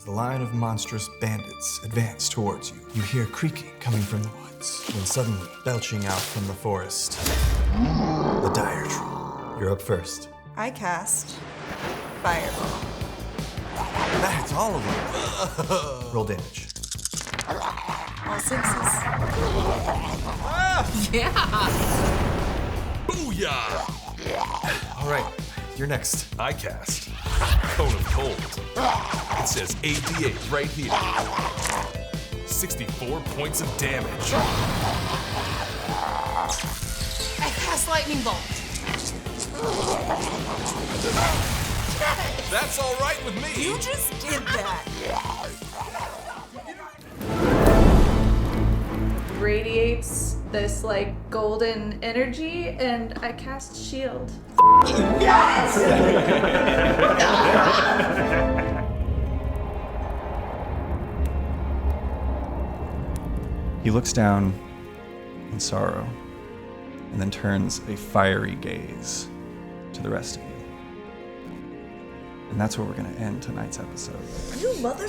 the line of monstrous bandits advance towards you. You hear creaking coming from the woods, when suddenly, belching out from the forest, the dire troll. You're up first. I cast Fireball. That's all of them. Roll damage. All sixes. Yeah! Booyah! All right, you're next. I cast Cone of Cold. It says AD8 right here. 64 points of damage. I cast Lightning Bolt. That's all right with me. You just did that. Radiates this like golden energy, and I cast shield. He looks down in sorrow and then turns a fiery gaze to the rest of you. And that's where we're going to end tonight's episode. You mother.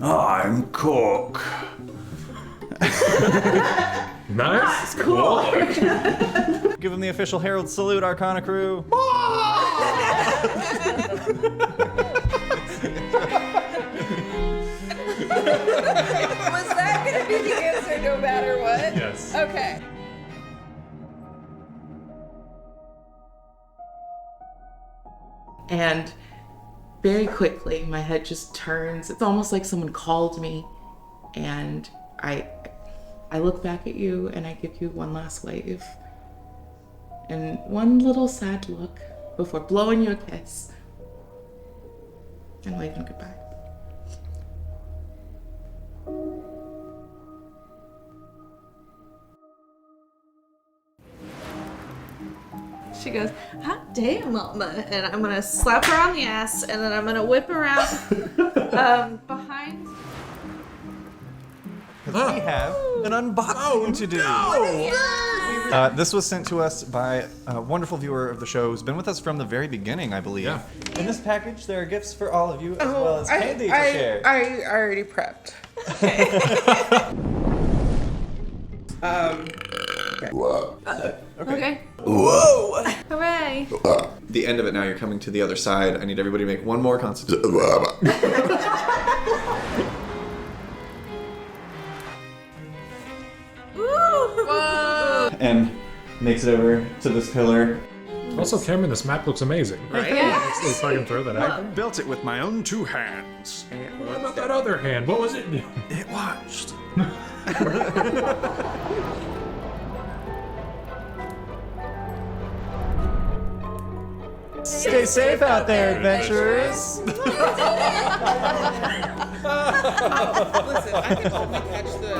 I'm Cork. Nice. Cool. Give him the official herald salute, Arcana crew. Was that gonna be the answer no matter what? Yes. Okay. And very quickly, my head just turns. It's almost like someone called me, and I look back at you and I give you one last wave and one little sad look before blowing you a kiss and waving goodbye. She goes, hot damn, mama. And I'm gonna slap her on the ass, and then I'm gonna whip around behind. We have an unboxing to do. This was sent to us by a wonderful viewer of the show who's been with us from the very beginning, I believe. Yeah. In this package, there are gifts for all of you, as well as candy to share. I already prepped. Okay. Whoa! Hooray. The end of it now, you're coming to the other side. I need everybody to make one more constitution. And makes it over to this pillar. Also, Cameron, this map looks amazing. Right? So if I can throw that out. I built it with my own two hands. What about that other hand? What was it? It watched. Stay safe out there, adventurers. Listen, I can only catch the.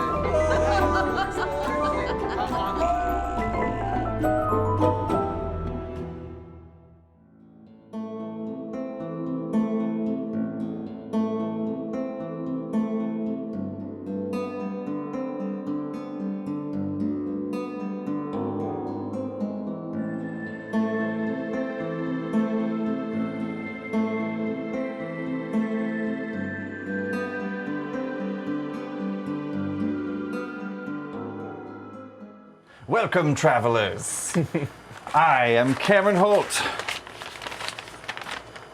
Welcome, travelers. I am Cameron Holt,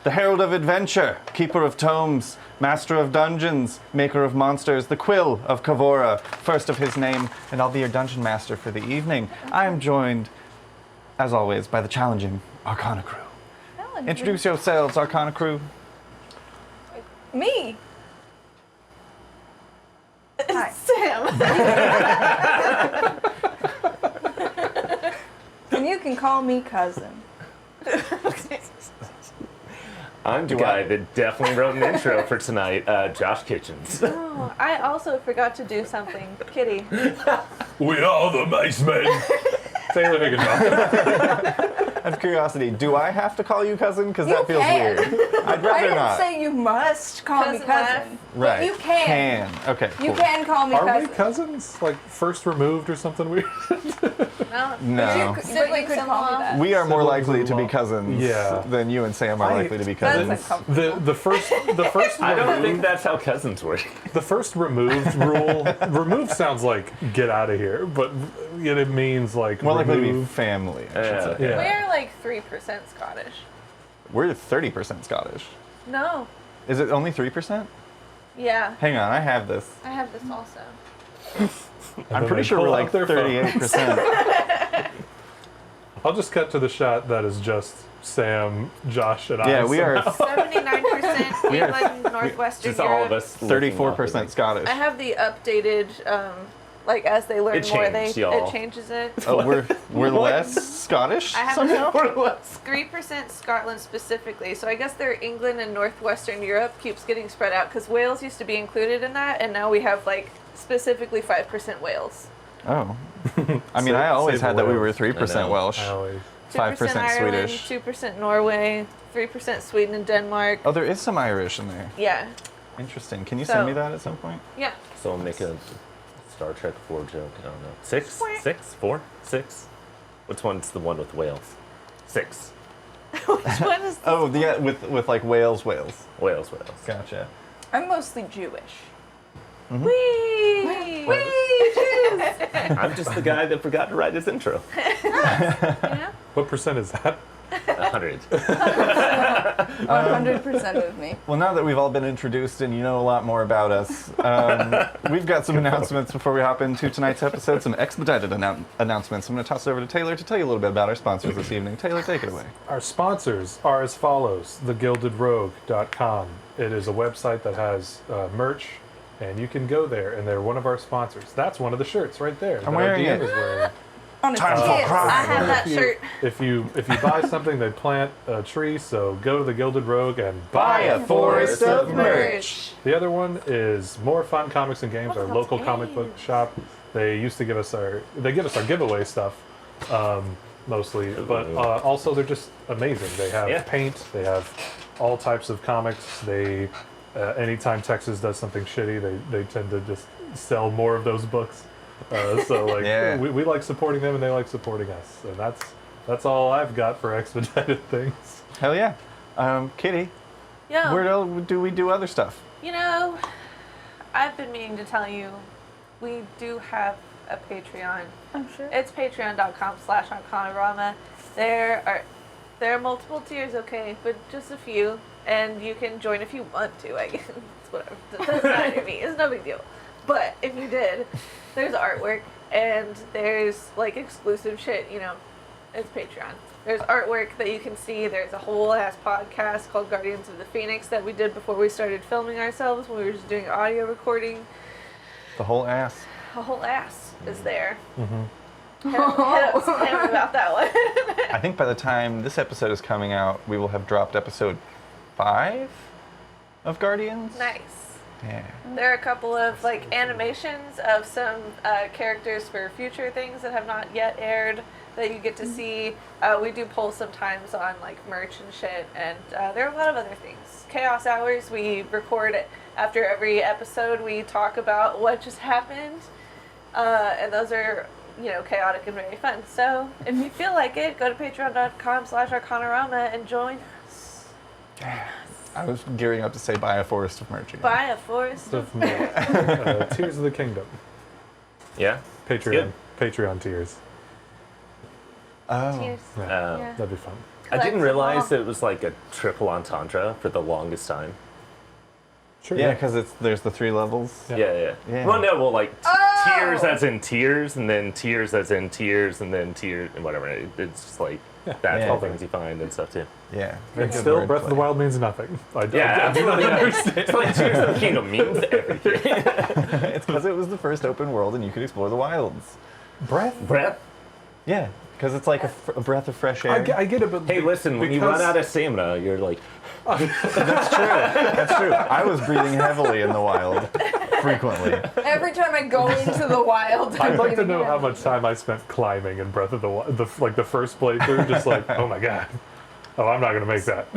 the Herald of Adventure, Keeper of Tomes, Master of Dungeons, Maker of Monsters, the Quill of Kavora, first of his name, and I'll be your Dungeon Master for the evening. I am joined, as always, by the challenging Arcana crew. Introduce yourselves, Arcana crew. Me. Hi. Sam. And you can call me cousin. I'm the guy that definitely wrote an intro for tonight, Josh Kitchens. Oh, I also forgot to do something. Kitty. We are the Mace Men. Taylor Higginbotham. Out of curiosity, do I have to call you cousin? Because that feels weird. I'd I rather didn't not. say you must call me Cousin cousin. Right. But you can. Okay. You cool. can call me Are cousin. we cousins? Like first removed or something weird? No. No. But you could call me that. We are more Siblings likely in to be law. cousins Yeah. than you and Sam are likely to be That's cousins. uncomfortable. The first I don't removed- think that's how cousins work. the first removed rule. Removed sounds like get out of here, but it means like More likely to be remove. family, I should Yeah. say. Yeah. We're like 3% Scottish. We're 30% Scottish. No. Is it only 3%? Yeah. Hang on, I have this. I have this also. I'm then pretty they sure we're pull like out their phone. 38%. I'll just cut to the shot that is just Sam, Josh, and I. Yeah, we are somehow. 79% We are- England, Northwestern Just Europe. all of us. looking off of 34% it. Scottish. I have the updated, like as they learn It more, changed, y'all. it changes it. Oh, we're less Scottish I have somehow? 3% Scotland specifically. So I guess they're England and Northwestern Europe keeps getting spread out because Wales used to be included in that, and now we have like specifically 5% Wales, Oh. I mean, Say- I always say the had that we were Wales. 3% I know. Welsh. I always- 2% 5% Ireland, Swedish. 2% Norway, 3% Sweden and Denmark. Oh, there is some Irish in there. Yeah, Interesting. Can you So- send me that at some point? yeah. So I'll make a Star Trek 4 joke. I don't know. 6? 6? 4? 6? Which one's the one with whales? 6. Which one is? Oh, yeah, with like Wales. Whales. Gotcha. I'm mostly Jewish. Wee! I'm just the guy that forgot to write his intro. Yeah. What percent is that? 100. 100% of me. Well, now that we've all been introduced and you know a lot more about us, we've got some announcements before we hop into tonight's episode, some expedited announcements. I'm going to toss it over to Taylor to tell you a little bit about our sponsors this evening. Taylor, take it away. Our sponsors are as follows: thegildedrogue.com. It is a website that has merch, and you can go there, and they're one of our sponsors. That's one of the shirts right there. I'm that wearing DM it. is wearing. On a Time for kid. crime. I have that If you- shirt. If you buy something, they plant a tree. So go to the Gilded Rogue and Buy a forest of merch. The other one is More Fun Comics and Games, our What's local that? comic book shop. They used to give us our giveaway stuff, mostly, but also they're just amazing. They have Yeah. paint, they have all types of comics. They anytime Texas does something shitty, they tend to just sell more of those books. So like Yeah. we like supporting them and they like supporting us, and that's all I've got for expedited things. Hell yeah. Kitty, Yeah. where do we do other stuff? You know, I've been meaning to tell you, we do have a Patreon. I'm sure. It's patreon.com/Arcanarama. There are multiple tiers, okay, but just a few, and you can join if you want to. I guess it's whatever. It doesn't matter to me. It's no big deal. But if you did, there's artwork and there's like exclusive shit. You know, it's Patreon. There's artwork that you can see. There's a whole ass podcast called Guardians of the Phoenix that we did before we started filming ourselves when we were just doing audio recording. The whole ass. A whole ass is there. Hit up Sam about that one. I think by the time this episode is coming out, we will have dropped episode 5 of Guardians. Nice. Yeah. There are a couple of like animations of some characters for future things that have not yet aired that you get to see. We do polls sometimes on like merch and shit, and there are a lot of other things. Chaos Hours, we record after every episode. We talk about what just happened, and those are, you know, chaotic and very fun. So if you feel like it, go to patreon.com/Arcanarama and join us. I was gearing up to say buy a forest of merch again. Buy a forest. Of Tears of the Kingdom. Yeah? Patreon tiers. Oh. Tears. Yeah, Yeah. that'd be fun. I didn't Collect realize them all. that it was like a triple entendre for the longest time. Sure. Yeah, because there's the 3 levels. Yeah. Yeah. Well, no, well, like tiers as in tiers, and then tiers as in tiers, and then tiers, and whatever. It's just like that's Yeah. all things you find and stuff too. Yeah. And still, Breath of the Wild means nothing. I do not understand. It's like Tears of the Kingdom means everything. It's because it was the first open world and you could explore the wilds. Breath? Breath. Yeah, because it's like a breath of fresh air. I get it, but Hey, listen, when you run out of stamina, you're like, That's true. That's true. I was breathing heavily in the wild, frequently. Every time I go into the wild, I'd like to know how much time I spent climbing in Breath of the Wild, like the first playthrough, just like, oh my god. Oh, I'm not gonna make that.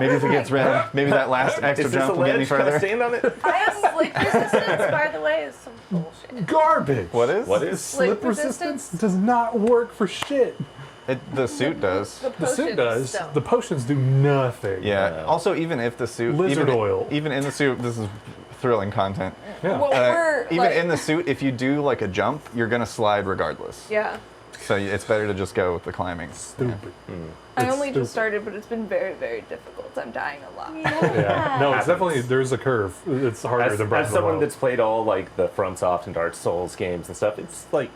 Maybe if it gets red, maybe that last extra Is this a jump will get any ledge? Can I further. stand on it? Slip resistance, by the way, is some bullshit. Garbage. What is? What is? Slip resistance does not work for shit. The suit does. The suit does. Don't. The potions do nothing. Yeah. Also, even if the suit, Lizard oil. even in the suit, this is thrilling content. Yeah. Well, we're Even like, in the suit, if you do like a jump, you're gonna slide regardless. Yeah. So it's better to just go with the climbing. Stupid. I It's only stupid. just started, but it's been very, very difficult. I'm dying a lot. Yeah. No, it's definitely, there's a curve. It's harder than Breath As of the someone Wild. that's played all like the FromSoft and Dark Souls games and stuff, it's like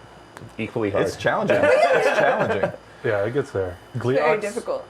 equally hard. It's challenging. It's challenging. Yeah, it gets there. Very Gleox, difficult.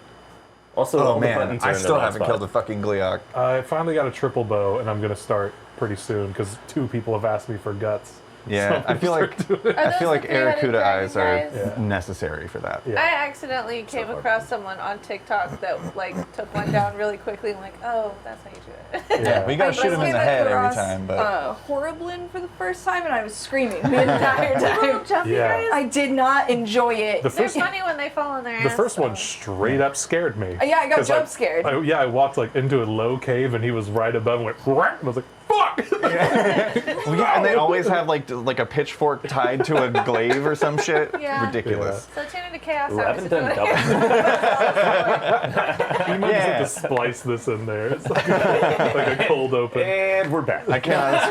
Also, Oh all the man, buttons are I in still the right haven't spot. killed a fucking Gleok. I finally got a triple bow, and I'm gonna start pretty soon because 2 people have asked me for guts. Yeah, So I feel like I feel like Aracuda eyes are Yeah. necessary for that. Yeah. I accidentally came across someone on TikTok that like took one down really quickly and like, oh, that's how you do it. Yeah. We gotta shoot him in the head every time, but Horriblin for the first time, and I was screaming the entire Little time. jumpy Yeah. guys. I did not enjoy it. The They're first, funny when they fall on their ass. the first one though. straight up scared me. Yeah, I got 'Cause, jump scared. I walked like into a low cave, and he was right above, and went, "Quack," and I was like, "Fuck!" well, yeah, and they always have like a pitchfork tied to a glaive or some shit. Yeah. Ridiculous. So tune into Chaos Ooh, I Hours haven't if done you wanna double. You might just Yeah. have to splice this in there. It's like a cold open. And we're back. I cannot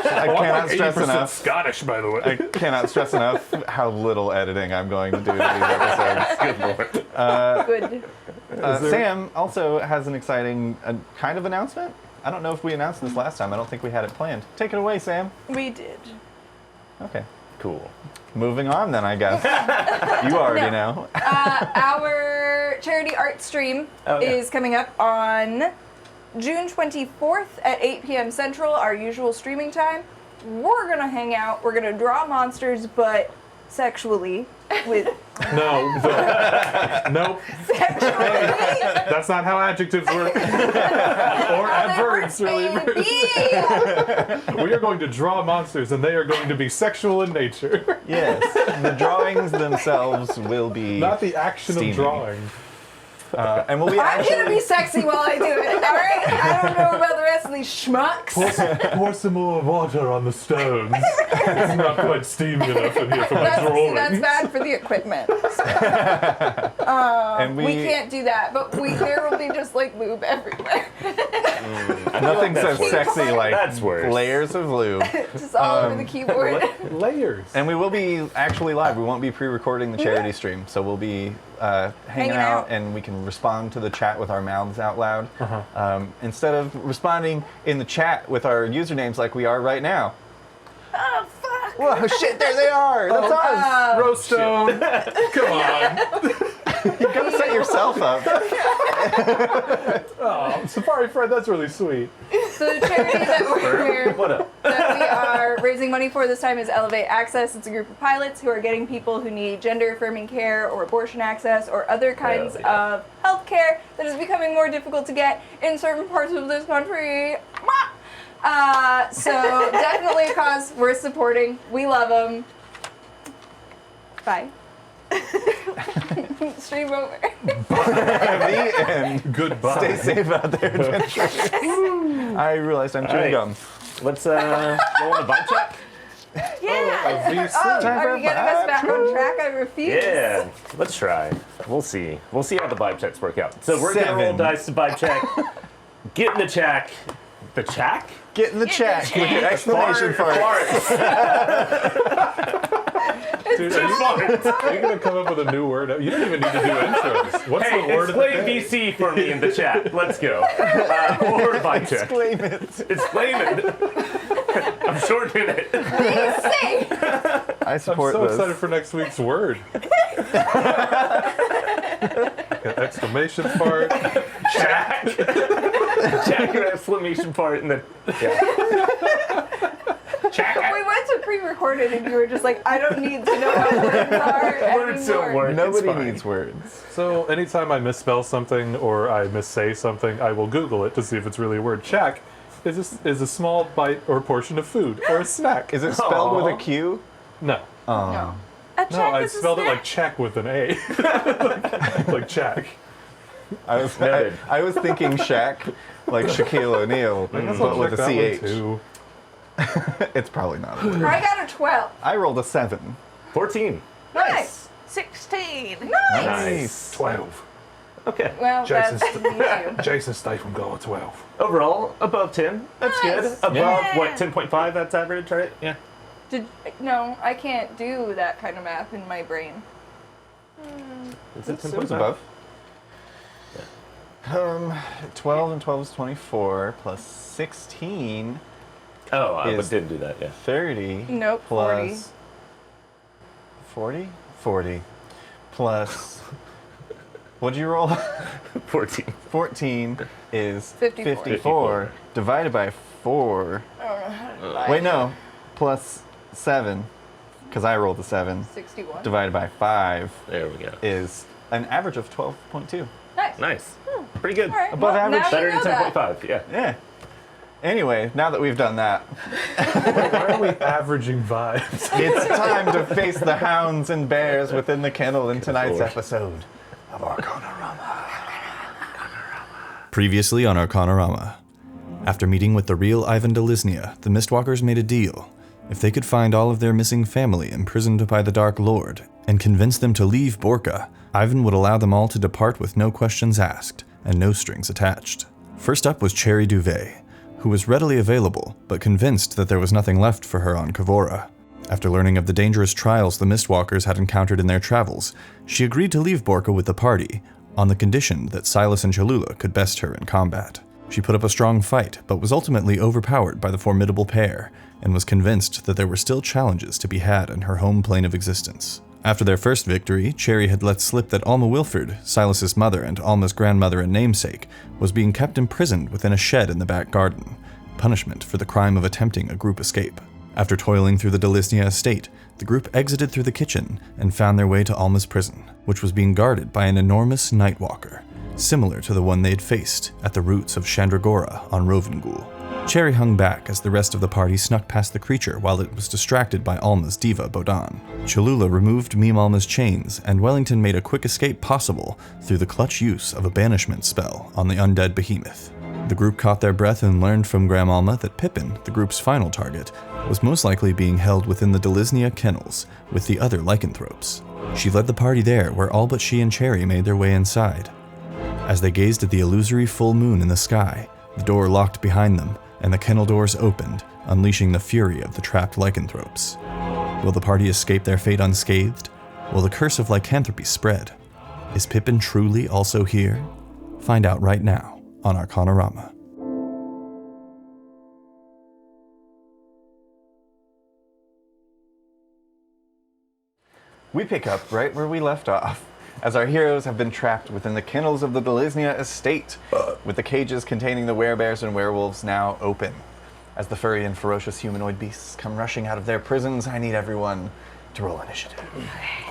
stress 80% enough. Scottish, by the way. I cannot stress enough how little editing I'm going to do to these episodes. Good lord. Good. Sam also has an exciting kind of announcement. I don't know if we announced this last time. I don't think we had it planned. Take it away, Sam. We did. Okay. Cool. Moving on then, I guess. You already know. Our charity art stream Oh, yeah. is coming up on June 24th at 8 p.m. Central, our usual streaming time. We're gonna hang out. We're gonna draw monsters, but sexually. With No. Nope. That's not how adjectives work. Or adverbs, really. We are going to draw monsters, and they are going to be sexual in nature. Yes. The drawings themselves will be. Not the action Steamy. of drawing. And will we I'm actually. gonna be sexy while I do it. All right. I don't know about the rest of these schmucks. Pour some more water on the stones. It's not quite steamy enough in here for my That's drawing. bad for the equipment. and We can't do that. But there will be just like lube everywhere, Nothing so That's worse. sexy like That's worse. layers of lube. just all over the keyboard. Layers. And we will be actually live. We won't be pre-recording the charity stream, so we'll be hanging out, and we can respond to the chat with our mouths out loud instead of responding in the chat with our usernames like we are right now. Oh fuck! Whoa, shit! There they are. That's us. Roast stone. Come on. You gotta set yourself up. Oh, Safari Fred, that's really sweet. So the charity that What up? that we are raising money for this time is Elevate Access. It's a group of pilots who are getting people who need gender-affirming care or abortion access or other kinds of health care that is becoming more difficult to get in certain parts of this country. So definitely a cause worth supporting. We love them. Bye. Stream over. The end. Goodbye. Stay safe out there, adventurers. I realized I'm chewing right. gum. Let's go on the vibe check. Yeah. Oh, Time for are a you getting us back on track? I refuse. Yeah, let's try. We'll see. We'll see how the vibe checks work out. So we're gonna roll 7. dice to vibe check. Get in the chack. The chack? Get in the chat with your explanation Fart. farts. Dude, are you going to come up with a new word? You don't even need to do intros. What's Hey, the word of the explain day? VC for me in the chat. Let's go. Or vibe check. Claim it. Explain it. I'm shortening it. Say. I I'm support so this. excited for next week's word. An exclamation fart. Jack. Jack, an exclamation part, and then Jack. We went to pre-recorded and you were just like, I don't need to know what words are Words don't anymore. work. It's Nobody fine. needs words. So anytime I misspell something or I missay something, I will Google it to see if it's really a word. Chack is a small bite or portion of food or a snack. Is it spelled with Aw. a Q? No. No. A No, check I is a spelled it snack. like check with an A. Like check. Noted. I was thinking Shaq, like Shaquille O'Neal, but with a CH. It's probably not. A word. I got a 12. I rolled a 7. 14. Nice. 16. Nice. 12. Okay. Well, Jason's that's me too. Jason Statham got a 12. Overall, above 10. That's Nice. good. Above, Yeah. what, 10.5? That's average, right? Yeah. No, I can't do that kind of math in my brain. Is it It was 10.5? above. 12 and 12 is 24 plus 16 Oh, I Is- didn't do that, yeah. 30 Nope, plus 40? 40 plus what'd you roll? 14. 14 is 54. 54 divided by 4. Wait, no. Plus 7 because I rolled a 7 61. divided by 5 There we go. is an average of 12.2. Nice. Nice. Pretty good. All right. Above well, average. now Better you than know that. 10.5, yeah. Yeah. Anyway, now that we've done that, Why are we averaging vibes? it's time to face the hounds and bears within the kennel in tonight's Lord. episode of Arcanarama. Previously on Arcanarama. After meeting with the real Ivan Dilisnya, the Mistwalkers made a deal. If they could find all of their missing family imprisoned by the Dark Lord and convince them to leave Borca, Ivan would allow them all to depart with no questions asked and no strings attached. First up was Cherry Duvet, who was readily available, but convinced that there was nothing left for her on Kavora. After learning of the dangerous trials the Mistwalkers had encountered in their travels, she agreed to leave Borca with the party, on the condition that Silas and Cholula could best her in combat. She put up a strong fight, but was ultimately overpowered by the formidable pair, and was convinced that there were still challenges to be had in her home plane of existence. After their first victory, Cherry had let slip that Alma Wilford, Silas's mother and Alma's grandmother and namesake, was being kept imprisoned within a shed in the back garden, punishment for the crime of attempting a group escape. After toiling through the Dilisnya estate, the group exited through the kitchen and found their way to Alma's prison, which was being guarded by an enormous Nightwalker, similar to the one they'd faced at the roots of Chandragora on Rovengul. Cherry hung back as the rest of the party snuck past the creature while it was distracted by Alma's diva Bodan. Cholula removed Meme Alma's chains, and Wellington made a quick escape possible through the clutch use of a banishment spell on the undead behemoth. The group caught their breath and learned from Gram Alma that Pippin, the group's final target, was most likely being held within the Dilisnya Kennels with the other lycanthropes. She led the party there, where all but she and Cherry made their way inside. As they gazed at the illusory full moon in the sky, the door locked behind them, and the kennel doors opened, unleashing the fury of the trapped lycanthropes. Will the party escape their fate unscathed? Will the curse of lycanthropy spread? Is Pippin truly also here? Find out right now on Arcanarama. We pick up right where we left off, as our heroes have been trapped within the kennels of the Dilisnya estate, with the cages containing the werebears and werewolves now open. As the furry and ferocious humanoid beasts come rushing out of their prisons, I need everyone to roll initiative.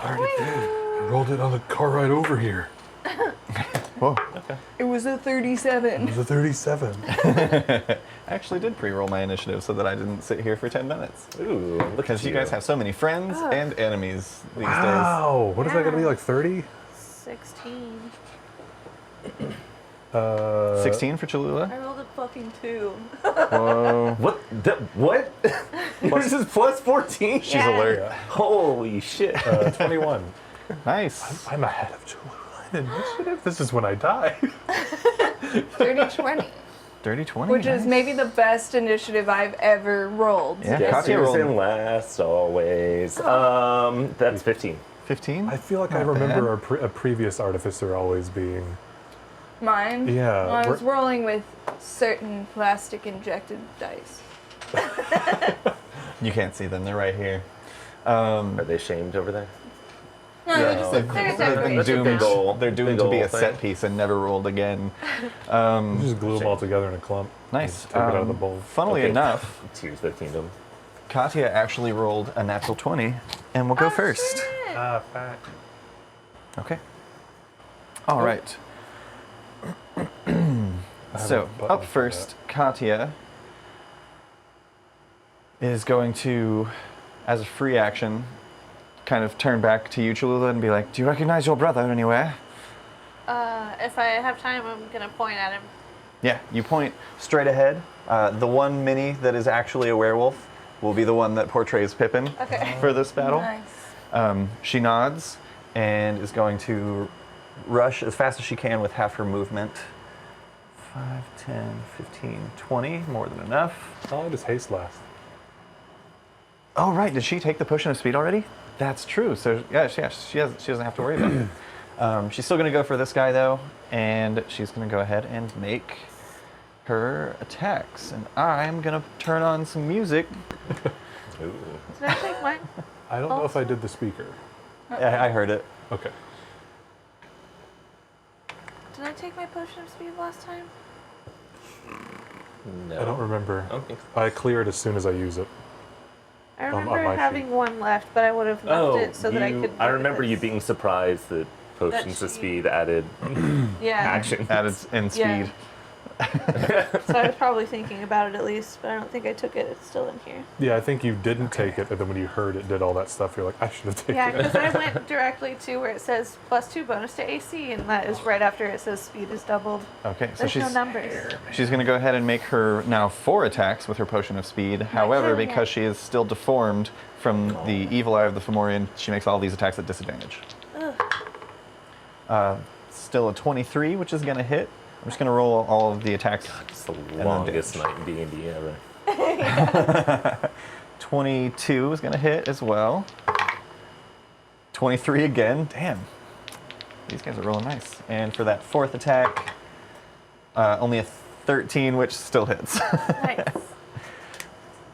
I already did. I rolled it on the car ride over here. Whoa. It was a 37. It was a 37. I actually did pre-roll my initiative so that I didn't sit here for 10 minutes. Ooh, look Because at you guys have so many friends and enemies these days. Wow. What is that going to be, like 30? 16. 16 for Cholula. I rolled a fucking 2. Whoa. What? What? Yours is plus 14? She's alert. Holy shit. 21. Nice. I'm ahead of Cholula in initiative. This is when I die. 30-20. Dirty 20. Which nice. is maybe the best initiative I've ever rolled. Yeah, Guess Katya who's rolled in last always. That's 15. 15. I feel like I Not remember a previous artificer always being. Mine? Yeah, Well, I was we're- rolling with certain plastic injected dice. You can't see them. They're right here. Are they shamed over there? No, they're just They've they're been decorated. That's a doomed. big ol'- They're doomed big to be ol' a set thing. piece and never rolled again. You just glue them all together in a clump. Nice. Take it out of the bowl. Funnily Okay. enough, Tears of the Kingdom. Katya actually rolled a natural 20 and will go first. Ah, fat. Okay. All right. So, a button up for first, Katya is going to, as a free action, kind of turn back to you, Cholula, and be like, "Do you recognize your brother anywhere?" If I have time, I'm gonna point at him. Yeah, you point straight ahead. The one mini that is actually a werewolf will be the one that portrays Pippin for this battle. Nice. She nods and is going to rush as fast as she can with half her movement. 5, 10, 15, 20, more than enough. How long does haste last? Oh, right, did she take the potion of speed already? That's true, so yeah, she doesn't have to worry about it. She's still gonna go for this guy though, and she's gonna go ahead and make her attacks. And I'm gonna turn on some music. Ooh. Did I take mine? I don't know if I did the speaker. I heard it. Okay. Did I take my potion of speed last time? No. I don't remember. I don't think so. I clear it as soon as I use it. I on remember my having one left, but I would have left it so that I could. I look at remember you this. being surprised that potions of she- speed added Yeah. action. Added in Yeah. speed. So I was probably thinking about it at least, but I don't think I took it. It's still in here. Yeah, I think you didn't take it, and then when you heard it did all that stuff, you're like, I should have taken Yeah, it. because I went directly to where it says +2 bonus to AC, and that is right after it says speed is doubled. Okay, so There's no she's numbers. gonna go ahead and make her now 4 attacks with her potion of speed. However, killing it. because she is still deformed from the evil eye of the Fomorian, she makes all these attacks at disadvantage. Still a 23, which is gonna hit. I'm just gonna roll all of the attacks. It's the longest damage. night in D&D ever. 22 is gonna hit as well. 23 again. Damn. These guys are rolling nice. And for that 4th attack, only a 13, which still hits. Nice.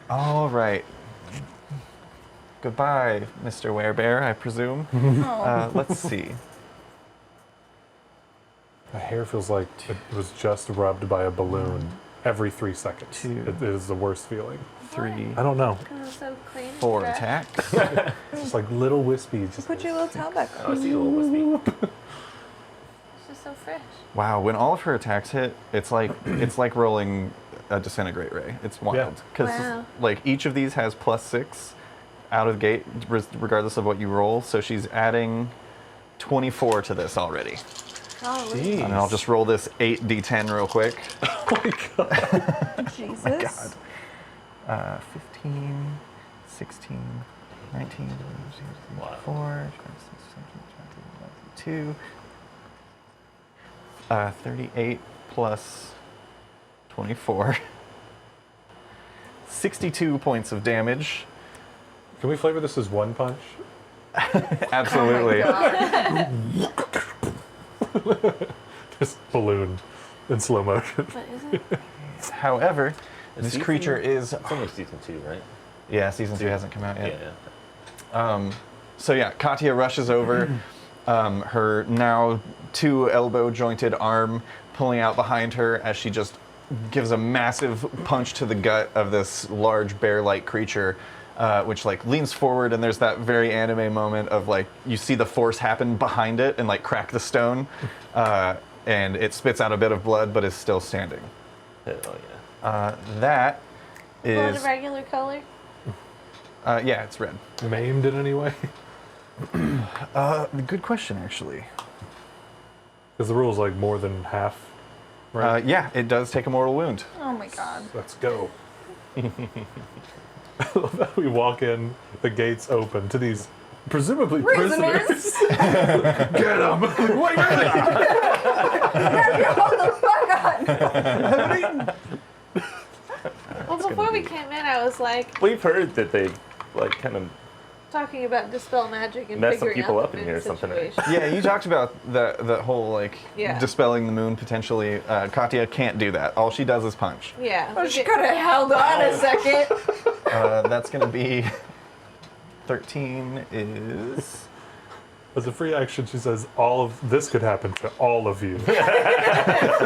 All right. Goodbye, Mr. Werebear, I presume. Let's see. My hair feels like it was just rubbed by a balloon every 3 seconds. 2. It is the worst feeling. 3, I don't know. Because it's so clean. and 4 fresh. attacks. It's just like little wispies. Just Put your little towel back Oh, I on. see a little wispy. It's just so fresh. Wow, when all of her attacks hit, it's like rolling a disintegrate ray. It's wild because Wow. like each of these has +6 out of the gate, regardless of what you roll. So she's adding 24 to this already. Golly. And I'll just roll this 8d10 real quick. Jesus. 15, 16, 19, 24, 22, 38 plus 24. 62 points of damage. Can we flavor this as one punch? Absolutely. Just balloon in slow motion. But is it? However, this season- creature is... It's only season 2, right? Yeah, season 2 hasn't come out yet. Yeah. So yeah, Katya rushes over, her now 2 elbow jointed arm pulling out behind her as she just gives a massive punch to the gut of this large bear-like creature, which like leans forward, and there's that very anime moment of like you see the force happen behind it and like crack the stone, and it spits out a bit of blood but is still standing. Oh, yeah. That Blood is a regular color? yeah, it's red. Maimed in any way? Good question, actually. Because the rule is like more than half, right? Yeah, it does take a mortal wound. Oh my god. Let's go. I love that we walk in, the gates open to these presumably prisoners. Prisoners? Get them! Wait, really? Hold the fuck on. Well, before we came in, I was like We've heard that they like kind of talking about dispel magic and Mess some figuring people out up the in moon here or something, right? situation. Yeah, you talked about the whole like Yeah. dispelling the moon potentially. Katya can't do that. All she does is punch. Yeah. Oh, we she get- could have held on a second. That's gonna be 13 is As a free action, she says, all of this could happen to all of you. I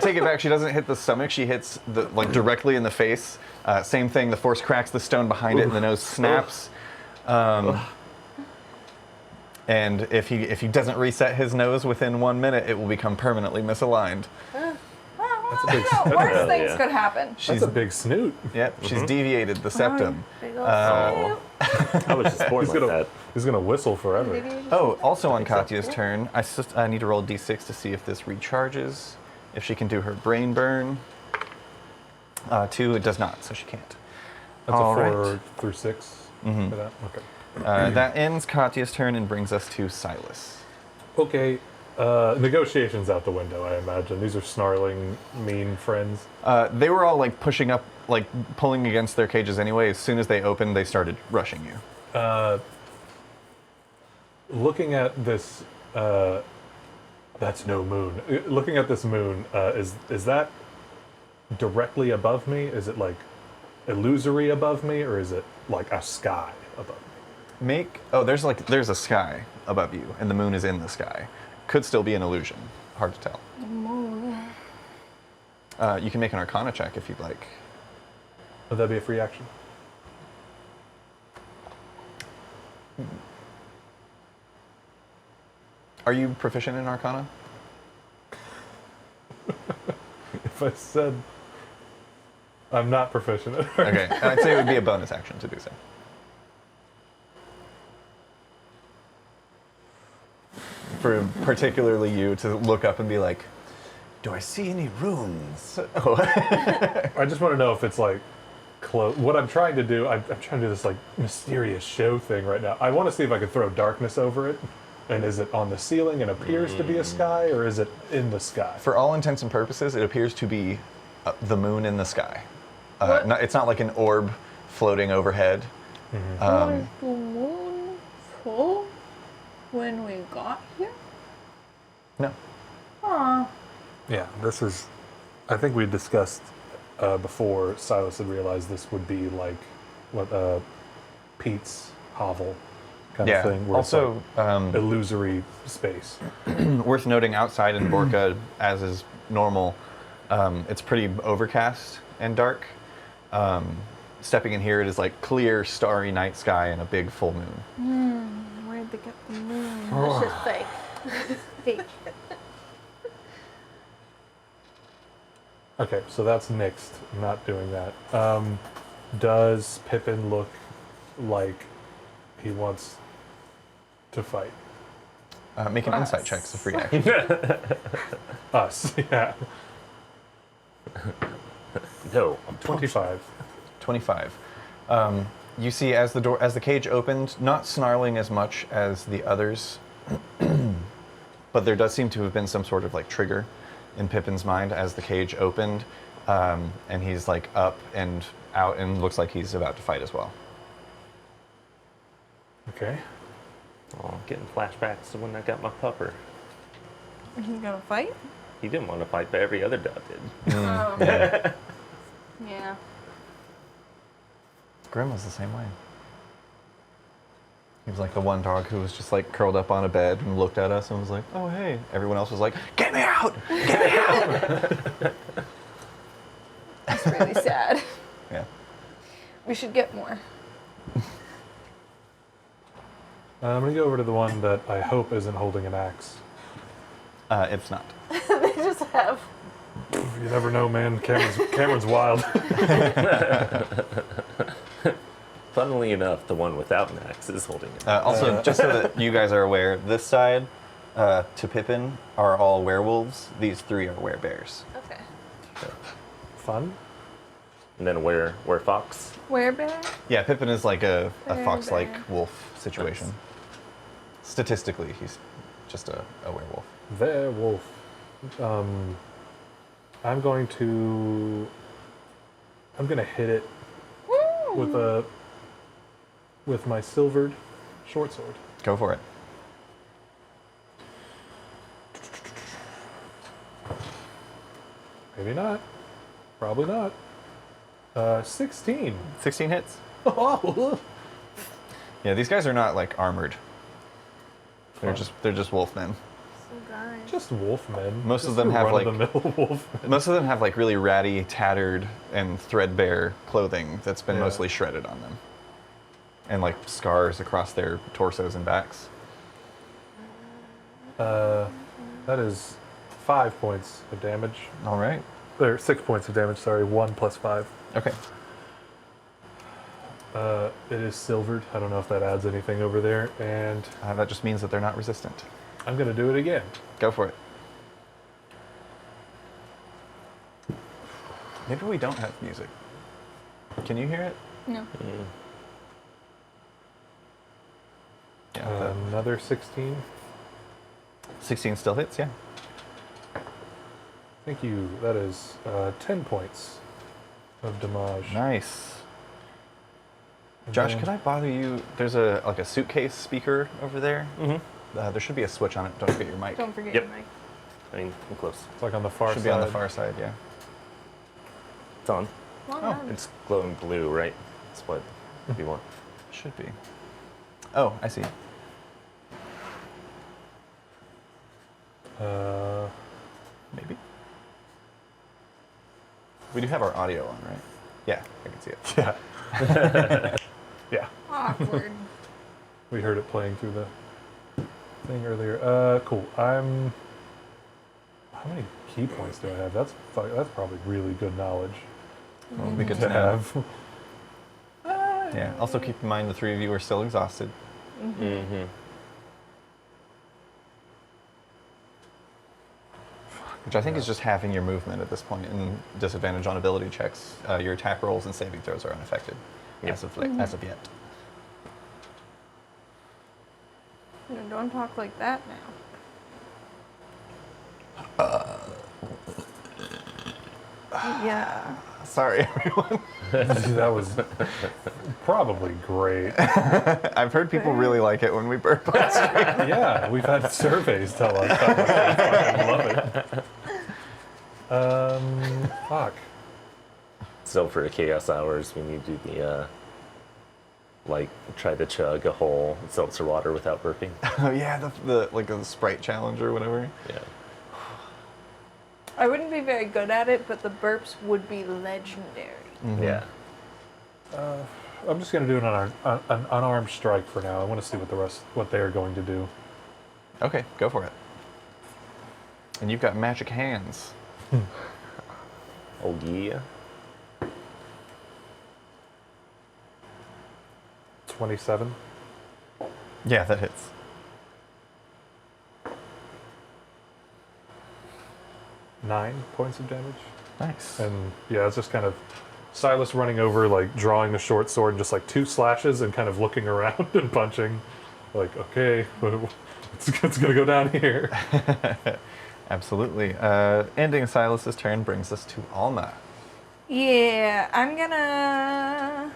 take it back. She doesn't hit the stomach. She hits the like directly in the face. Same thing. The force cracks the stone behind it, and the nose snaps. And if he doesn't reset his nose within 1 minute, it will become permanently misaligned. Well, That's a big. Worse things yeah. could happen. That's a big snoot. Yep, she's deviated the septum. Big ol' Oh. I was just born like that. He's gonna whistle forever. Oh, also on Katya's turn, I need to roll d6 to see if this recharges, if she can do her brain burn. 2, it does not, so she can't. That's All a 4 right. through 6 for that. Okay. That ends Katya's turn and brings us to Silas. Okay. Negotiations out the window, I imagine. These are snarling, mean friends. They were all like pushing up, like pulling against their cages anyway. As soon as they opened, they started rushing you. Looking at this, that's no moon. Looking at this moon, is that directly above me? Is it like illusory above me, or is it like a sky above me? There's a sky above you, and the moon is in the sky. Could still be an illusion. Hard to tell. You can make an Arcana check if you'd like. Would that be a free action? Are you proficient in Arcana? If I said I'm not proficient at it. Okay, I'd say it would be a bonus action to do so. For particularly you to look up and be like, do I see any runes? Oh. I just want to know if it's like close. What I'm trying to do, I'm trying to do this like mysterious show thing right now. I want to see if I can throw darkness over it. And is it on the ceiling and appears to be a sky, or is it in the sky? For all intents and purposes, it appears to be the moon in the sky. It's not like an orb floating overhead. Was the moon full when we got here? No. Aw. Yeah, this is. I think we discussed before Silas had realized this would be like what Pete's hovel kind of thing. Where Also, it's like illusory space. worth noting, outside in Borca, as is normal, it's pretty overcast and dark. Stepping in here, it is like clear, starry night sky and a big full moon. Where'd they get the moon? It's just fake. Fake. Okay, so that's nixed. I'm not doing that. Does Pippin look like he wants to fight? Make an insight check, it's a free action. Us, yeah. No, I'm 25. 25. You see, as the cage opened, not snarling as much as the others, but there does seem to have been some sort of like trigger in Pippin's mind as the cage opened, and he's like up and out and looks like he's about to fight as well. Okay. Oh, I'm getting flashbacks to when I got my pupper. He's gonna fight? He didn't want to fight, but every other dog did. Oh. Yeah. Grim was the same way. He was like the one dog who was just like curled up on a bed and looked at us and was like, oh hey. Everyone else was like, get me out! Get me out! It's really sad. Yeah. We should get more. I'm going to go over to the one that I hope isn't holding an axe. It's not. They just have. You never know, man. Cameron's wild. Funnily enough, the one without an axe is holding it. Also, just so that you guys are aware, this side to Pippin are all werewolves. These 3 are werebears. Okay. Fun. And then where fox? Werebear? Yeah, Pippin is like a fox-like Werebear. wolf situation. Statistically, he's just a werewolf. Werewolf. I'm going to hit it with my silvered short sword. Go for it. Maybe not. Probably not. 16. 16 hits. Oh. Yeah, these guys are not like armored. They're just wolfmen. So guys. Just wolfmen. Most of Just them have, like- run-of-the-mill wolfmen. Most of them have like really ratty, tattered, and threadbare clothing that's been Yeah. mostly shredded on them. And like scars across their torsos and backs. That is 5 points of damage. All right. Or 6 points of damage, sorry. 1 plus 5. Okay. It is silvered. I don't know if that adds anything over there. And That just means that they're not resistant. I'm going to do it again. Go for it. Maybe we don't have music. Can you hear it? No. Yeah. Another 16. 16 still hits, yeah. Thank you. That is 10 points of damage. Nice. And Josh, then- could I bother you? There's a suitcase speaker over there. There should be a switch on it. Don't forget your mic. Don't forget Yep. your mic. I mean, I'm close. It's like on the far Should side. be on the far side, yeah. It's on. Well Oh, done. It's glowing blue, right? That's what you want. Should be. Oh, I see. Maybe. We do have our audio on, right? Yeah, I can see it. Yeah. Yeah. Awkward. We heard it playing through the thing earlier. Cool. How many key points do I have? That's probably really good knowledge Well, it'll be good to to know. have. Yeah. Also, keep in mind the three of you are still exhausted. Mm-hmm. Which I think is just halving your movement at this point, and disadvantage on ability checks. Your attack rolls and saving throws are unaffected as of yet. No, don't talk like that now. Yeah. Sorry, everyone. That was probably great. I've heard people really like it when we burp. Yeah, we've had surveys tell us how much they fucking love it. Fuck. So for the Chaos Hours, we need to do the, try to chug a whole seltzer water without burping. Oh yeah, the Sprite challenge or whatever. Yeah. I wouldn't be very good at it, but the burps would be legendary. Yeah. I'm just gonna do an unarmed strike for now. I want to see what they are going to do. Okay, go for it. And you've got magic hands. Oh yeah. 27. Yeah, that hits. Nine points of damage. Nice. And yeah, it's just kind of Silas running over, like drawing the short sword, and just like 2 slashes and kind of looking around and punching. Like, okay, it's gonna go down here. Absolutely. Ending Silas's turn brings us to Alma. Yeah, I'm gonna.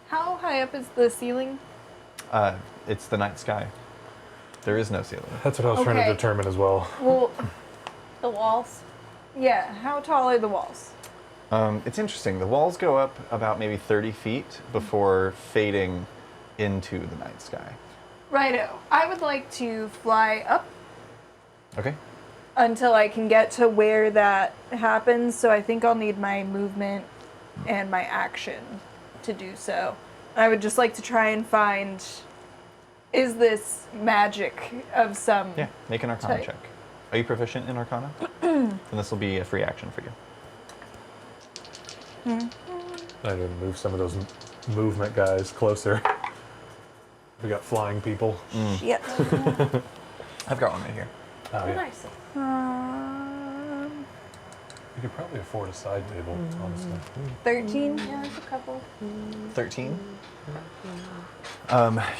How high up is the ceiling? It's the night sky. There is no ceiling. That's what I was trying to Okay. determine as well. Well, The walls. yeah. How tall are the walls? It's interesting. The walls go up about maybe 30 feet before fading into the night sky. Righto. I would like to fly up Okay. until I can get to where that happens. So I think I'll need my movement and my action to do so. I would just like to try and find, is this magic of some Yeah, make an Arcana Tight. check. Are you proficient in Arcana? And this will be a free action for you. I didn't move some of those movement guys closer. We got flying people. Shit. I've got one right here. Oh, yeah. Nice. You could probably afford a side table, honestly. 13? Yeah, there's a couple. 13.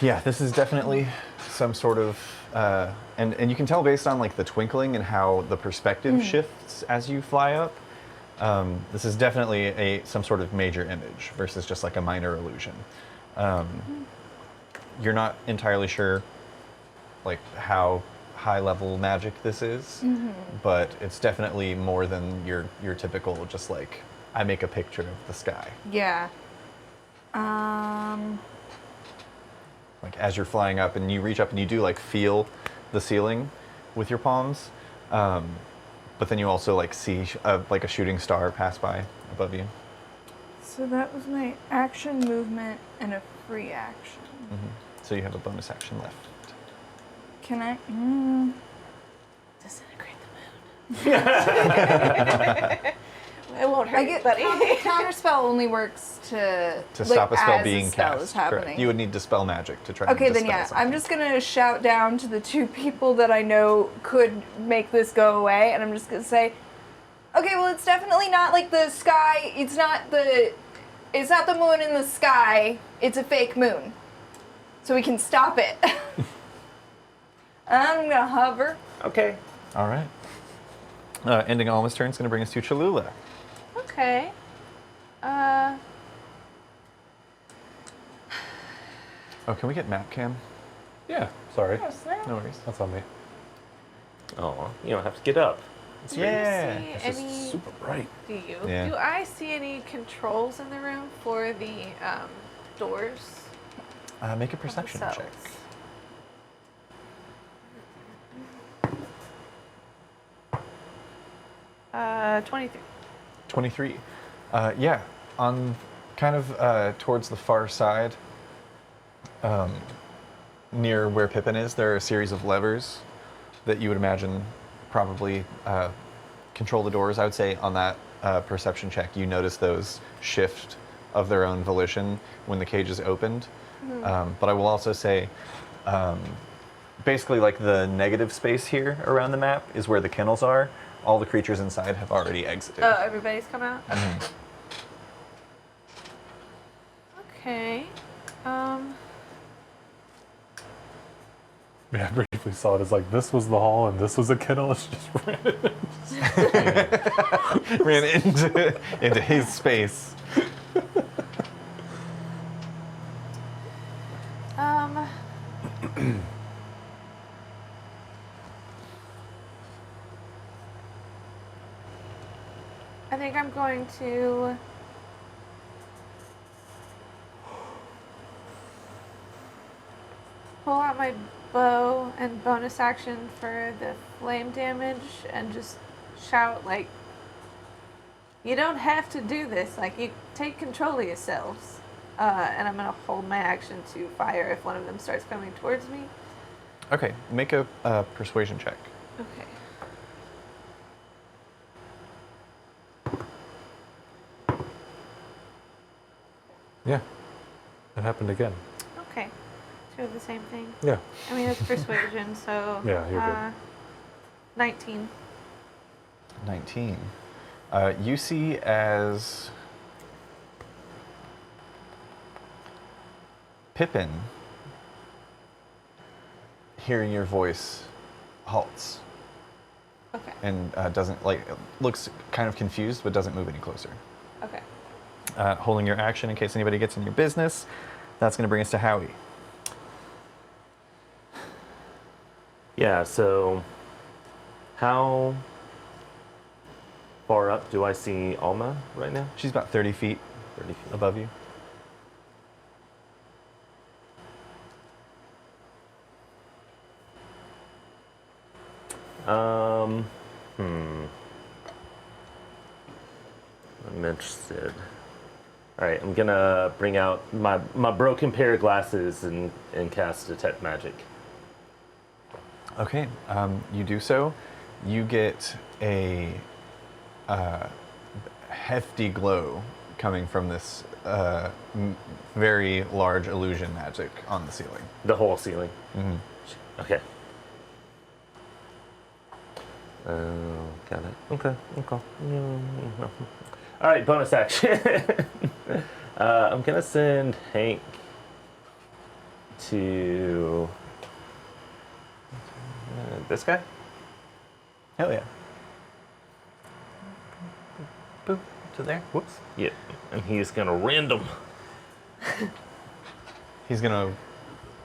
Yeah, this is definitely some sort of, and you can tell based on like the twinkling and how the perspective shifts as you fly up. This is definitely some sort of major image versus just like a minor illusion. You're not entirely sure like how high level magic this is, but it's definitely more than your typical just like I make a picture of the sky. Yeah. Like as you're flying up and you reach up and you do like feel the ceiling with your palms, but then you also like see like a shooting star pass by above you. So that was my action, movement, and a free action. So you have a bonus action left. Can I? Disintegrate the moon. It won't hurt I get anybody. counterspell only works to stop a spell as being spell cast. is happening. Correct. You would need dispel magic to try and Okay, then dispel yeah, something. I'm just gonna shout down to the 2 people that I know could make this go away, and I'm just gonna say, okay, well, it's definitely not like the sky. It's not the moon in the sky. It's a fake moon, so we can stop it. I'm gonna hover. Okay. All right. Ending Alma's turn is going to bring us to Cholula. Okay. Oh, can we get map cam? Yeah, sorry. No worries. That's on me. Oh, you don't have to get up. Yeah. See It's any? just super bright. Do you? Yeah. Do I see any controls in the room for the doors? Make a perception check. themselves? 23. 23. Yeah, on kind of towards the far side, near where Pippin is, there are a series of levers that you would imagine probably control the doors. I would say on that perception check, you notice those shift of their own volition when the cage is opened. But I will also say, basically like the negative space here around the map is where the kennels are. All the creatures inside have already exited. Oh, everybody's come out? Mhm. Okay. Yeah, I briefly saw it as like this was the hall and this was a kennel. It's just random. Ran into his space. I think I'm going to pull out my bow and bonus action for the flame damage and just shout like, you don't have to do this, like you take control of yourselves. And I'm gonna hold my action to fire if one of them starts coming towards me. Okay, make a persuasion check. Okay. Yeah, it happened again. Okay. 2 of the same thing. Yeah. I mean, it's persuasion, so. Yeah, you're good. 19. 19. You see as Pippin, hearing your voice, halts Okay. and doesn't looks kind of confused, but doesn't move any closer. Okay. Holding your action in case anybody gets in your business. That's going to bring us to Howie. Yeah, so how far up do I see Alma right now? She's about 30 feet 30 feet. above you. I'm interested. All right, I'm gonna bring out my broken pair of glasses and cast Detect Magic. Okay, you do so. You get a hefty glow coming from this very large illusion magic on the ceiling. The whole ceiling. Mhm. Okay. Got it. Okay. All right, bonus action. I'm gonna send Hank to this guy. Hell yeah. Boop, to there. Whoops. Yeah, and he's gonna random, He's gonna.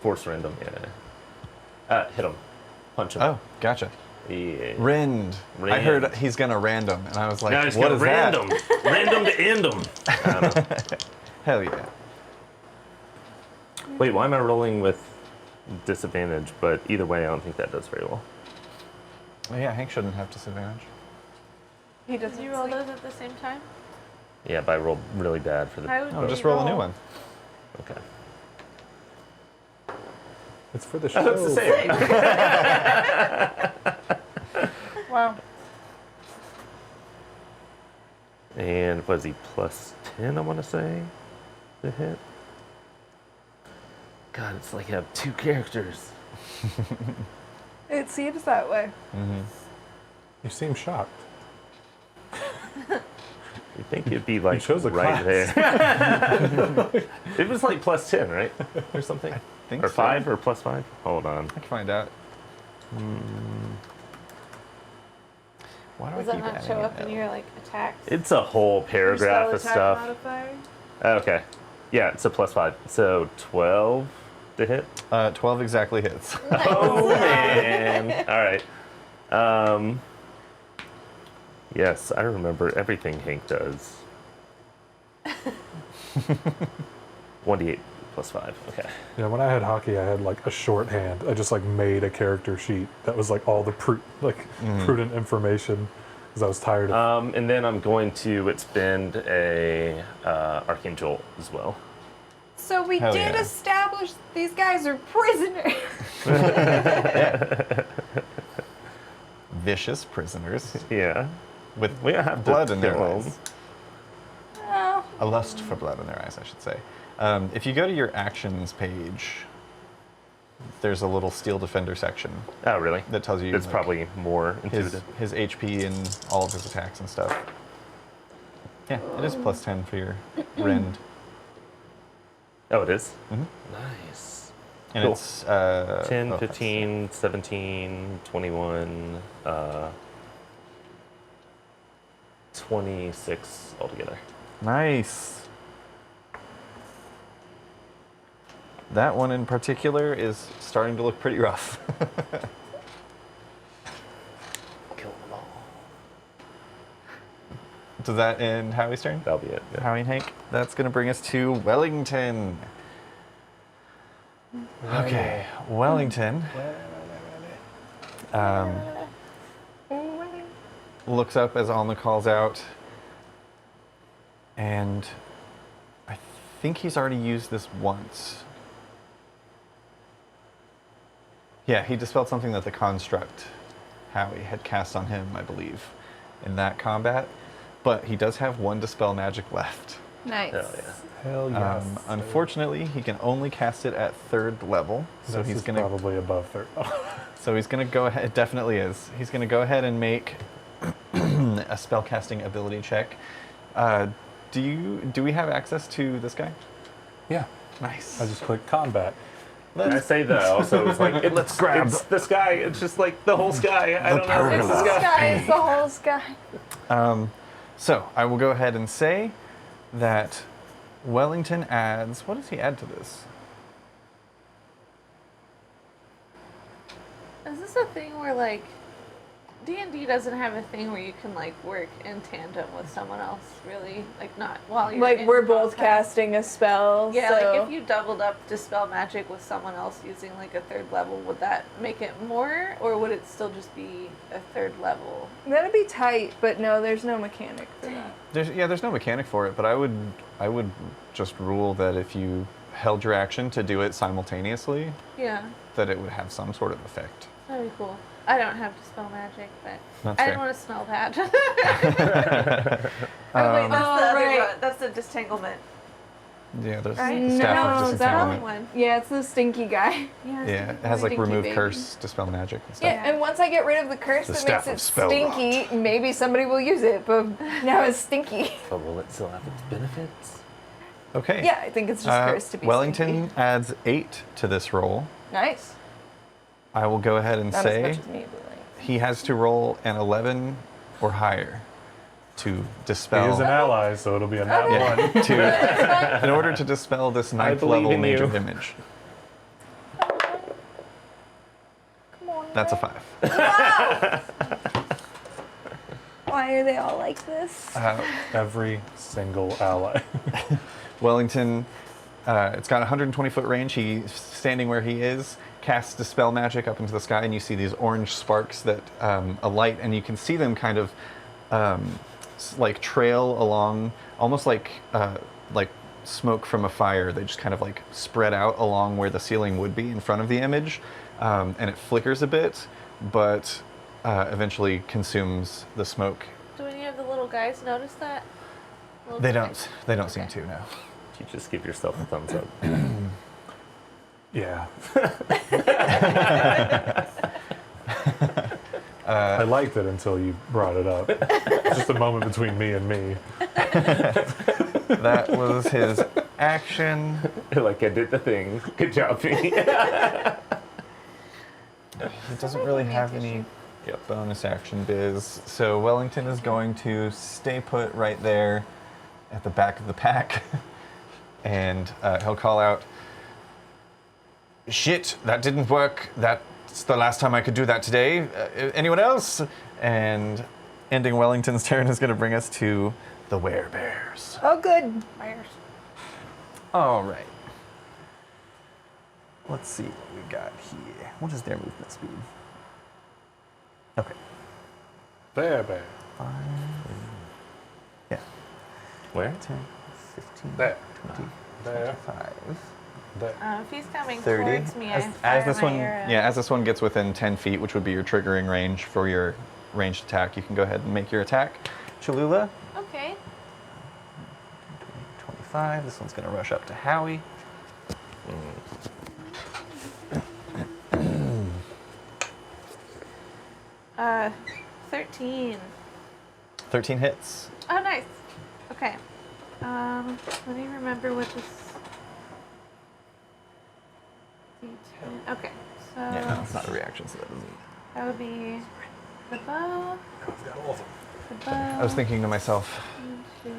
force random. Yeah. Hit him, punch him. Oh, gotcha. Yeah. Rend. I heard Rend. he's gonna random, and I was like, Now he's what gonna is random, that? random to end him. I don't know. Hell yeah. Wait, why am I rolling with disadvantage? But either way, I don't think that does very well. Oh, yeah, Hank shouldn't have disadvantage. He doesn't. Did you roll those at the same time? Yeah, but I rolled really bad for the. How would Oh, you just roll a new one. Okay. It's for the show. That's the same. Wow. And was he plus 10, I want to say, to hit? God, it's like I have 2 characters. It seems that way. You seem shocked. You think it'd be like chose a right class. there. It was like plus 10, right? Or something? I think Or so. 5 or plus 5? Hold on. I can find out. Why do Does I that keep not adding show an up in L? your like attacks? It's a whole paragraph Your of spell attack stuff. modifier? Okay. Yeah, it's a plus 5. So 12 to hit. 12 exactly hits. Oh man! All right. Yes, I remember everything Hank does. 1d8 plus 5. Okay. Yeah, when I had hockey, I had like a shorthand. I just like made a character sheet that was like all the prudent information because I was tired of. And then I'm going to expend a arcane jolt as well. So we Hell did yeah. establish these guys are prisoners. Vicious prisoners Yeah. with We don't have to blood in their kill eyes. 'em. Oh, A lust for blood in their eyes, I should say. If you go to your actions page, there's a little Steel Defender section Oh, really? that tells you It's like, probably more his intuitive. HP and all of his attacks and stuff. Yeah, it is plus 10 for your rend. Oh, it is? Mhm. Nice. And Cool. it's 10, oh, 15, 17, 21, 26 altogether. Nice. That one in particular is starting to look pretty rough. Kill them all. Does that end Howie's turn? That'll be it. Yeah. Howie and Hank. That's going to bring us to Wellington. Okay, Wellington looks up as Alma calls out, and I think he's already used this once. Yeah, he dispelled something that the construct Howie had cast on him, I believe, in that combat. But he does have 1 dispel magic left. nice. Hell yeah. Hell yes. Unfortunately, he can only cast it at 3rd level, so This he's is gonna. probably above third. So he's gonna go ahead. It definitely is. He's gonna go ahead and make a spellcasting ability check. Do we have access to this guy? Yeah. Nice. I just clicked combat. I say that also. It's like Let's grab it's the sky. It's just like the whole sky. I don't know. It's the This sky. guy is the whole sky. So I will go ahead and say that Wellington adds. What does he add to this? Is this a thing where like D&D doesn't have a thing where you can like work in tandem with someone else, really? Like not while you're Like in we're both combat? casting a spell. Yeah, so. like if you doubled up Dispel Magic with someone else using like a 3rd level, would that make it more, or would it still just be a 3rd level? That'd be tight, but no, there's no mechanic for that. There's no mechanic for it, but I would just rule that if you held your action to do it simultaneously, Yeah, that it would have some sort of effect. that'd be cool. I don't have Dispel Magic, but That's I fair. didn't want to smell bad. Oh, wait, that's the other right. one. That's the disentanglement. Yeah, there's Right? the staff No, of that disentanglement. one. Yeah, it's the stinky guy. Yeah, Yeah, it has like Stinky remove baby. curse, dispel magic and stuff. Yeah, and once I get rid of the curse The that staff makes of it spell stinky, maybe somebody will use it, but now it's stinky. But will it still have its benefits? Okay. Yeah, I think it's just cursed to be Wellington stinky. adds 8 to this roll. Nice. I will go ahead and Not say as much as me, but like. he has to roll an 11 or higher to He dispel. is an ally, so it'll be a nat Okay. 1. to, in order to dispel this 9th believe level in major you. image. Come on. That's a 5. Why are they all like this? Every single ally. Wellington, it's got a 120-foot range. He's standing where he is, casts Dispel Magic up into the sky, and you see these orange sparks that alight, and you can see them kind of like trail along, almost like smoke from a fire. They just kind of like spread out along where the ceiling would be in front of the image, and it flickers a bit, but eventually consumes the smoke. Do any of the little guys notice that? little They bit? don't. They don't seem Okay. to. No. You just give yourself a thumbs up. Yeah. I liked it until you brought it up. It's just a moment between me and me. That was his action. Like I did the thing. Good job, me. He doesn't really have any bonus action biz. So Wellington is going to stay put right there at the back of the pack. And he'll call out, "Shit, that didn't work. That's the last time I could do that today. Anyone else?" And ending Wellington's turn is going to bring us to the werebears. Oh, good. Myers. All right. Let's see what we got here. What is their movement speed? Okay. Bear. Yeah. Where? 10, 15, There. 20, There. 25, There. If he's coming 30. towards me, I As fire this my one, arrow. yeah, as this one gets within 10 feet, which would be your triggering range for your ranged attack, you can go ahead and make your attack. Cholula, Okay. 25. This one's going to rush up to Howie. 13. 13 hits. Oh, nice. Okay. Let me remember what this. D10. Okay, so Yeah, no, it's not a reaction, so that doesn't. that would be the bow. The bow. I was thinking to myself, 1, 2,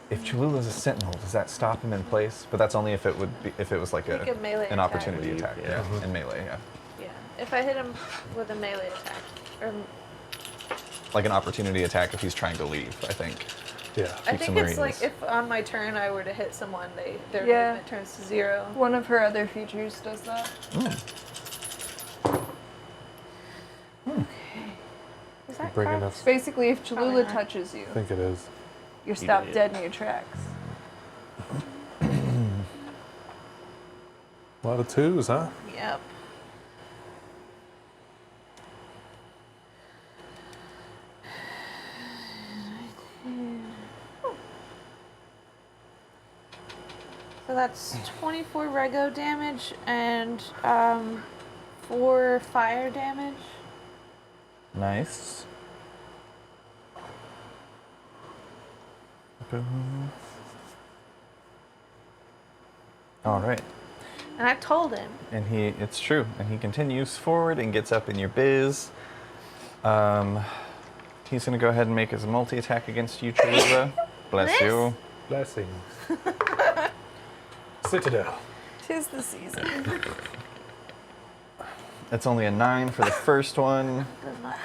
if Cholula's a sentinel, does that stop him in place? But that's only if it would be, if it was like Like a melee an attack. opportunity attack, Yeah. yeah, in melee, yeah, Yeah. If I hit him with a melee attack, or like an opportunity attack if he's trying to leave. I think. Yeah. I Keeps think them it's where he like is. if on my turn I were to hit someone, their Yeah. movement turns to 0. One of her other features does that. Is that Bring correct? enough. Basically, if Probably Cholula not. touches you, I think it is. you're stopped did. dead in your tracks. A lot of twos, huh? Yep. So that's 24 rego damage and 4 fire damage. Nice. Boom. All right. And I told him. And it's true. And he continues forward and gets up in your biz. He's going to go ahead and make his multi-attack against you, Cholula. Bless you. Blessings. Citadel. 'Tis the season. It's only a 9 for the first one. Does not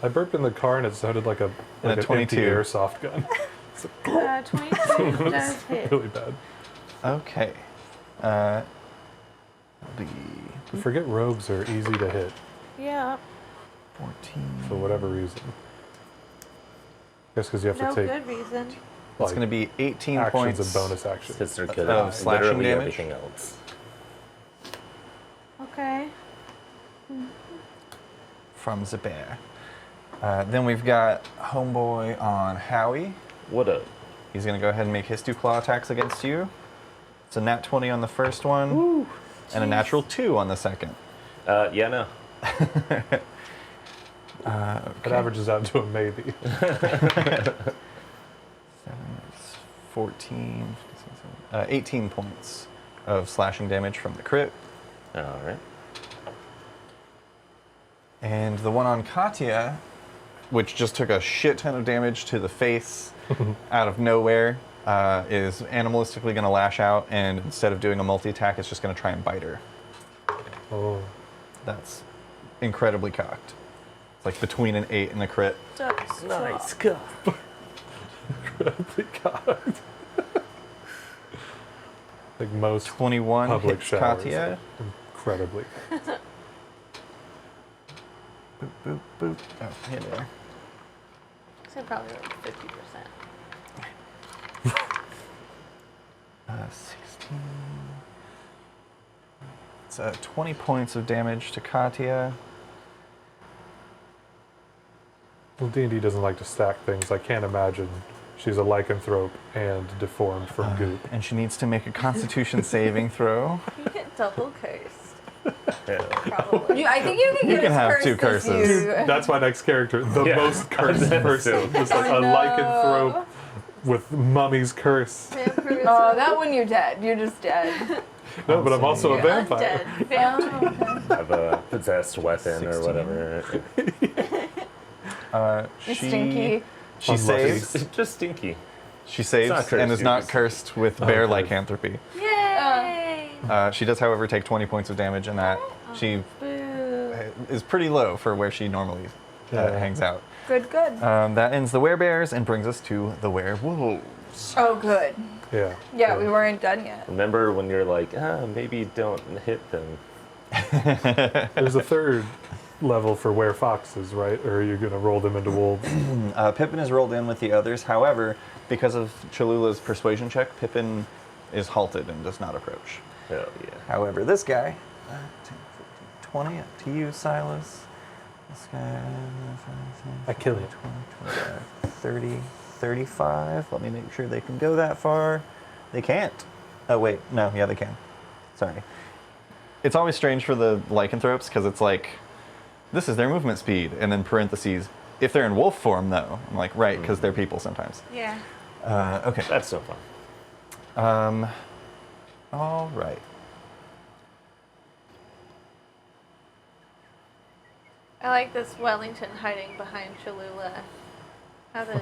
I burped in the car and it sounded like And a an 22. empty airsoft gun. 22 does hit. Really bad. Okay. The I forget rogues are easy to hit Yeah. 14. for whatever reason. Guess because you have No to take good reason. It's like, going to be 18 actions points. and bonus actions. Because they're good Of at slashing literally damage? everything else. Okay. From the bear. Then we've got Homeboy on Howie. What up? He's going to go ahead and make his 2 claw attacks against you. It's a nat 20 on the first one, and a natural 2 on the second. Yeah, no. It averages out to a maybe. 14, 18 points of slashing damage from the crit. All right. And the one on Katya, which just took a shit ton of damage to the face out of nowhere, is animalistically going to lash out, and instead of doing a multi-attack, it's just going to try and bite her. Oh. That's incredibly cocked. It's like between an 8 and a crit. Nice. Go. Incredibly cocked. Like most 21 public hits showers. Katya. Incredibly. Boop, boop, boop. Oh, hey there. So probably like 50%. 16. It's 20 points of damage to Katya. Well, D&D doesn't like to stack things. I can't imagine She's a lycanthrope and deformed from goop. And she needs to make a Constitution saving throw. You get double cursed. Yeah. Probably. I think you can get can as have cursed two as curses. you. That's my next character. The Yeah. most cursed person. Just like a lycanthrope with mummy's curse. Oh, that one you're dead. You're just dead. No, but I'm also a vampire. Undead vampire. Have a possessed weapon or 16. whatever. You're stinky. She Unlucky. saves. Just stinky. She saves not cursed, and is you're not just- cursed with bear lycanthropy. Yay! She does, however, take 20 points of damage, and that she Boo. is pretty low for where she normally hangs out. Good, good. That ends the werebears and brings us to the werewolves. Oh, good. Yeah. Yeah, we weren't done yet. Remember when you're like, maybe don't hit them. There's a third level for werefoxes, right? Or are you going to roll them into wolves? Pippin is rolled in with the others. However, because of Cholula's persuasion check, Pippin is halted and does not approach. Hell yeah. However, this guy, 10, 15, 20, up to you, Silas. This guy, I kill you. 20, 25, 30, 35. Let me make sure they can go that far. They can't. Oh, wait. No, yeah, they can. Sorry. It's always strange for the lycanthropes because it's like, this is their movement speed, and then parentheses, if they're in wolf form, though. I'm like, right, because they're people sometimes. Yeah. Okay. That's so fun. All right. I like this Wellington hiding behind Cholula. How the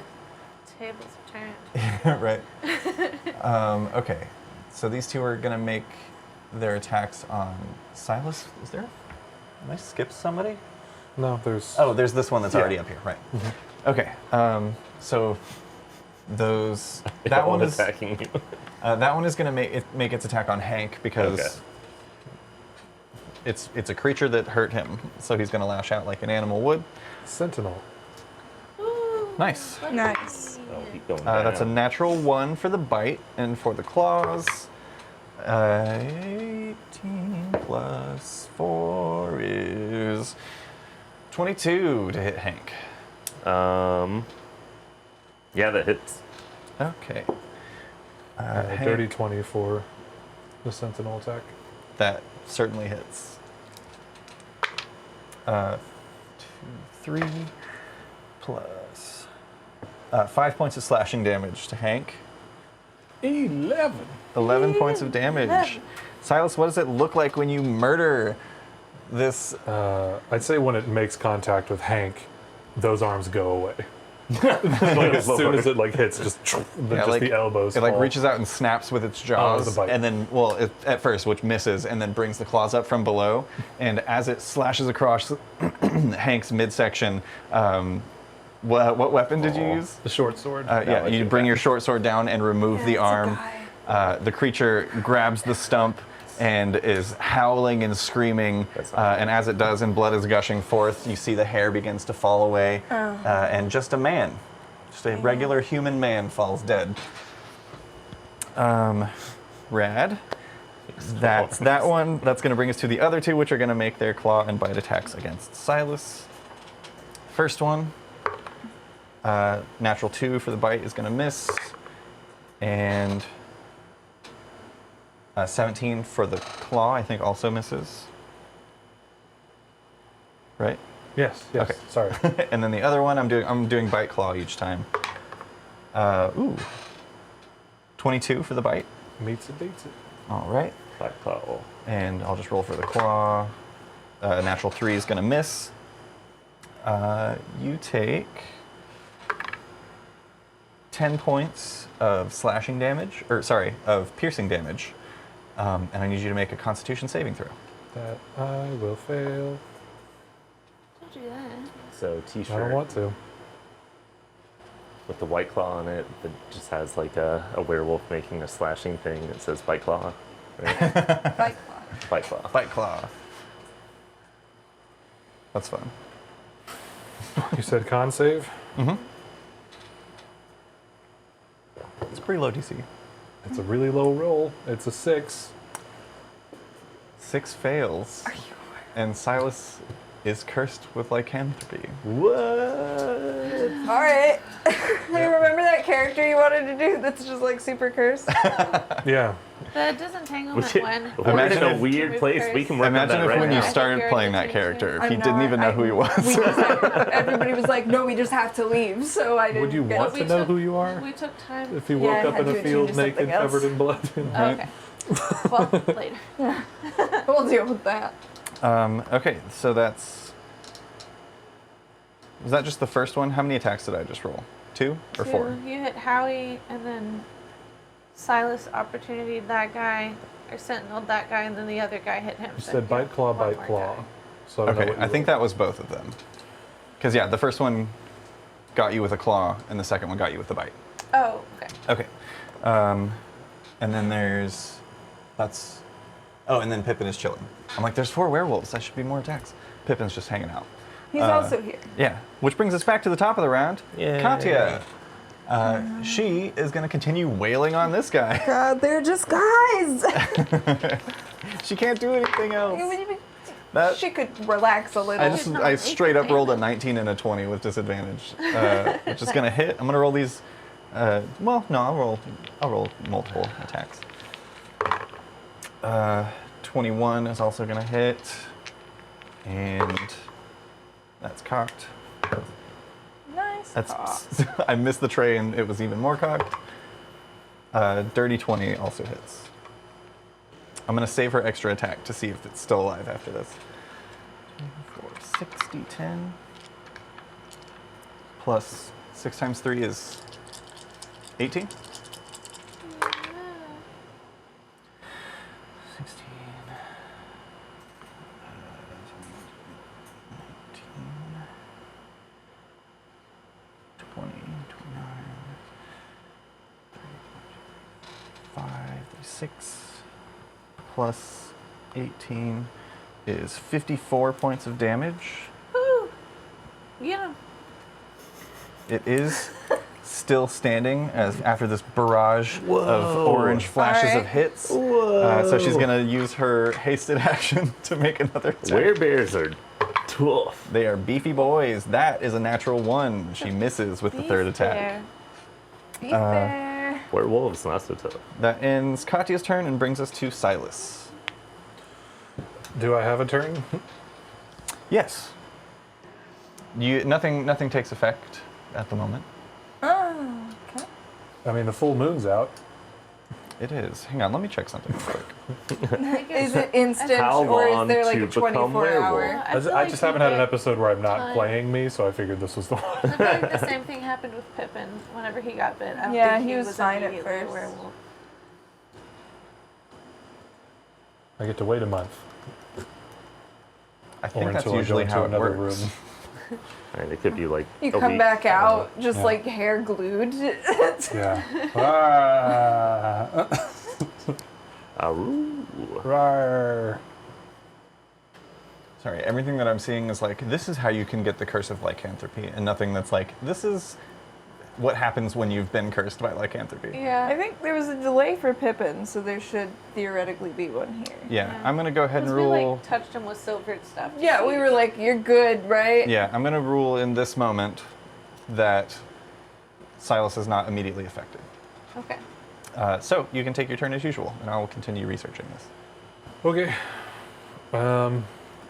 tables have turned. Right. Okay. So these two are going to make their attacks on Silas. Is there? Did I skip somebody? No, there's. Oh, there's this one that's Yeah. already up here. Right. Okay. So those. That That one one is. attacking you. That one is going to make its attack on Hank because Okay. it's a creature that hurt him. So he's going to lash out like an animal would. Sentinel. Nice. Nice. Oh, keep going down. That's a natural 1 for the bite, and for the claws, 18 plus 4 is 22 to hit Hank. Yeah, that hits. Okay. Hank, Dirty 20 for the sentinel attack. that certainly hits. 2, 3 plus 5 points of slashing damage to Hank. 11 points of damage. Silas, what does it look like when you murder this? I'd say when it makes contact with Hank, those arms go away. Like as soon as it like hits, just the elbows. It like fall. reaches out and snaps with its jaws, the bite. and then at first, which misses, and then brings the claws up from below. And as it slashes across Hank's midsection, what weapon did you use? the short sword. Yeah, you bring your short sword down and remove the arm. The creature grabs the stump and is howling and screaming. And as it does, and blood is gushing forth, you see the hair begins to fall away, and just a man, just a regular human man, falls dead. Rad. That's that one. That's going to bring us to the other two, which are going to make their claw and bite attacks against Silas. First one. Natural 2 for the bite is going to miss. And 17 for the claw, I think, also misses. Right? Yes. Okay. Sorry. And then the other one, I'm doing bite claw each time. 22 for the bite. Meets it, beats it. All right. Black claw. And I'll just roll for the claw. Natural 3 is going to miss. You take 10 points of slashing damage, of piercing damage. And I need you to make a Constitution saving throw. That I will fail. Don't do that. So t-shirt I don't want to. with the white claw on it that just has like a werewolf making a slashing thing that says bite claw. Right? Bite claw. Bite claw. Bite claw. That's fun. You said con save? Mm-hmm. It's a pretty low DC. It's a really low roll. It's a 6. 6 fails. And Silas is cursed with lycanthropy. What? All right. Hey, remember that character you wanted to do that's just like super cursed? Yeah. The disentanglement one. We're in a if- weird place. We can work on Imagine that if right when now. you I think started you're playing that the character, I'm he didn't not- even know who he was. We just everybody was like, no, we just have to leave. So I didn't. Would you get want it. to know who you are? We took time. If you Yeah, woke I up had in to a attune field to something naked, else. covered in blood. Oh, okay. Well, later. We'll deal with that. Okay, so that's. Was that just the first one? How many attacks did I just roll? 2 or 4? You hit Howie, and then Silas opportunityed that guy, or sentineled that guy, and then the other guy hit him. You so said you bite have claw, one bite more claw. guy. So I don't know Okay, what you I think rolled. that was both of them. Because yeah, the first one got you with a claw, and the second one got you with the bite. Oh, okay. Okay. And then there's. That's. Oh, and then Pippin is chilling. I'm like, there's 4 werewolves. That should be more attacks. Pippin's just hanging out. He's also here. Yeah. Which brings us back to the top of the round. Yay. Katya. She is going to continue wailing on this guy. God, they're just guys. She can't do anything else. That, She could relax a little. I straight up rolled a 19 and a 20 with disadvantage, which is going to hit. I'm going to roll these. Well, no, I'll roll multiple attacks. 21 is also going to hit, and that's cocked. Nice. That's I missed the tray and it was even more cocked. Dirty 20 also hits. I'm going to save her extra attack to see if it's still alive after this. 4, 60, 10. Plus 6 times 3 is 18. 16. 20, 29, 35, 36, plus 18 is 54 points of damage. Woo! Yeah. It is still standing as after this barrage of orange flashes of Alright. hits. So she's gonna use her hasted action to make another attack. Werebears are tough. They are beefy boys. That is a natural 1. She misses with the third attack. Be fair. Werewolves, not so tough. That ends Katya's turn and brings us to Silas. Do I have a turn? Yes. Nothing takes effect at the moment. Oh, okay. I mean, the full moon's out. It is. Hang on, let me check something real quick. Is it instant How or is long there like to a become 24-hour? werewolf? I just haven't had an episode where I'm not Fine. playing me, so I figured this was the one. I feel like the same thing happened with Pippin whenever he got bit. I don't Yeah, think he was fine at immediately a first. werewolf. I get to wait a month, I or think that's until I go usually into how it another works. room. And it could be like You a come week. back out just like hair glued. Yeah. Ah. Aroo. Rawr. Sorry, everything that I'm seeing is like, this is how you can get the curse of lycanthropy, and nothing that's like, this is what happens when you've been cursed by lycanthropy. Yeah. I think there was a delay for Pippin, so there should theoretically be one here. Yeah, I'm gonna go ahead and Because we rule. like touched him with silvered stuff. Yeah, we were like, you're good, right? Yeah, I'm gonna rule in this moment that Silas is not immediately affected. Okay. So you can take your turn as usual, and I will continue researching this. Okay.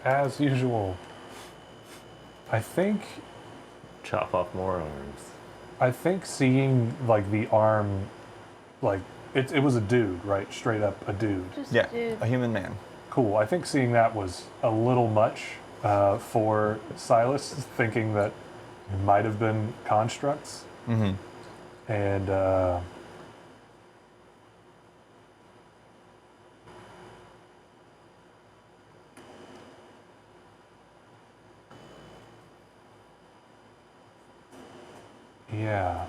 As usual, I think Chop off more arms. seeing like the arm, like it was a dude, right? Straight up a dude. Just Yeah, dude. a human man. Cool. I think seeing that was a little much for Silas, thinking that it might have been constructs. Mm-hmm. And yeah.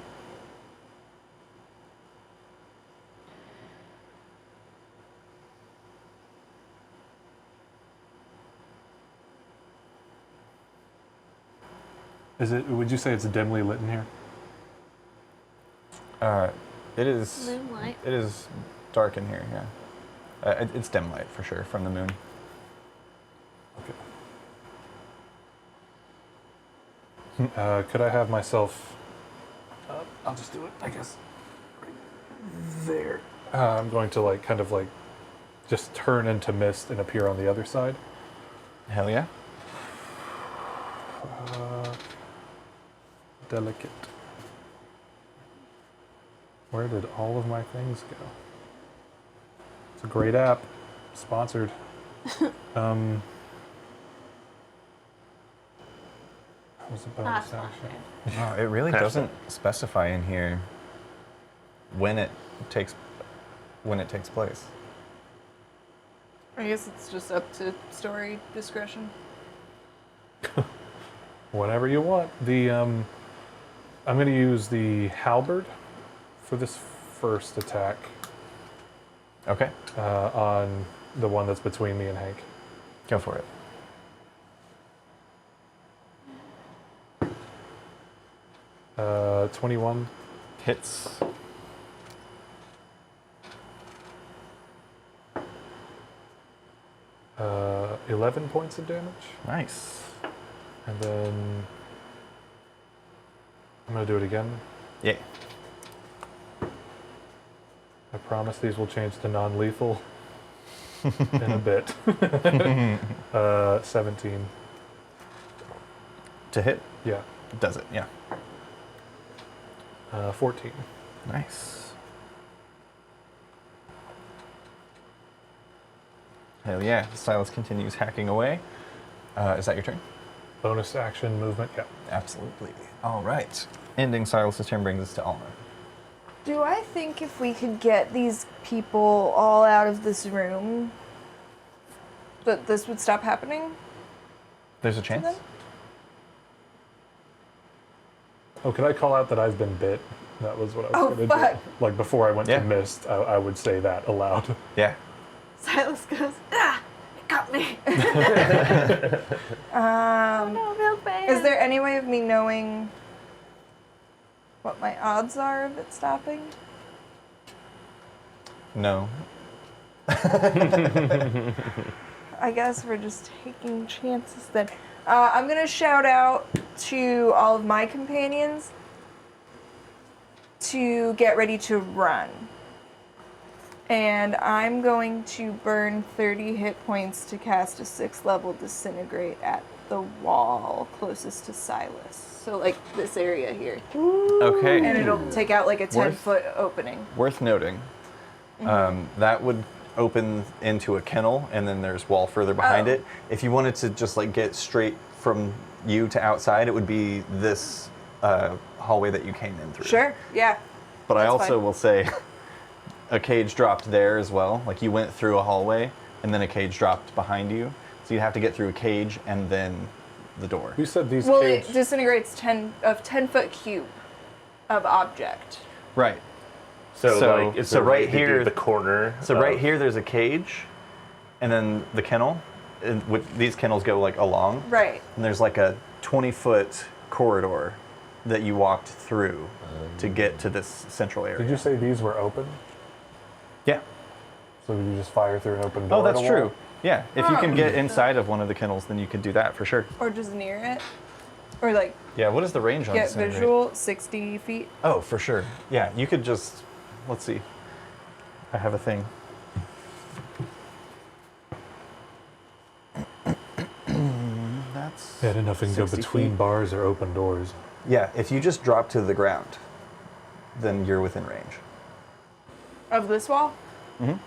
Is it? Would you say it's dimly lit in here? It is. Moonlight. It is dark in here. Yeah, it's dim light for sure from the moon. Okay. Could I have myself... I'll just do it, I guess. Right there. I'm going to like kind of like just turn into mist and appear on the other side. Hell yeah. Delicate. Where did all of my things go? It's a great app. Sponsored. That was a bonus action. Oh, it really doesn't specify in here when it takes place. I guess it's just up to story discretion. Whenever you want. I'm going to use the halberd for this first attack Okay, on the one that's between me and Hank. go for it. 21. Hits. Uh, 11 points of damage. Nice. And then I'm going to do it again. Yeah. I promise these will change to non-lethal in a bit. 17. To hit? Yeah. Does it, yeah. 14. Nice. Hell yeah. Silas continues hacking away. Is that your turn? Bonus action movement, yeah. Absolutely. All right. Ending Silas's turn brings us to Alma. Do I think if we could get these people all out of this room, that this would stop happening? There's a chance? them? Oh, can I call out that I've been bit? That was what I was Oh, going to fuck. do. Like before I went Yeah. to Mist, I would say that aloud. Yeah. Silas goes, it got me. No, real bad. Is there any way of me knowing what my odds are of it stopping? No. I guess we're just taking chances then. I'm gonna shout out to all of my companions to get ready to run. And I'm going to burn 30 hit points to cast a 6th level disintegrate at the wall closest to Silas. So like this area here. Okay. And it'll take out like a Worth- 10-foot opening. Worth noting, that would open into a kennel, and then there's wall further behind Oh. it. If you wanted to just like get straight from you to outside, it would be this hallway that you came in through. Sure, yeah. But I That's also fine. will say, a cage dropped there as well. Like you went through a hallway, and then a cage dropped behind you. So you'd have to get through a cage and then the door. You said these Well, caves... it disintegrates 10-foot cube of object. Right. So, So- like, is so there a way right to do here- the corner? So right here, there's a cage, and then the kennel. And these kennels go like along. Right. And there's like a 20-foot corridor that you walked through to get to this central area. Did you say these were open? Yeah. So you just fire through an open door? Oh, that's at a true. wall? Yeah. If you can get inside of one of the kennels, then you could do that for sure. Or just near it. Or like Yeah. What is the range on get disintegrate? visual, 60 feet. Oh, for sure. Yeah. You could just. Let's see. I have a thing. That's. Yeah, I didn't know if it can go 60 between feet. bars or open doors. Yeah. If you just drop to the ground, then you're within range. Of this wall? Mhm.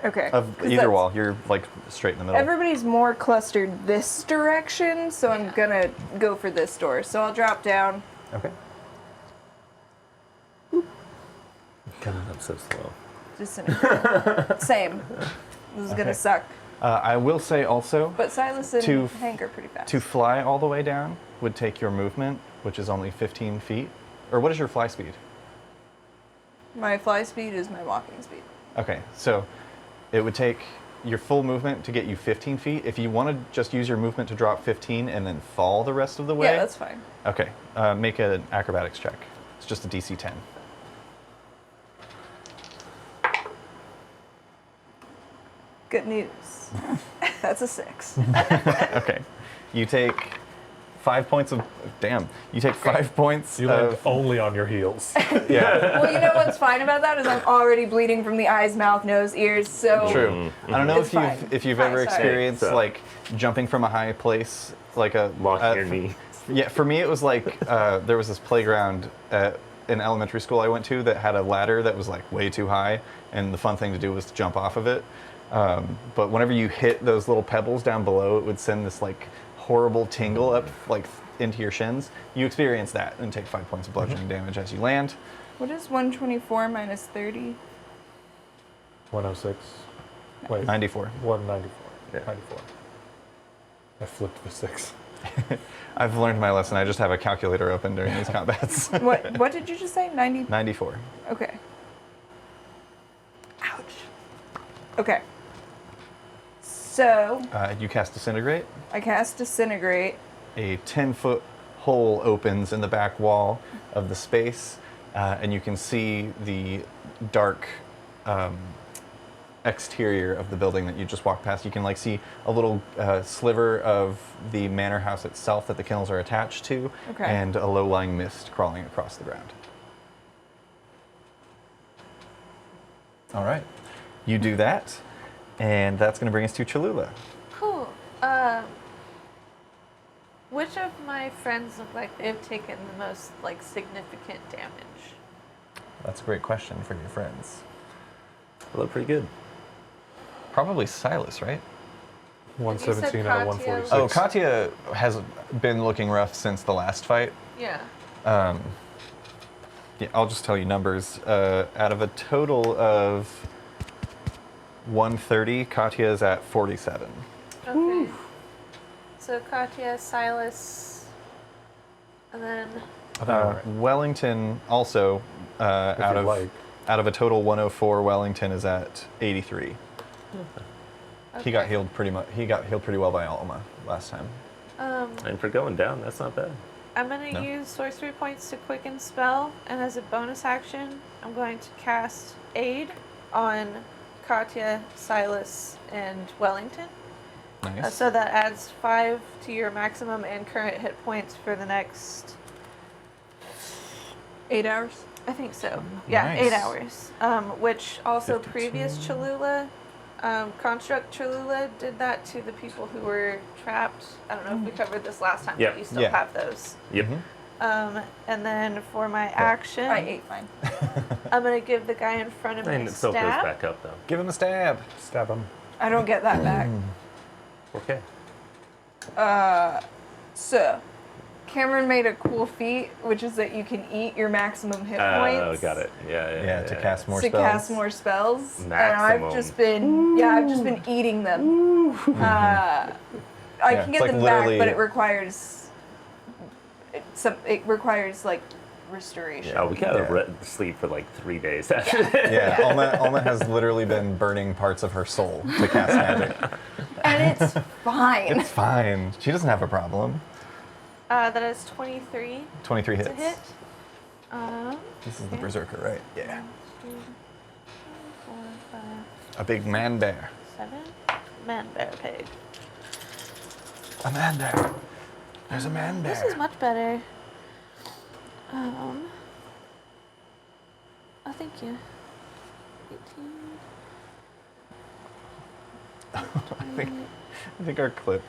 Okay. Of 'Cause either that's- wall, you're like straight in the middle. Everybody's more clustered this direction, so I'm gonna go for this door. So I'll drop down. Okay. Coming up so slow. Disintegrate. Same. This is Okay. gonna suck. I will say also, But Silas and To- Hank are pretty fast. to fly all the way down would take your movement, which is only 15 feet. Or what is your fly speed? My fly speed is my walking speed. Okay, so it would take your full movement to get you 15 feet. If you want to just use your movement to drop 15 and then fall the rest of the way. Yeah, that's fine. Okay, make an acrobatics check. It's just a DC 10. Good news. That's a 6. Okay, you take 5 points of... Damn. You take 5 points You land of... only on your heels. Yeah. Well, you know what's fine about that is I'm already bleeding from the eyes, mouth, nose, ears. So True. I don't know It's if you've fine. ever Sorry. experienced So- like jumping from a high place, like a Lock your knee. Yeah, for me it was like there was this playground in elementary school I went to that had a ladder that was like way too high, and the fun thing to do was to jump off of it. But whenever you hit those little pebbles down below, it would send this like horrible tingle up like into your shins. You experience that and take 5 points of bludgeoning damage as you land. what is 124 minus 30? 106. Wait. 94. 194. Yeah. 94. I flipped the 6. I've learned my lesson. I just have a calculator open during these combats. What did you just say? 90? 94. Okay. Ouch. Okay. So You cast Disintegrate. I cast Disintegrate. A 10-foot hole opens in the back wall of the space, and you can see the dark exterior of the building that you just walked past. You can like see a little sliver of the manor house itself that the kennels are attached to, Okay. and a low-lying mist crawling across the ground. All right, you do that, and that's going to bring us to Cholula. Cool. Which of my friends look like they've taken the most like significant damage? That's a great question for your friends. They look pretty good. Probably Silas, right? 117 out of Katya 146. Oh, Katya has been looking rough since the last fight. Yeah. Yeah, I'll just tell you numbers. Out of a total of 130, Katya is at 47. Okay. So Katya, Silas, and then Wellington also out you'd of like. out of a total 104. Wellington is at 83. He got healed pretty much. He got healed pretty well by Alma last time. And for going down, that's not bad. I'm gonna No. use sorcery points to quicken spell, and as a bonus action, I'm going to cast Aid on Katya, Silas, and Wellington. Nice. So that adds 5 to your maximum and current hit points for the next. 8 hours. I think so. Yeah, Nice. 8 hours. Which also 52. previous Cholula, Construct Cholula did that to the people who were trapped. I don't know if we covered this last time, Yep. but you still Yeah. have those. Yep. And then for my action, I ate mine. I'm gonna give the guy in front of me And a it still goes stab. back up though. Give him a stab. Stab him. I don't get that back. Okay. So, Cameron made a cool feat, which is that you can eat your maximum hit Oh, points. got it. Yeah. Yeah, to cast more To spells. cast more spells, and Maximum. I've just been eating them. I Yeah, can it's get like them back, literally- but it requires like restoration. Oh, we gotta Yeah. sleep for like 3 days after that. Yeah, Alma has literally been burning parts of her soul to cast magic. And it's fine. It's fine. She doesn't have a problem. That is 23 23 to hits. hit. This is the berserker, right? Yeah. 2, 4, 5, A big man bear. 7. Man bear pig. A man bear. There's a man bear. This is much better. Oh, thank you. 18. I think our clip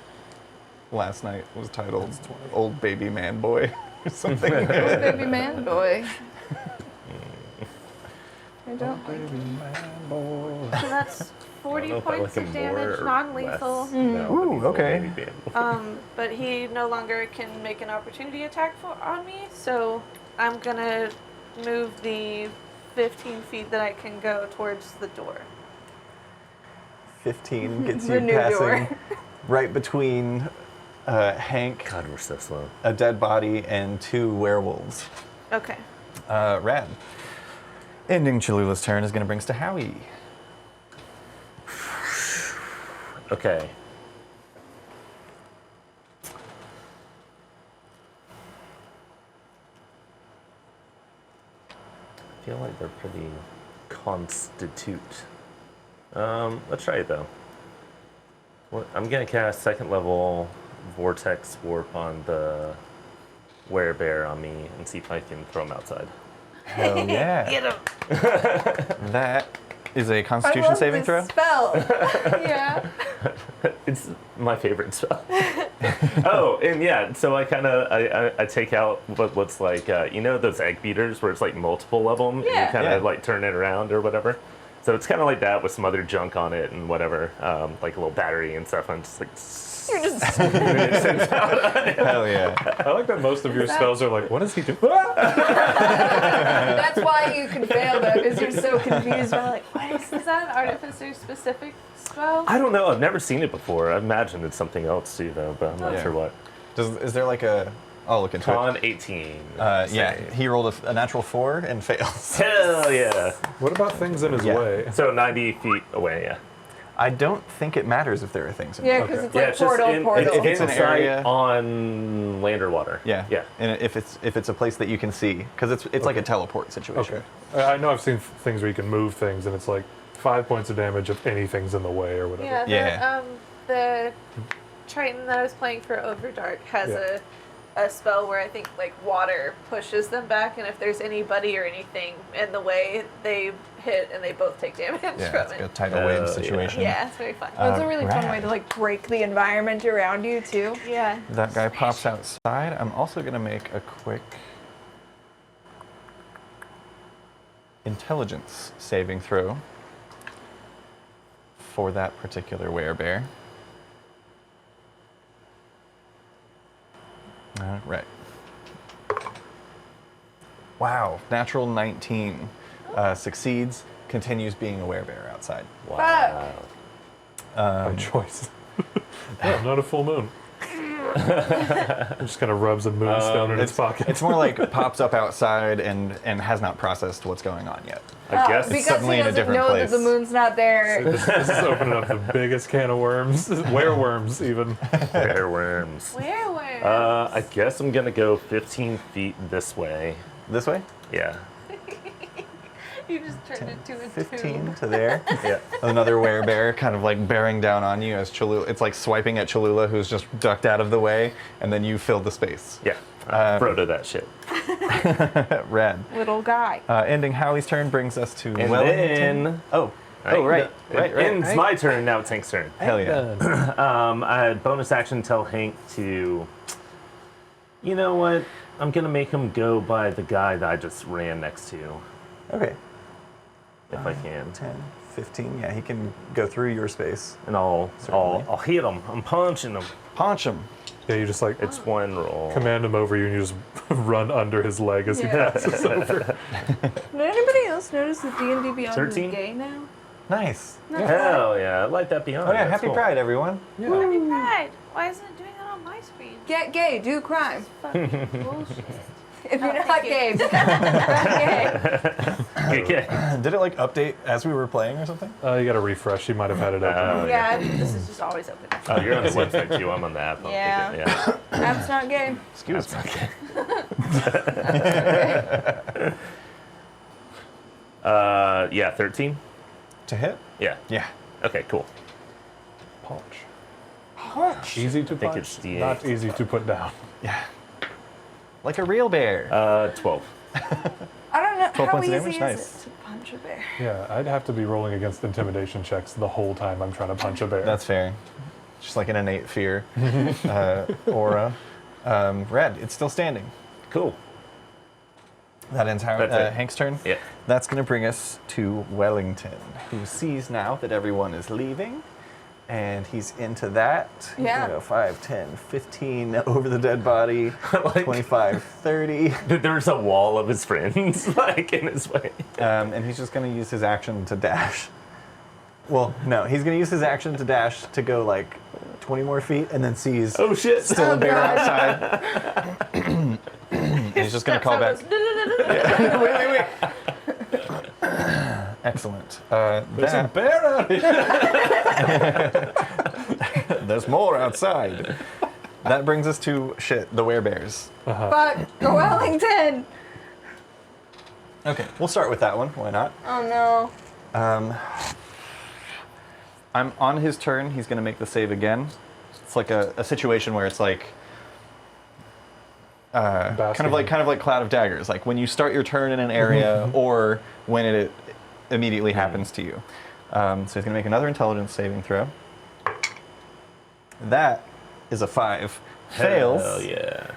last night was titled "Old Baby Man Boy" or something. Baby man boy. I don't like it. So that's 40 I don't know if I points like of him more damage, or non-lethal. less. No, but Ooh, he's old okay. baby band. But he no longer can make an opportunity attack on me, so I'm gonna move the 15 feet that I can go towards the door. 15 gets The you new passing door. right between Hank, God, we're so slow. a dead body, and 2 werewolves. Okay. Rad. Ending Cholula's turn is going to bring us to Howie. Okay. I feel like they're pretty constitute. Let's try it though. I'm gonna cast second level vortex warp on the werebear on me and see if I can throw him outside. Hell yeah. Get him. That is a I Constitution love saving this throw. spell. Yeah. It's my favorite spell. Oh, and yeah, so I kind of I take out what's like you know those egg beaters where it's like multiple of them, and Yeah. you kind Yeah. of like turn it around or whatever. So it's kind of like that with some other junk on it and whatever, like a little battery and stuff. I'm just like, You're just Hell yeah. I like that most of your spells are like, what does he do? That's why you can fail though, because you're so confused by like, what is Is that an artificer specific spell? I don't know. I've never seen it before. I imagine it's something else too, though, but I'm not Yeah. sure what. Is there like a... I'll look into it. Con 18. Yeah, save. he rolled a natural 4 and fails. Hell yeah. What about things in his Yeah. way? So 90 feet away, yeah. I don't think it matters if there are things in Yeah, it. because Okay. it's Yeah, like it's just portal. If it's an inside area- on land or water. Yeah. Yeah. And if it's a place that you can see, because it's like a teleport situation. Okay. I know I've seen things where you can move things, and it's like 5 points of damage if anything's in the way or whatever. Yeah. Yeah. The Triton that I was playing for Overdark has Yeah. a spell where I think like water pushes them back, and if there's anybody or anything in the way, they hit and they both take damage Yeah, from it's like a it. tidal wave yeah. situation. Yeah, it's very fun. That's a really fun rad. way to like break the environment around you too. Yeah. That guy pops outside. I'm also going to make a quick intelligence saving throw for that particular werebear. All right. Wow, natural 19 succeeds, continues being a werebear outside. Wow. By choice. Yeah, not a full moon. Just kind of rubs a moonstone in his pocket. It's more like pops up outside and has not processed what's going on yet. I guess because suddenly he in a doesn't different know place. that the moon's not there. This is opening up the biggest can of worms. Wereworms, even. Wereworms. Where? I guess I'm going to go 15 feet this way. This way? Yeah. You just turned into a 15 tube. to there. Yeah. Another werebear kind of like bearing down on you as Cholula. It's like swiping at Cholula, who's just ducked out of the way, and then you fill the space. Yeah. Frodo that shit. Rad. Little guy. Ending Howie's turn brings us to And Wellington. then... Oh, right. It ends my turn, now it's Hank's turn. Hell yeah. I had bonus action tell Hank to... You know what? I'm going to make him go by the guy that I just ran next to, Okay. if I can. 10, 15. Yeah, he can go through your space. And I'll hit him. I'm punching him. Punch him. Yeah, you just like It's one roll. command him over you and you just run under his leg as he Yeah. passes over. Did anybody else notice that D&D Beyond 13? is gay now? Nice. Hell yeah, I like that beyond. Oh yeah, That's happy cool. Pride, everyone. Happy Pride. Why isn't it doing that on my screen? Get gay, do crime. Fucking bullshit. If you're not thank you. gay, become gay. Okay. Did it like update as we were playing or something? You got to refresh. He might have had it open. Yeah, this is just always open. Oh, you're on the website too. I'm on the app. I'm Yeah. thinking, yeah. App's not gay. Excuse me. Yeah, 13. To hit? Yeah. Yeah. Okay, cool. Punch. Easy to think punch, it's D8. not easy to put down. Yeah. Like a real bear. 12. I don't know 12 how points of easy damage? is Nice. it to punch a bear. Yeah, I'd have to be rolling against intimidation checks the whole time I'm trying to punch a bear. That's fair. Just like an innate fear aura. Red, it's still standing. Cool. That ends That's it. Hank's turn. Yeah. That's going to bring us to Wellington, who sees now that everyone is leaving, and he's into that. Yeah. 5, 10, 15 over the dead body, Like- 25, 30. There's a wall of his friends, like, in his way. And he's just going to use his action to dash. Well, no, he's going to use his action to dash to go like 20 more feet, and then sees Oh, shit. still a bear outside. And he's just going to call back. Wait. Excellent. There's a That, bear out here. there's more outside. That brings us to the werebears. Fuck, go Wellington! Okay, we'll start with that one. Why not? Oh no. I'm on his turn. He's going to make the save again. it's like a situation where it's like kind of like Cloud of Daggers, like when you start your turn in an area or when it immediately happens to you. So he's gonna make another intelligence saving throw. That is a 5. Fails. Hell yeah.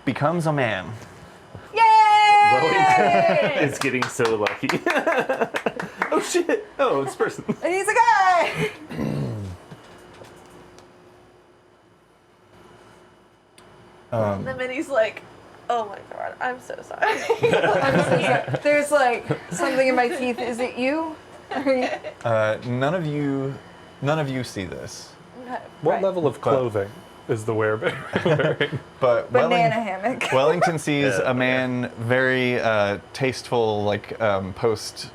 Becomes a man. Yay! It's getting so lucky. Oh shit! Oh, it's person. And he's a guy! And then he's like, oh my god, I'm so sorry. I'm so sorry. There's like something in my teeth. Is it you? None of you see this. What Right. level of clothing is the werebear wearing? But Banana hammock. Wellington sees a man very tasteful, like post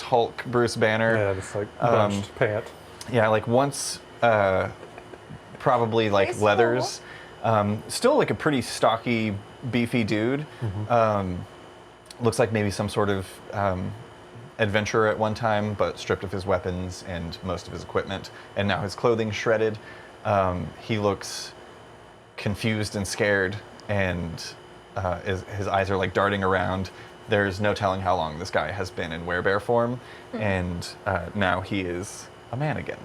Hulk Bruce Banner. Yeah, just like bunched pant. Yeah, like once probably like Tasteful. leathers. Still like a pretty stocky, beefy dude. Looks like maybe some sort of adventurer at one time, but stripped of his weapons and most of his equipment, and now his clothing shredded. He looks confused and scared, and his eyes are like darting around. There's no telling how long this guy has been in werebear form, and now he is a man again.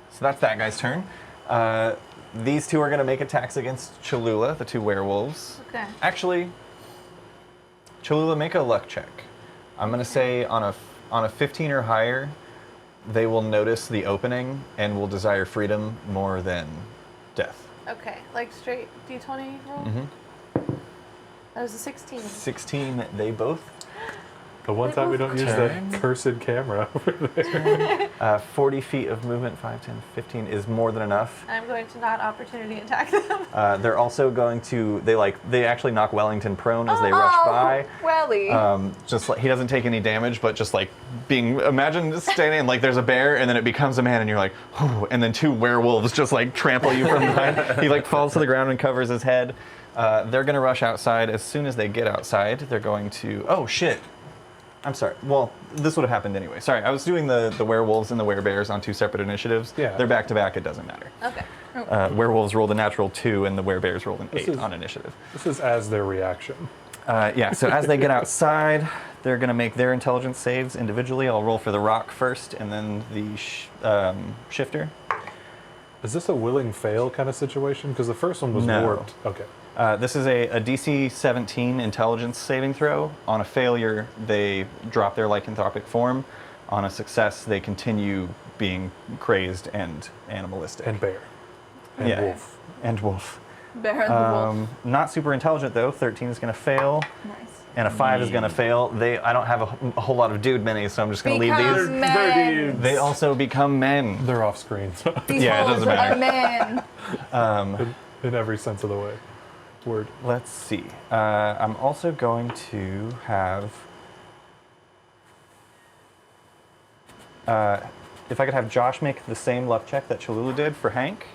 So that's that guy's turn. These two are going to make attacks against Cholula, the two werewolves. Okay. Actually, Cholula, make a luck check. I'm going to say on a 15 or higher, they will notice the opening and will desire freedom more than death. Okay, like straight D20 roll? That was a 16. 16, they both. The one time we don't use that cursed camera over there. 40 feet of movement, 5, 10, 15 is more than enough. I'm going to not opportunity attack them. They're also going to, they actually knock Wellington prone as they rush by. Welly. Just like, he doesn't take any damage, but just like imagine just standing like there's a bear and then it becomes a man and you're like, whew, and then two werewolves just like trample you from behind. He like falls to the ground and covers his head. They're gonna rush outside. As soon as they get outside, they're going to, oh shit. I'm sorry. Well, this would have happened anyway. Sorry, I was doing the werewolves and the werebears on two separate initiatives. Yeah. They're back to back. It doesn't matter. Okay. Werewolves rolled a natural 2 and the werebears rolled an 8 on initiative. This is as their reaction. Yeah, so as they get outside, they're going to make their intelligence saves individually. I'll roll for the rock first and then the shifter. Is this a willing fail kind of situation? Because the first one was No. warped. Okay. This is a DC 17 intelligence saving throw. On a failure, they drop their lycanthropic form. On a success, they continue being crazed and animalistic. And bear. And wolf. And wolf. Bear and the wolf. Not super intelligent though. 13 is going to fail. Nice. And a 5 is going to fail. I don't have a whole lot of dude minis, so I'm just going to leave Become these. men. They also become men. They're off screen. Yeah, it doesn't matter. A man. In every sense of the way. Word. Let's see. I'm also going to have. If I could have Josh make the same luck check that Cholula did for Hank,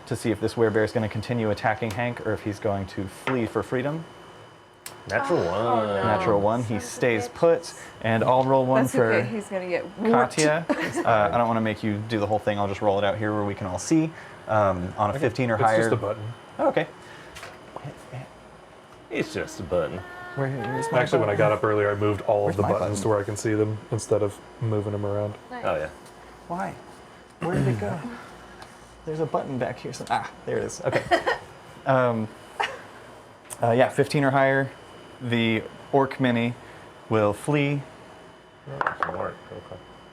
to see if this werebear is going to continue attacking Hank or if he's going to flee for freedom. Natural one. Natural 1, he stays put, and I'll roll one That's for okay. He's gonna get warped. Katya. I don't want to make you do the whole thing. I'll just roll it out here where we can all see. On a 15 or It's higher. just a button. Oh, okay. It's just a button. Where's my Actually, when I got up earlier, I moved all Where's of the my buttons button? to where I can see them instead of moving them around. Oh yeah. Why? Where did it go? There's a button back here. There it is. Okay. Yeah, 15 or higher. The orc mini will flee.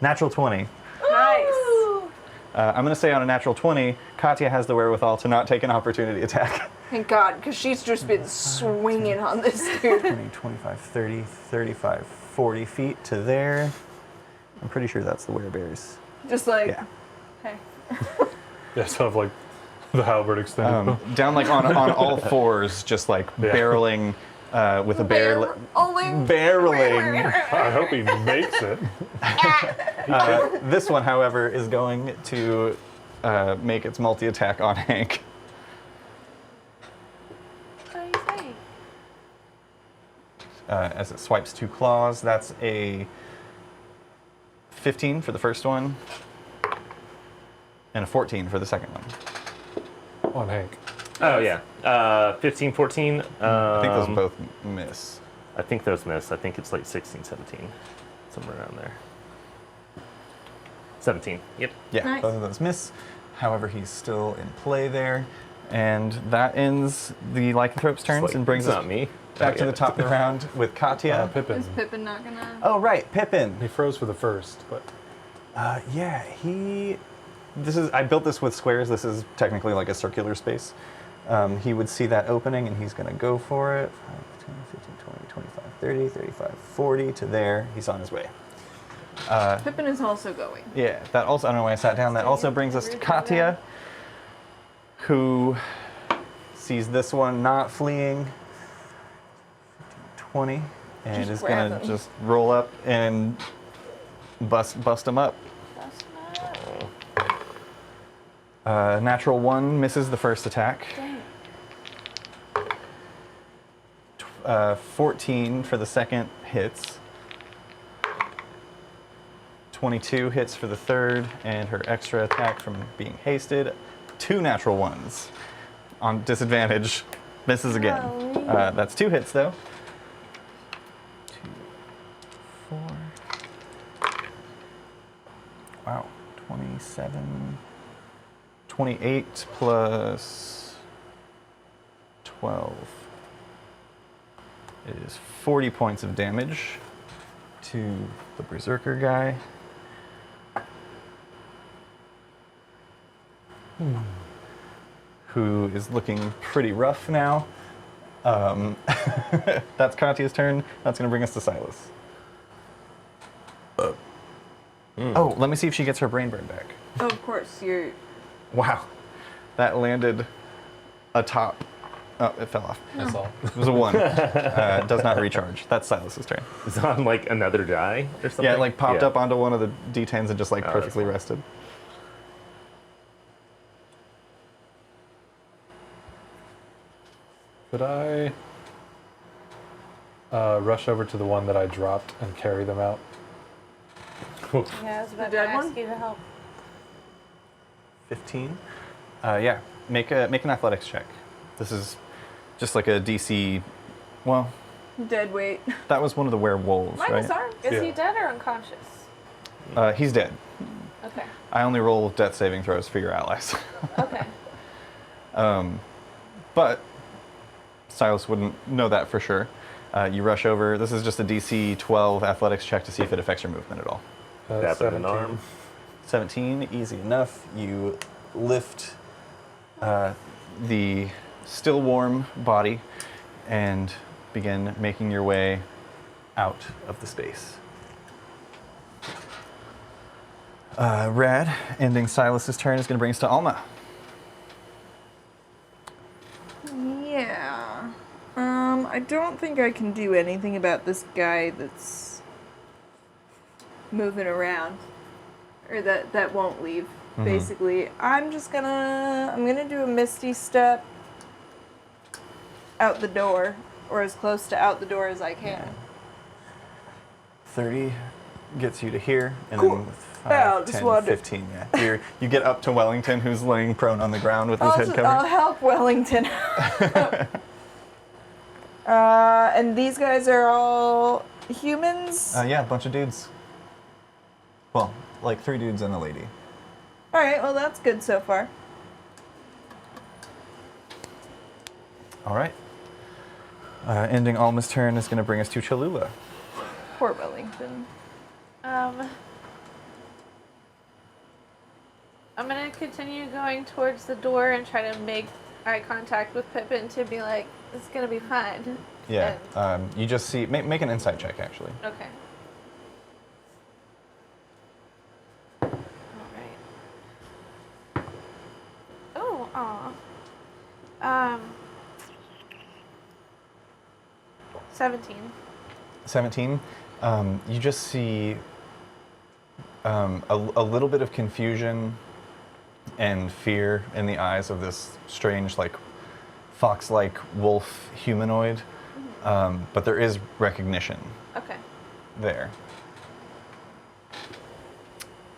Natural 20. Nice. I'm going to say on a natural 20, Katya has the wherewithal to not take an opportunity attack. Thank God, because she's just been swinging on this dude. 20, 25, 30, 35, 40 feet to there. I'm pretty sure that's the werebears. Just like, Yeah. hey. Yeah, so I have like the halberd extended. Down like on all fours, just like Yeah. barreling with a bear. Barreling. I hope he makes it. This one, however, is going to make its multi-attack on Hank. What are you saying? As it swipes 2 claws. That's a 15 for the first one. and a 14 for the second one. On Hank. Oh, yeah. 15, 14. I think those both miss. I think those miss. I think it's like 16, 17. Somewhere around there. 17. Yep. Yeah, Nice. both of those miss. However, he's still in play there. And that ends the lycanthrope's turns Like, and brings it's us not me. back to the top of the round with Katya. Pippin. Is Pippin not gonna? Oh, right, Pippin. He froze for the first, but Yeah, I built this with squares. This is technically like a circular space. He would see that opening and he's going to go for it. 5, 10, 15, 20, 25, 30, 35, 40 to there. He's on his way. Pippin is also going. Yeah, that also, I don't know why I sat down. That also brings us to Katya, who sees this one not fleeing. 20, and Just is grab going to him. just roll up and bust him up. Natural 1 misses the first attack. Dang. 14 for the second hits. 22 hits for the third, and her extra attack from being hasted. 2 natural 1s on disadvantage. Misses again. That's 2 hits though. 2, 4. Wow, 27. 28 plus 12 is 40 points of damage to the Berserker guy. Who is looking pretty rough now. That's Katya's turn. That's going to bring us to Silas. Oh, let me see if she gets her brain burn back. Oh, of course, you're. Wow, that landed atop. Oh, it fell off. that's all. It was a 1. Does not recharge. That's Silas's turn. Is it on like another die or something? Yeah, it like popped up onto one of the D10s and just like that's perfectly fine. rested. Could I rush over to the one that I dropped and carry them out? Yeah, I was about The to dead ask one? you to help. 15. Yeah, make an athletics check. This is just like a DC. Well, Dead weight. that was one of the werewolves, Minus right? arms. Is Yeah. he dead or unconscious? He's dead. Okay. I only roll death saving throws for your allies. Okay. But Silas wouldn't know that for sure. You rush over. This is just a DC 12 athletics check to see if it affects your movement at all. Dab in an 17. arm. 17, easy enough. You lift the still warm body and begin making your way out of the space. Rad, ending Silas's turn, is going to bring us to Alma. Yeah. I don't think I can do anything about this guy that's moving around. Or that won't leave, basically. I'm gonna do a Misty Step out the door, or as close to out the door as I can. 30 gets you to here, and Cool. then with Yeah, 5, just 10, wanted- 15, yeah. You get up to Wellington, who's laying prone on the ground with his head I'll covered. help Wellington. And these guys are all humans? Yeah, a bunch of dudes. Well, like 3 dudes and a lady. Alright, well that's good so far. All right. Ending Alma's turn is going to bring us to Cholula. Poor Wellington. I'm gonna continue going towards the door and try to make eye contact with Pippin to be like, it's gonna be fine. Yeah. And- You just see. Make an insight check, actually. Okay. Alright. Oh, aw. 17. 17. You just see a little bit of confusion and fear in the eyes of this strange, like fox-like wolf humanoid. But there is recognition Okay. there.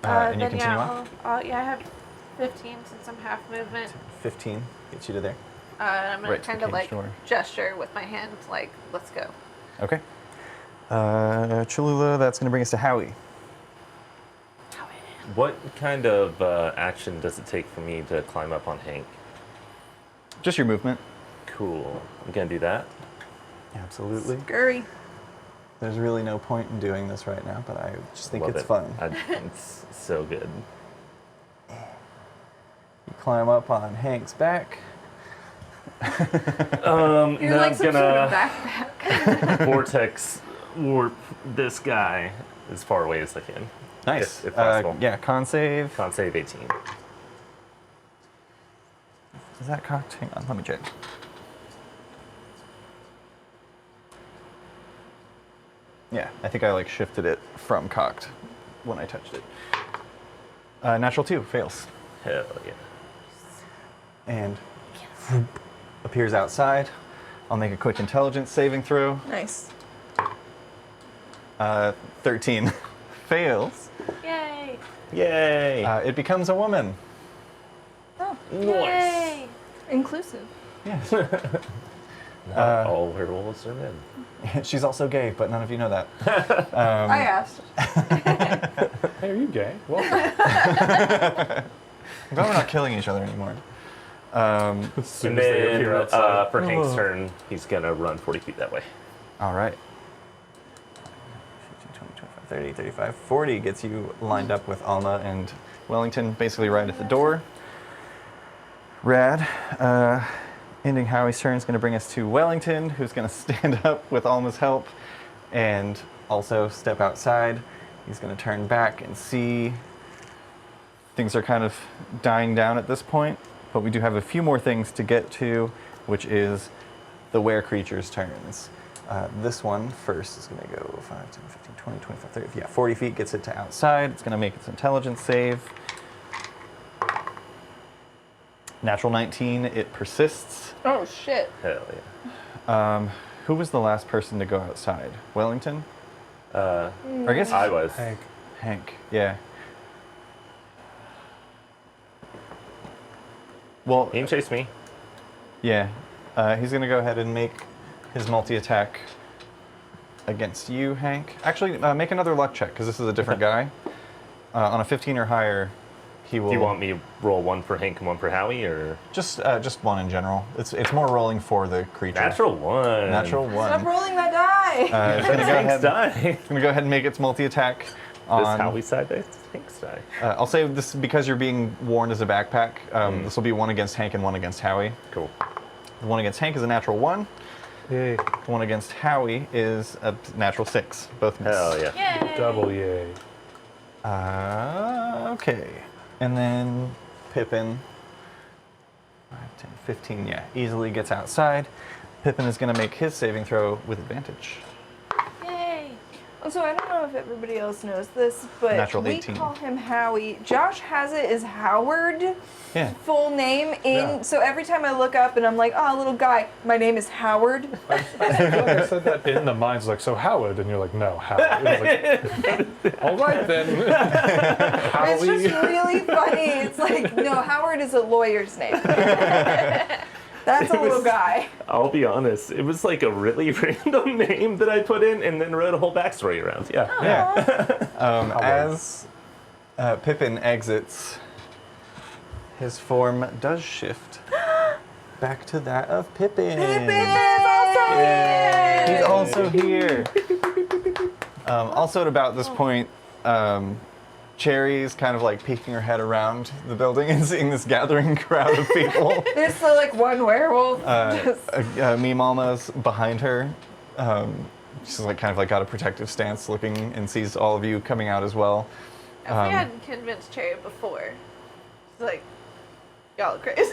And you Then continue yeah, on. I have 15 since I'm half movement. 15 gets you to there. And I'm gonna Right, kind of okay, like sure. gesture with my hand, like, let's go. Okay. Cholula, that's going to bring us to Howie. What kind of action does it take for me to climb up on Hank? Just your movement. Cool. I'm gonna do that. Absolutely. Scurry. There's really no point in doing this right now, but I just think Love it's it. fun. It's so good. You climb up on Hank's back. You're Now like I'm some sort of gonna backpack. vortex warp this guy as far away as I can. Nice. If possible. Yeah, con save. Con save 18. Is that cocked? Hang on, let me check. Yeah, I think I like shifted it from cocked when I touched it. Natural 2 fails. Hell yeah. And appears outside. I'll make a quick intelligence saving throw. Nice. 13 fails. Yay! Yay! It becomes a woman. Oh, Yay! inclusive. Yes. Not all werewolves are men. She's also gay, but none of you know that. I asked. Hey, are you gay? Welcome. I'm glad we're not killing each other anymore. As soon And as they appear then outside. for Hank's turn, he's gonna run 40 feet that way. All right. 15, 20, 25, 30, 35, 40 gets you lined up with Alma and Wellington, basically right at the door. Rad. Ending Howie's turn is going to bring us to Wellington, who's going to stand up with Alma's help and also step outside. He's going to turn back and see. Things are kind of dying down at this point, but we do have a few more things to get to, which is the were creatures' turns. This one first is going to go 5, 10, 15, 20, 25, 30. Yeah, 40 feet gets it to outside. It's going to make its intelligence save. Natural 19, it persists. Oh shit. Hell yeah. Who was the last person to go outside? Wellington? Or I guess I was. Hank, yeah. Well, He can chase me. yeah. He's going to go ahead and make his multi-attack against you, Hank. Actually, make another luck check, because this is a different guy. On a 15 or higher, he will... Do you want me to roll one for Hank and one for Howie, or Just one in general. It's more rolling for the creature. natural one? Natural Stop one. rolling that die. It's going to go Hank's ahead. die. It's going to go ahead and make its multi-attack on... This Howie's side dice, Hank's die. I'll say this because you're being worn as a backpack. This will be one against Hank and one against Howie. Cool. The one against Hank is a natural 1. Yay. The one against Howie is a natural 6. Both miss. Hell yeah. Yay! Double yay. Okay. And then Pippin. 5, 10, 15, yeah. Easily gets outside. Pippin is going to make his saving throw with advantage. Yay! Also, I don't know if everybody else knows this, but Natural we 18. call him Howie. Josh has it as Howard, Yeah. full name in. Yeah. So every time I look up and I'm like, oh, little guy, my name is Howard. I feel like I said that in the mind's like, so Howard, and you're like, no, Howard. And I was like, all right then. It's Howie. just really funny. It's like, no, Howard is a lawyer's name. That's a little guy. I'll be honest, it was like a really random name that I put in and then wrote a whole backstory around. Yeah. Yeah. As Pippin exits, his form does shift back to that of Pippin. He's also here. Also, at about this point, Cherry's kind of like peeking her head around the building and seeing this gathering crowd of people. There's like one werewolf. Meme Alma's behind her. She's like kind of like got a protective stance, looking and sees all of you coming out as well. If we hadn't convinced Cherry before, it's like, y'all are crazy.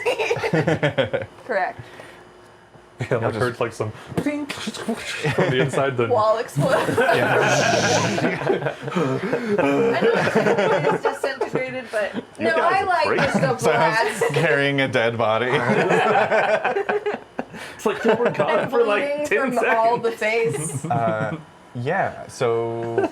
Correct. Yeah, like heard like some from the inside the Wall explodes. I know it's disintegrated, but No, guys I are like crazy. just the blast. Carrying a dead body. It's like, we're gone for like Bleeding 10 from seconds. all the face. Yeah, so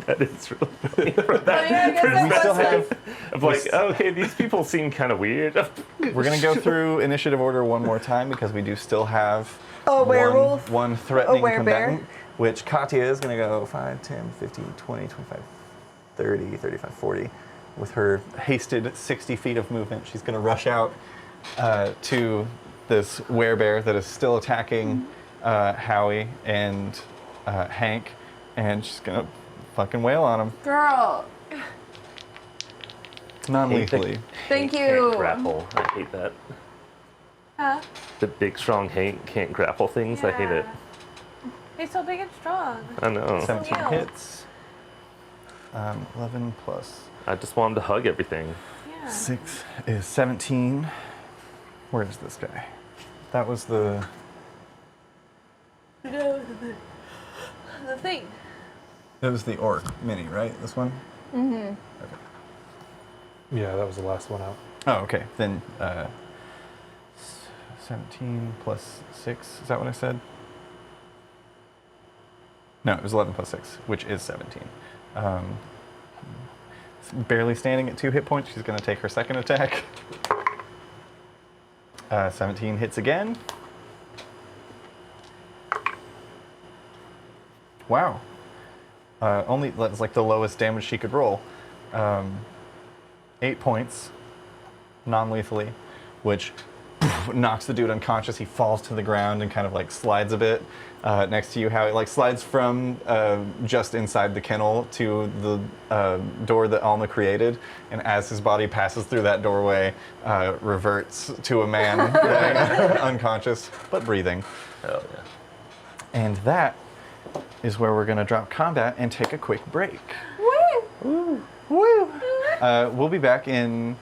That is really funny for Oh, that. yeah, I guess that We was still fun. have. Of like, okay, these people seem kind of weird. We're gonna go through initiative order one more time because we do still have A werewolf, one threatening a werebear. combatant, which Katya is gonna go 5, 10, 15, 20, 25, 30, 35, 40. With her hasted 60 feet of movement, she's gonna rush out to this werebear that is still attacking Howie and Hank, and she's gonna fucking wail on him Girl, non-lethally. thank Can't you. grapple. I hate that. Huh? The big, strong Hank can't grapple things. I hate it. He's so big and strong. I know. 17 cute. hits. 11 plus I just want him to hug everything. Yeah. 6 is 17. Where is this guy? That was the. The thing. That was the orc mini, right? This one? Yeah, that was the last one out. Oh, okay. Then 17 plus 6. Is that what I said? No, it was 11 plus 6, which is 17. Barely standing at 2 hit points. She's going to take her second attack. 17 hits again. Wow. Only that's like the lowest damage she could roll. 8 points, non-lethally, which knocks the dude unconscious. He falls to the ground and kind of like slides a bit next to you. How it like slides from just inside the kennel to the door that Alma created, and as his body passes through that doorway, reverts to a man laying unconscious but breathing. Oh yeah. And that is where we're going to drop combat and take a quick break. Woo! Woo! We'll be back in,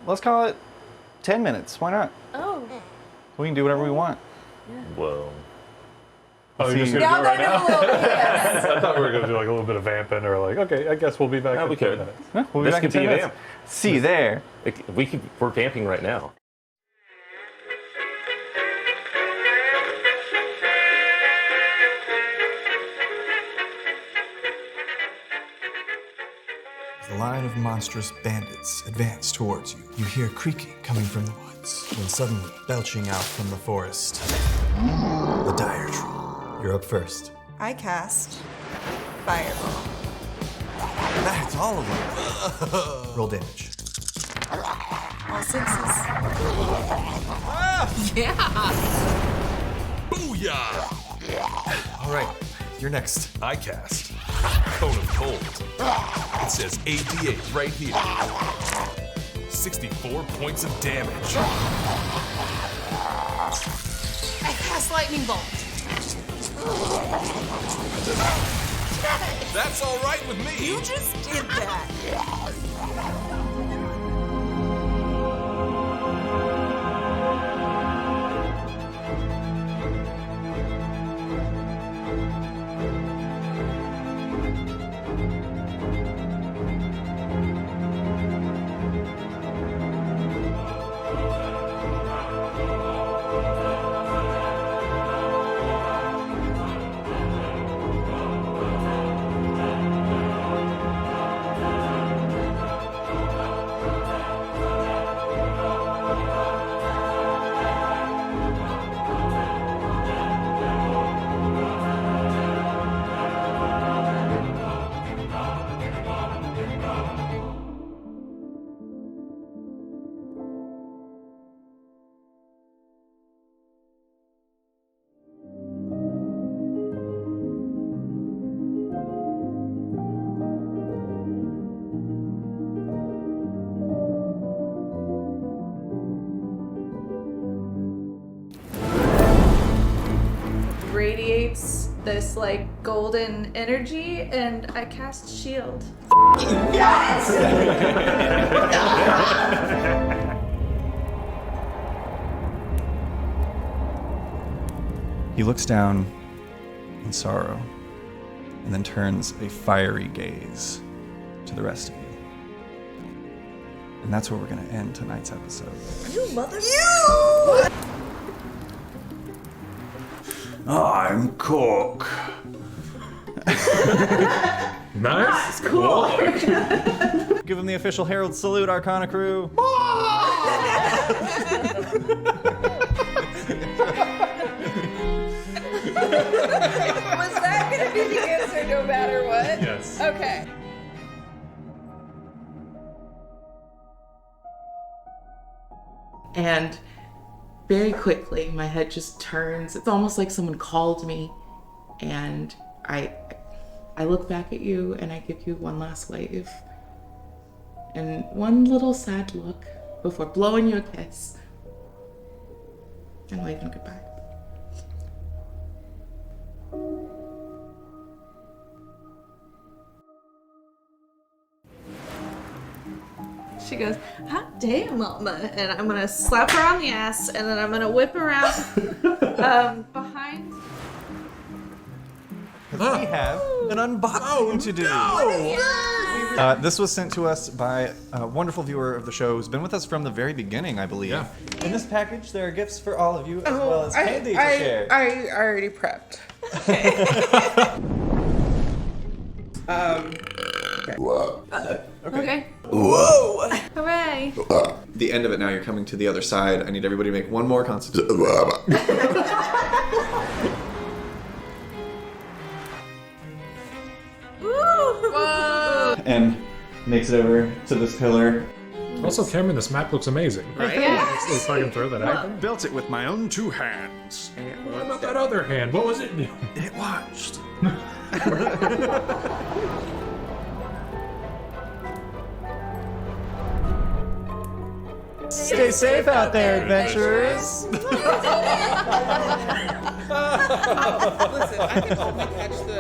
let's call it 10 minutes. Why not? Oh. We can do whatever we want. Whoa. Oh, you're just See- gonna Y'all do it gotta right do a now? little yes. I thought we were gonna do like a little bit of vamping, or like, okay, I guess we'll be back Yeah, in we 10 could. minutes. Yeah, we'll be This back in could be 10 a minutes. vamp. See you there. We're vamping right now. The line of monstrous bandits advance towards you. You hear creaking coming from the woods, when suddenly, belching out from the forest, the dire troll. You're up first. I cast Fireball. That's all of them. Roll damage. All sixes. Booyah! All right, you're next. I cast Cone of Cold. It says AD8 right here. 64 points of damage. I cast Lightning Bolt. That's all right with me. You just did that. Radiates this like golden energy, and I cast shield. He looks down in sorrow and then turns a fiery gaze to the rest of you. And that's where we're going to end tonight's episode. You mother. I'm Cook. Nice. Cool. Give them the official herald salute, Arcana crew. Was that gonna be the answer no matter what? Yes. Okay. And very quickly, my head just turns. It's almost like someone called me, and I look back at you and I give you one last wave and one little sad look before blowing you a kiss and waving goodbye. She goes, hot damn, mama. And I'm going to slap her on the ass, and then I'm going to whip around behind. We have an unboxing to do. This was sent to us by a wonderful viewer of the show who's been with us from the very beginning, I believe. Yeah. In this package, there are gifts for all of you, as well as candy to share. I already prepped. Okay. Whoa! Hooray. The end of it now, you're coming to the other side. I need everybody to make one more constitution. And makes it over to this pillar. Also, Cameron, this map looks amazing. Right? If I can throw that out there. Built it with my own two hands. What about that other hand? What was it? It watched. Stay safe out there, adventurers. Listen, I can only catch the.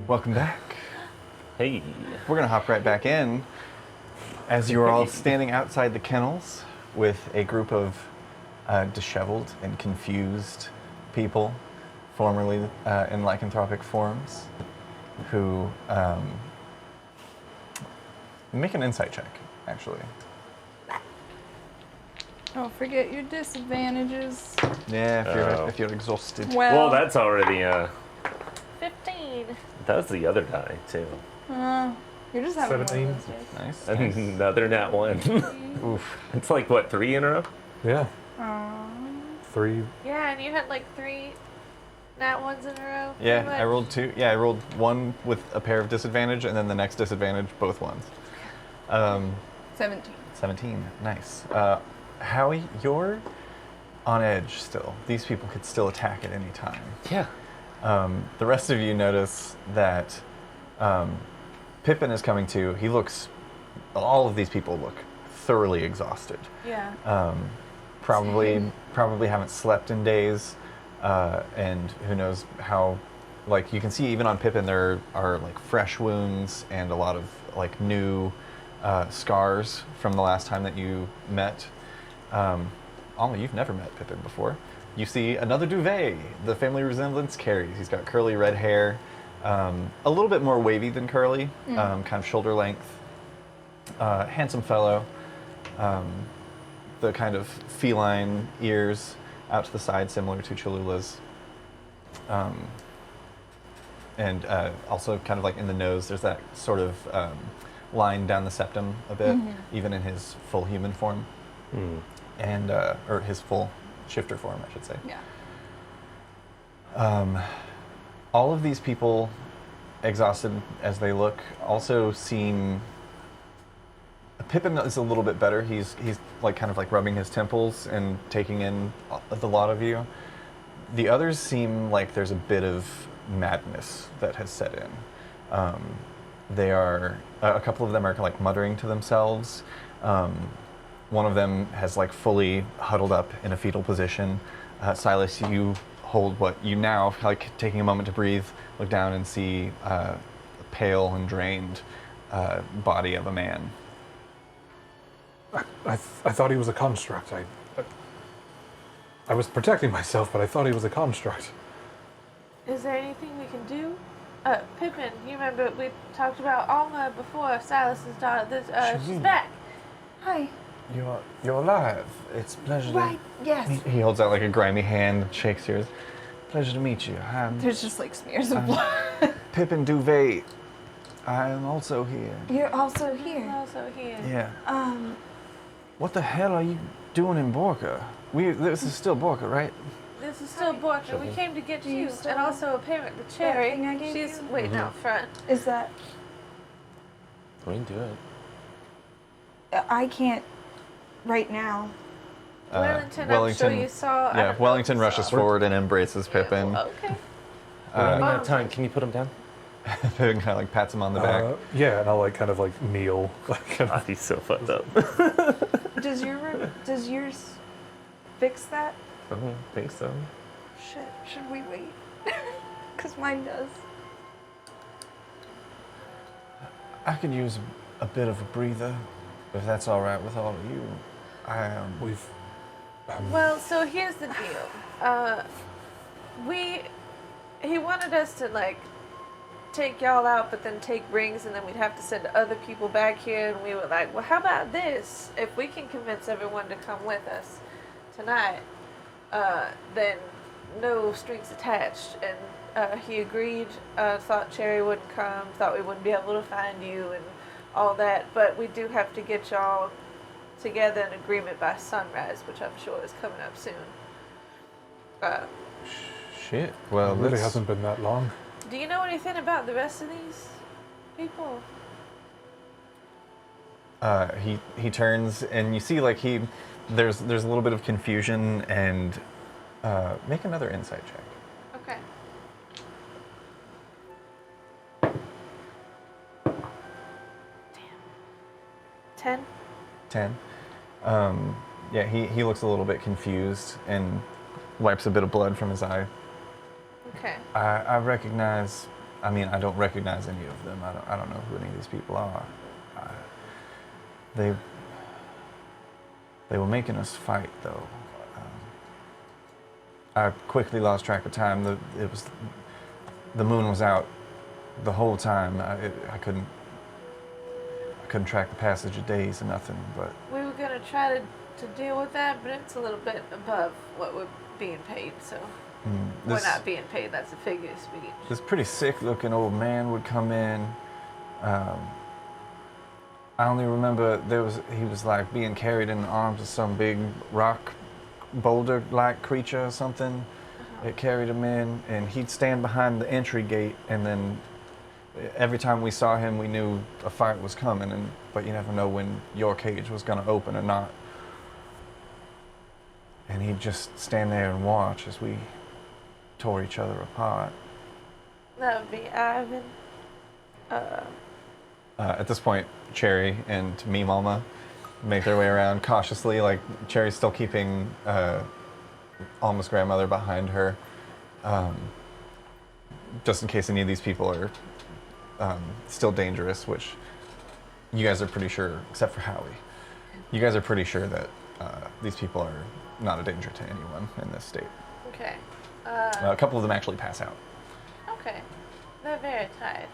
Welcome back. Hey. We're gonna hop right back in as you're all standing outside the kennels with a group of disheveled and confused people, formerly in lycanthropic forms, who make an insight check, actually. Don't forget your disadvantages. Yeah, if you're exhausted. Well, that's already 15. that was the other die too. You're just having one of 17. those days. Nice. Another nat one. Oof. It's like what, 3 in a row? Yeah. Aw. 3. Yeah, and you had like 3 nat ones in a row. Yeah, pretty I much. rolled 2. Yeah, I rolled 1 with a pair of disadvantage, and then the next disadvantage, both ones. 17. 17. Nice. Howie, you're on edge still. These people could still attack at any time. Yeah. The rest of you notice that Pippin is coming to. He looks. All of these people look thoroughly exhausted. Yeah. Probably haven't slept in days, and who knows how. Like you can see, even on Pippin, there are like fresh wounds and a lot of like new scars from the last time that you met. Alma, you've never met Pippin before. You see another Duvet. The family resemblance carries. He's got curly red hair, a little bit more wavy than curly, kind of shoulder length. Handsome fellow. The kind of feline ears out to the side, similar to Cholula's. And also kind of like in the nose, there's that sort of line down the septum a bit, even in his full human form. And or his full shifter form, I should say. Yeah. All of these people, exhausted as they look, also seem. Pippin is a little bit better. He's like kind of like rubbing his temples and taking in the lot of you. The others seem like there's a bit of madness that has set in. They are a couple of them are like muttering to themselves. One of them has like fully huddled up in a fetal position. Silas, you hold what you now, like taking a moment to breathe, look down and see a pale and drained body of a man. I thought he was a construct. I was protecting myself, but I thought he was a construct. Is there anything we can do? Pippin, you remember we talked about Alma before, Silas's daughter. She's back. Hi. You're alive. It's a pleasure Right. Yes. He holds out like a grimy hand, shakes yours. Pleasure to meet you. There's just like smears of blood. Pippin Duvet. I am also here. You're also I'm here. also here. Yeah. What the hell are you doing in Borka? This is still Borka, right? This is still Borka. We came to get Do you you, still and also apparently Cherry. thing I gave She's you? waiting out front. Is that We can do it. I can't right now. Wellington, I'm sure you saw. I Yeah, don't know Wellington if you rushes saw. forward and embraces Pippin. Well, okay. We're running out of time. Can you put him down? Pippin kind of like pats him on the back. Yeah, and I'll like kind of like kneel. God, he's so fucked up. Does yours fix that? I don't think so. Shit. Should we wait? Because mine does. I could use a bit of a breather, if that's all right with all of you. We've. Well, so here's the deal. He wanted us to like take y'all out, but then take rings, and then we'd have to send other people back here. And we were like, well, how about this? If we can convince everyone to come with us tonight, then no strings attached. And he agreed. Thought Cherry wouldn't come. Thought we wouldn't be able to find you and all that. But we do have to get y'all together in agreement by sunrise, which I'm sure is coming up soon. Shit. Well, It really let's- hasn't been that long. Do you know anything about the rest of these people? He turns and you see like there's a little bit of confusion and make another insight check. Okay. Damn. 10? 10. Yeah, he looks a little bit confused and wipes a bit of blood from his eye. Okay. I recognize I mean, I don't recognize any of them. I don't know who any of these people are. They were making us fight, though. I quickly lost track of time. The moon was out the whole time. I couldn't track the passage of days or nothing. But We were gonna try to deal with that, but it's a little bit above what we're being paid, so we're not being paid. That's a figure of speech. this pretty sick-looking old man would come in. I only remember he was like being carried in the arms of some big rock boulder-like creature or something. It carried him in, and he'd stand behind the entry gate, and then every time we saw him, we knew a fight was coming. But you never know when your cage was gonna open or not. And he'd just stand there and watch as we tore each other apart. That would be Ivan. At this point, Cherry and Me Mama make their way around cautiously. Like, Cherry's still keeping Alma's grandmother behind her, just in case any of these people are still dangerous, which you guys are pretty sure, except for Howie, you guys are pretty sure that these people are not a danger to anyone in this state. Okay. A couple of them actually pass out. Okay. They're very tired.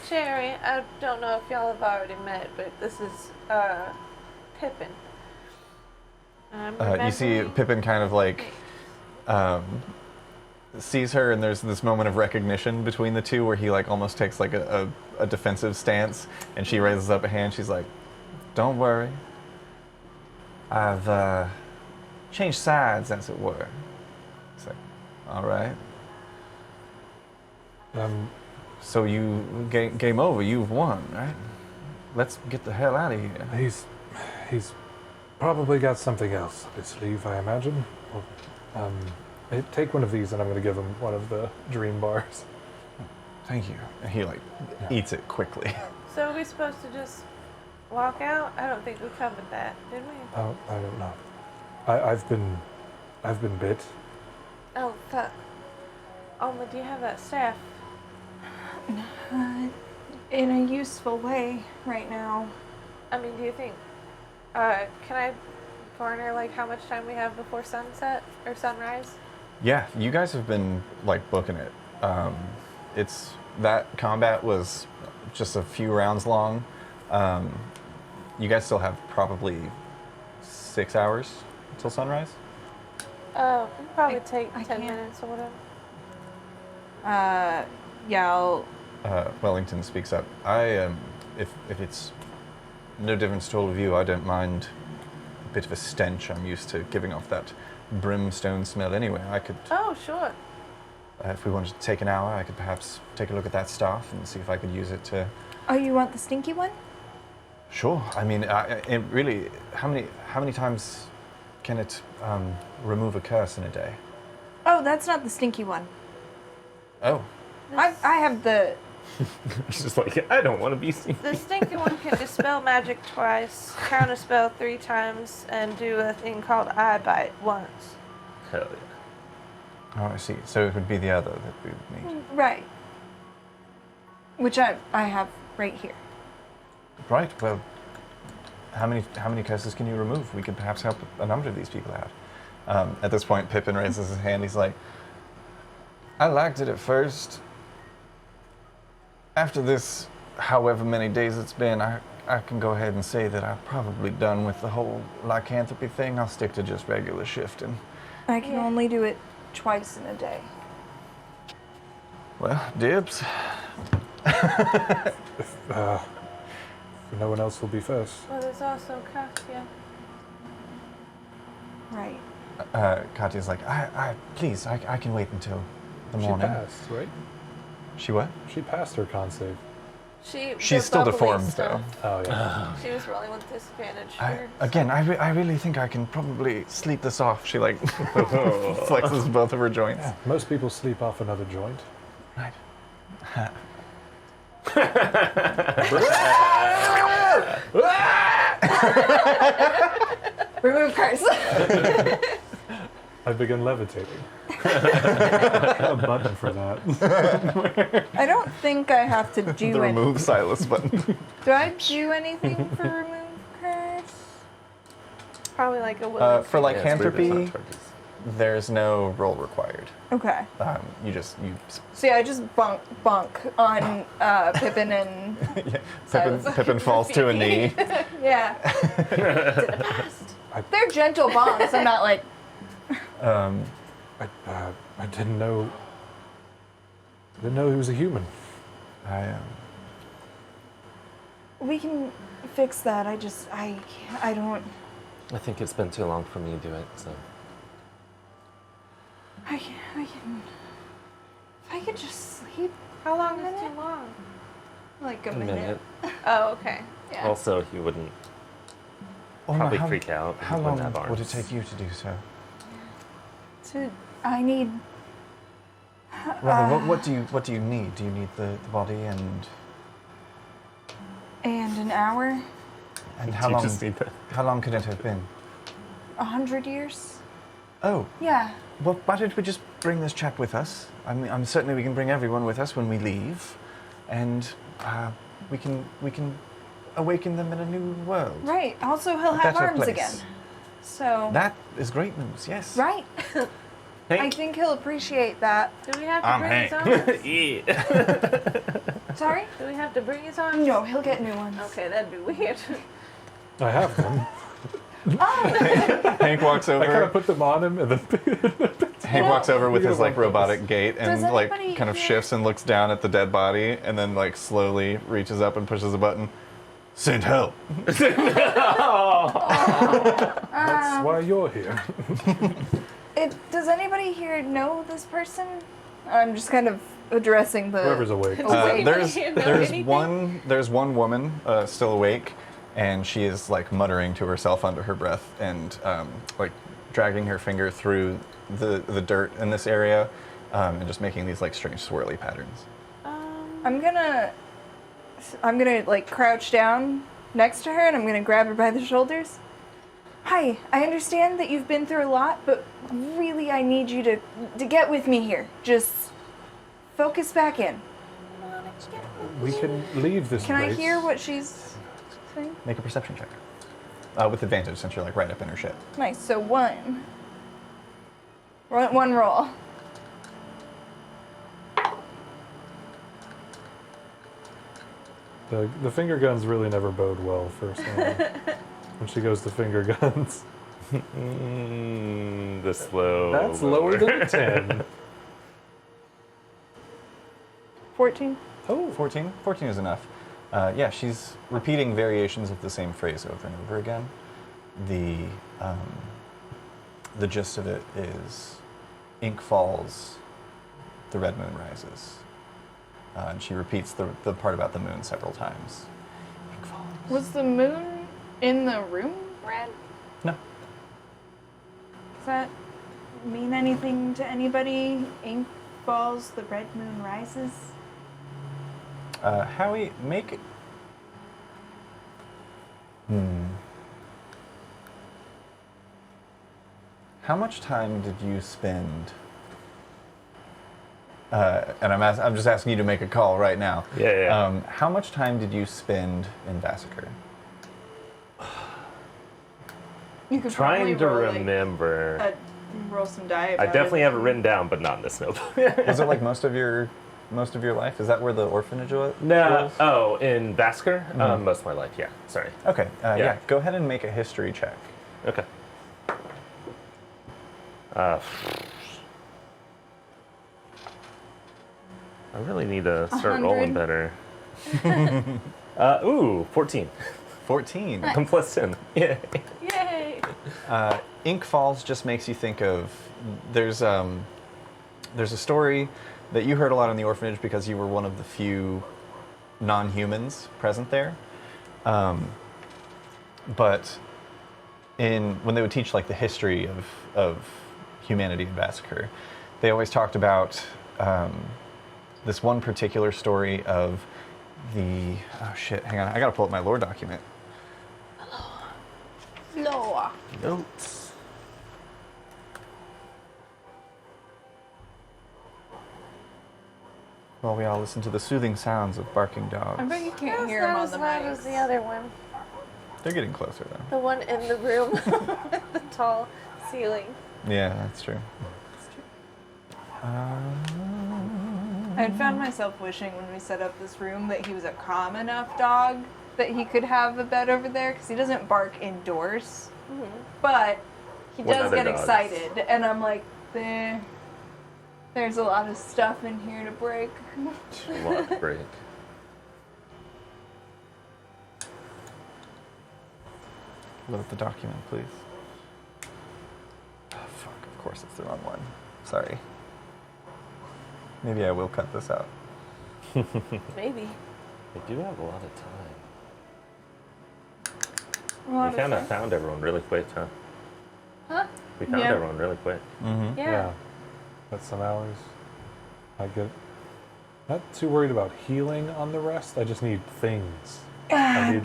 Cherry, I don't know if y'all have already met, but this is Pippin. You see Pippin kind of like sees her, and there's this moment of recognition between the two where he like almost takes like a defensive stance, and she raises up a hand. She's like, "Don't worry. I've changed sides, as it were." It's like, "All right. So you game over. You've won, right? Let's get the hell out of here." He's probably got something else up his sleeve, I imagine. Take one of these, and I'm going to give him one of the dream bars. Thank you. And he like eats it quickly. So are we supposed to just walk out? I don't think we covered that, did we? Oh, I don't know. I've been bit. Oh, fuck. Alma, do you have that staff? In a useful way right now. I mean, do you think, can I garner, like, how much time we have before sunset or sunrise? Yeah, you guys have been like booking it. It's that combat was just a few rounds long. You guys still have probably 6 hours until sunrise. It'll probably take I 10 can't. minutes or whatever. Yeah, I'll... Wellington speaks up. If it's no difference to all of you, I don't mind a bit of a stench. I'm used to giving off that brimstone smell anyway. I could, Oh, sure. if we wanted to take an hour, I could perhaps take a look at that staff and see if I could use it to... Oh, you want the stinky one? Sure. I mean, it really, how many times can it remove a curse in a day? Oh, that's not the stinky one. Oh, I have the... It's just like, I don't want to be seen. The stinky one can dispel magic twice, counter spell 3 times, and do a thing called eye bite once. Hell yeah. oh, I see. So it would be the other that we would need. Right. Which I have right here. Right. Well, how many curses can you remove? We could perhaps help a number of these people out. At this point, Pippin raises his hand. He's like, "I liked it at first. After this, however many days it's been, I can go ahead and say that I'm probably done with the whole lycanthropy thing. I'll stick to just regular shifting." I can only do it twice in a day. Well, dibs. No one else will be first. Well, there's also Katya. Right. Katya's like, please, I can wait until the She morning. passed, right? She what? She passed her con save. She's still deformed, though. Oh, yeah. She was rolling with disadvantage. I really think I can probably sleep this off. She like flexes both of her joints. Yeah, most people sleep off another joint. Right. Remove curse. I begin levitating. A button for that. I don't think I have to do The it. remove Silas button. Do I do anything for remove curse? Probably like a will. For lycanthropy, Yeah, it's charges. there's no roll required. Okay. You So yeah, I just bonk on Pippin and Silas. Pippin falls to a knee. Yeah. They're gentle bonks. I'm not like. I didn't know. Didn't know he was a human. We can fix that. I don't. I think it's been too long for me to do it, so. I can. If I could just sleep. How long is too long? Like a A minute. minute. Oh, okay. Yeah. Also, he wouldn't probably freak out. How He long wouldn't have would it arms. take you to do so? I need. Rather, what do you need? Do you need the body and And an hour? how You long? just need that. How long could it have been? 100 years? Oh, Yeah. well, why don't we just bring this chap with us? I'm certainly we can bring everyone with us when we leave, and we can awaken them in a new world. Right. Also, he'll have better arms place. again. So. That is great news. Yes. Right. I Hank? think he'll appreciate that. Do we have to I'm bring his Hank. arms? Yeah. Sorry? Do we have to bring his arms? No, he'll get new ones. Okay, that'd be weird. I have them. Hank walks I kind over. of put them on him and then. Hank walks over with You his get like one robotic gait and Does like anybody kind of here- shifts and looks down at the dead body and then like slowly reaches up and pushes a button. Send help. That's why you're here. Does anybody here know this person? I'm just kind of addressing the. Whoever's awake. Awake. There's one woman still awake, and she is like muttering to herself under her breath and like dragging her finger through the dirt in this area and just making these like strange swirly patterns. I'm gonna like crouch down next to her and I'm gonna grab her by the shoulders. Hi, I understand that you've been through a lot, but really I need you to get with me here. Just focus back in. We can leave this Can I place. hear what she's saying? Make a perception check with advantage since you're like right up in her shit. Nice, so one roll. The finger guns really never bode well for someone when she goes to finger guns. The slow. That's lower than a 10. 14. Oh, 14? 14 is enough. Yeah, she's repeating variations of the same phrase over and over again. The gist of it is ink falls, the red moon rises. And she repeats the part about the moon several times. Ink falls. Was the moon in the room red? No. Does that mean anything to anybody? Ink falls, the red moon rises? Howie, make... How much time did you spend... and I'm just asking you to make a call right now. Yeah. How much time did you spend in Vassacre? You could Trying to probably roll, remember. roll some die I about definitely it. have it written down, but not in this notebook. Was it like most of your life? Is that where the orphanage was? No. Oh, in Vasker? Most of my life, yeah. Sorry. Okay. Yeah. Yeah. Go ahead and make a history check. Okay. I really need to start 100. rolling better. 14. 14. I'm plus 10. Yeah. Yay! Ink Falls just makes you think of there's a story that you heard a lot in the orphanage because you were one of the few non-humans present there. But when they would teach like the history of humanity in Vassacre, they always talked about this one particular story of hang on, I gotta pull up my lore document. Loa. Notes. while we all listen to the soothing sounds of barking dogs. I bet you can't That's hear him not on as the loud mic. as the other one. They're getting closer though. The one in the room with the tall ceiling. Yeah, that's true. I had found myself wishing when we set up this room that he was a calm enough dog that he could have a bed over there because he doesn't bark indoors, but he What does other get dogs? excited, and I'm like, there's a lot of stuff in here to break. Lock break. Load the document, please. Oh, fuck, of course it's the wrong one. Sorry. Maybe I will cut this out. Maybe. We do have a lot of time. A lot We of kind of fun. found everyone really quick, huh? Huh? We found Yeah. everyone really quick. Mm-hmm. Yeah. That's some hours. I get not too worried about healing on the rest. I just need things. I need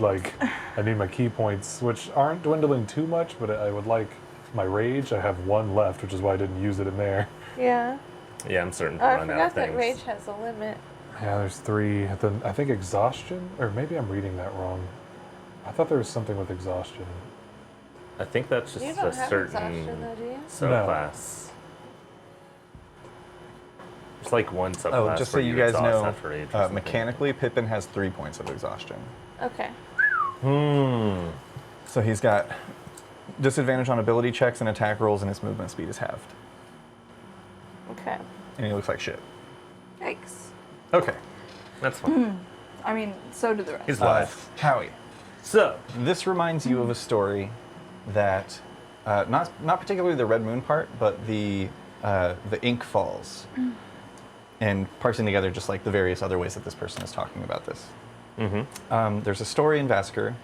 my key points, which aren't dwindling too much, but I would like my rage. I have one left, which is why I didn't use it in there. Yeah. Yeah, I'm certain to Oh, I run out of forgot that things. rage has a limit. Yeah, there's 3. Then I think exhaustion, or maybe I'm reading that wrong. I thought there was something with exhaustion. I think that's just You a don't have exhaustion certain though, do you? subclass. It's like one subclass. Oh, just so where you guys exhaust know, after rage or something. mechanically, Pippin has 3 points of exhaustion. Okay. So he's got disadvantage on ability checks and attack rolls, and his movement speed is halved. Okay. And he looks like shit. Yikes. Okay. That's fine. I mean, so do the rest. He's live. Howie, So, this reminds you of a story that, not particularly the Red Moon part, but the Ink Falls, and parsing together just like the various other ways that this person is talking about this. There's a story in Vasker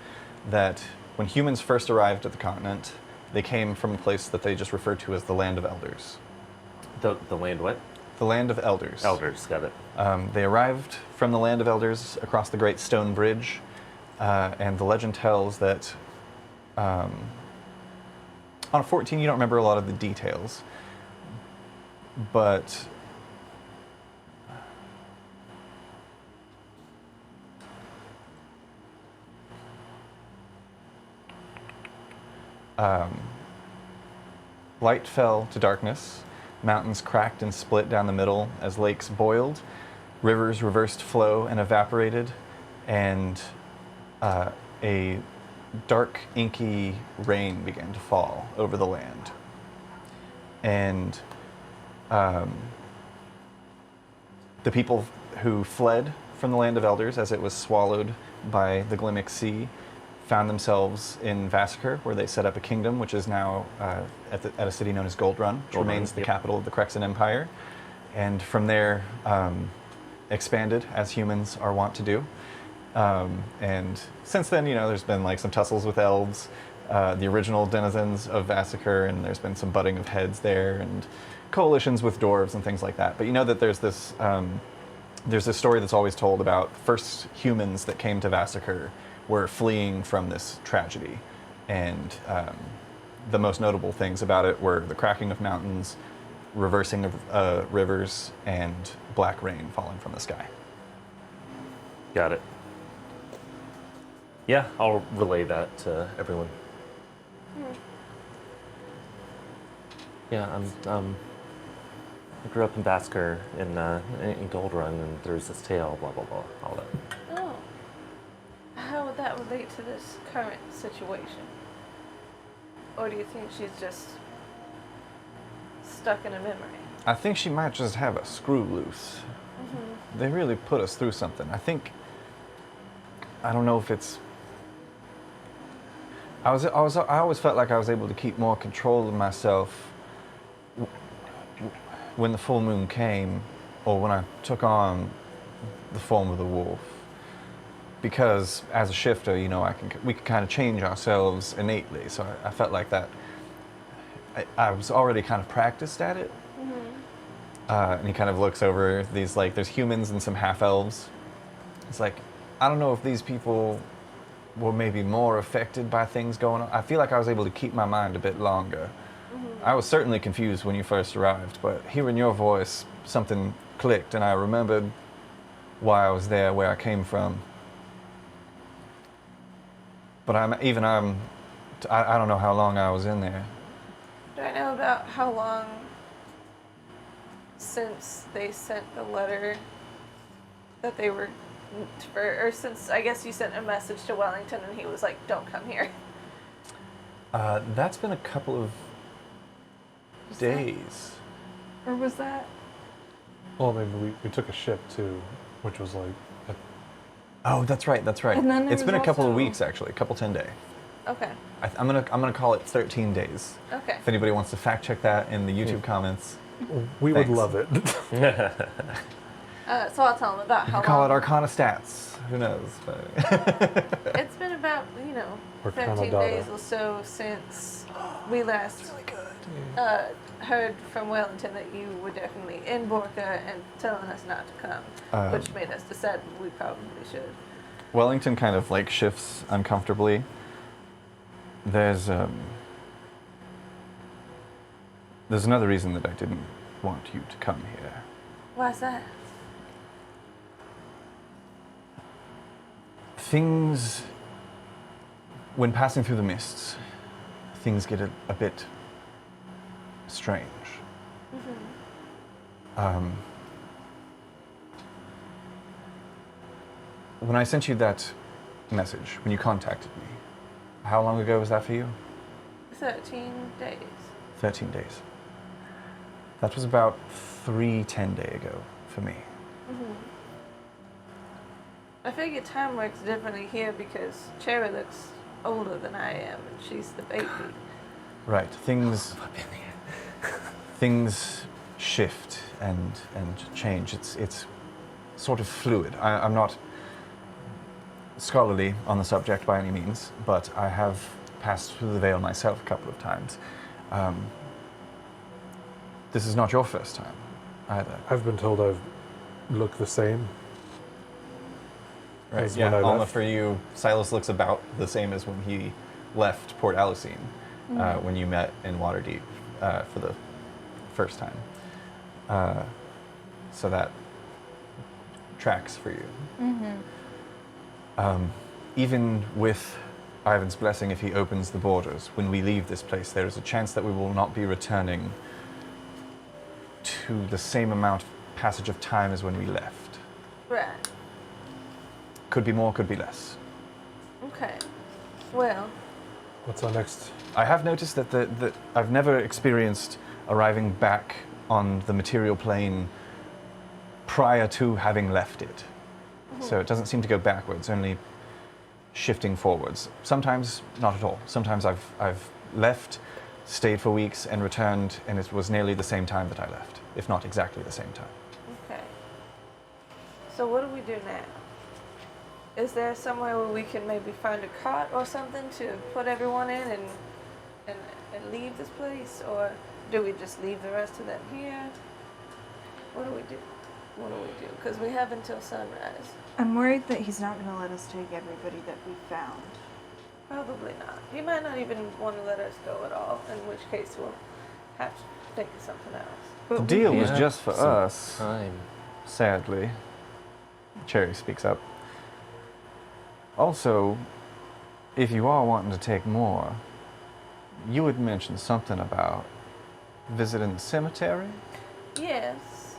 that when humans first arrived at the continent, they came from a place that they just referred to as the Land of Elders. the land what? The Land of Elders. Elders, got it. They arrived from the Land of Elders across the Great Stone Bridge, and the legend tells that on a 14 you don't remember a lot of the details, but light fell to darkness, mountains cracked and split down the middle as lakes boiled, rivers reversed flow and evaporated, and a dark, inky rain began to fall over the land. And the people who fled from the Land of Elders as it was swallowed by the Glimmick Sea found themselves in Vasker, where they set up a kingdom, which is now at a city known as Gold Run, which Gold Run, remains the yep. capital of the Crexan Empire. And from there, expanded, as humans are wont to do. And since then, you know, there's been like some tussles with elves, the original denizens of Vassacre, and there's been some butting of heads there, and coalitions with dwarves and things like that. But you know that there's this story that's always told about first humans that came to Vassacre were fleeing from this tragedy, and the most notable things about it were the cracking of mountains, reversing of rivers, and black rain falling from the sky. Got it. Yeah, I'll relay that to everyone. Yeah, I grew up in Vasker in Gold Run, and there's this tale, blah blah blah, all that. Oh. How would that relate to this current situation? Or do you think she's just stuck in a memory? I think she might just have a screw loose. They really put us through something. I don't know if it's. I always felt like I was able to keep more control of myself when the full moon came, or when I took on the form of the wolf. Because as a shifter, you know, we can kind of change ourselves innately. So I felt like that. I was already kind of practiced at it. And he kind of looks over these, like, there's humans and some half-elves. It's like, I don't know if these people were maybe more affected by things going on. I feel like I was able to keep my mind a bit longer. I was certainly confused when you first arrived, but hearing your voice, something clicked, and I remembered why I was there, where I came from. But I don't know how long I was in there. Do I know about how long since they sent the letter that they were, or since I guess you sent a message to Wellington and he was like, "Don't come here." That's been a couple of days. Or was that? Well, I mean, we took a ship too, which was like, Oh, that's right. And then there It's been a was couple of also- weeks, actually, a couple 10 days. Okay. I'm gonna call it 13 days. Okay. If anybody wants to fact check that in the YouTube comments, we would Thanks. love it. So I'll tell them about you how can call long. it Arcana stats. Who knows? But It's been about, Arcana 13 data. days or so since we last heard from Wellington that you were definitely in Borka and telling us not to come, which made us decide we probably should. Wellington kind of like shifts uncomfortably. There's another reason that I didn't want you to come here. Why's that? Things, when passing through the mists, things get a bit strange. When I sent you that message, when you contacted me, how long ago was that for you? 13 days. 13 days. That was about 3 10-day ago for me. I figure time works differently here because Cherry looks older than I am and she's the baby. Right. Things shift and change. It's sort of fluid. I'm not scholarly on the subject by any means, but I have passed through the veil myself a couple of times. This is not your first time either. I've been told I've looked the same. Right. As Yeah. when I Alma, left. for you, Silas looks about the same as when he left Port Alicine, when you met in Waterdeep for the first time. So that tracks for you. Even with Ivan's blessing, if he opens the borders, when we leave this place, there is a chance that we will not be returning to the same amount of passage of time as when we left. Right. Could be more, could be less. Okay. Well, What's our next? I have noticed that I've never experienced arriving back on the material plane prior to having left it. So it doesn't seem to go backwards, only shifting forwards. Sometimes not at all. Sometimes I've left, stayed for weeks, and returned, and it was nearly the same time that I left, if not exactly the same time. okay. So what do we do now? Is there somewhere where we can maybe find a cot or something to put everyone in and leave this place? Or do we just leave the rest of them here? What do we do? What do we do? Because we have until sunrise. I'm worried that he's not going to let us take everybody that we found. Probably not. He might not even want to let us go at all, in which case we'll have to think of something else. The deal was Yeah, just for some us, Time. sadly. Cherry speaks up. Also, if you are wanting to take more, you had mentioned something about visiting the cemetery? Yes.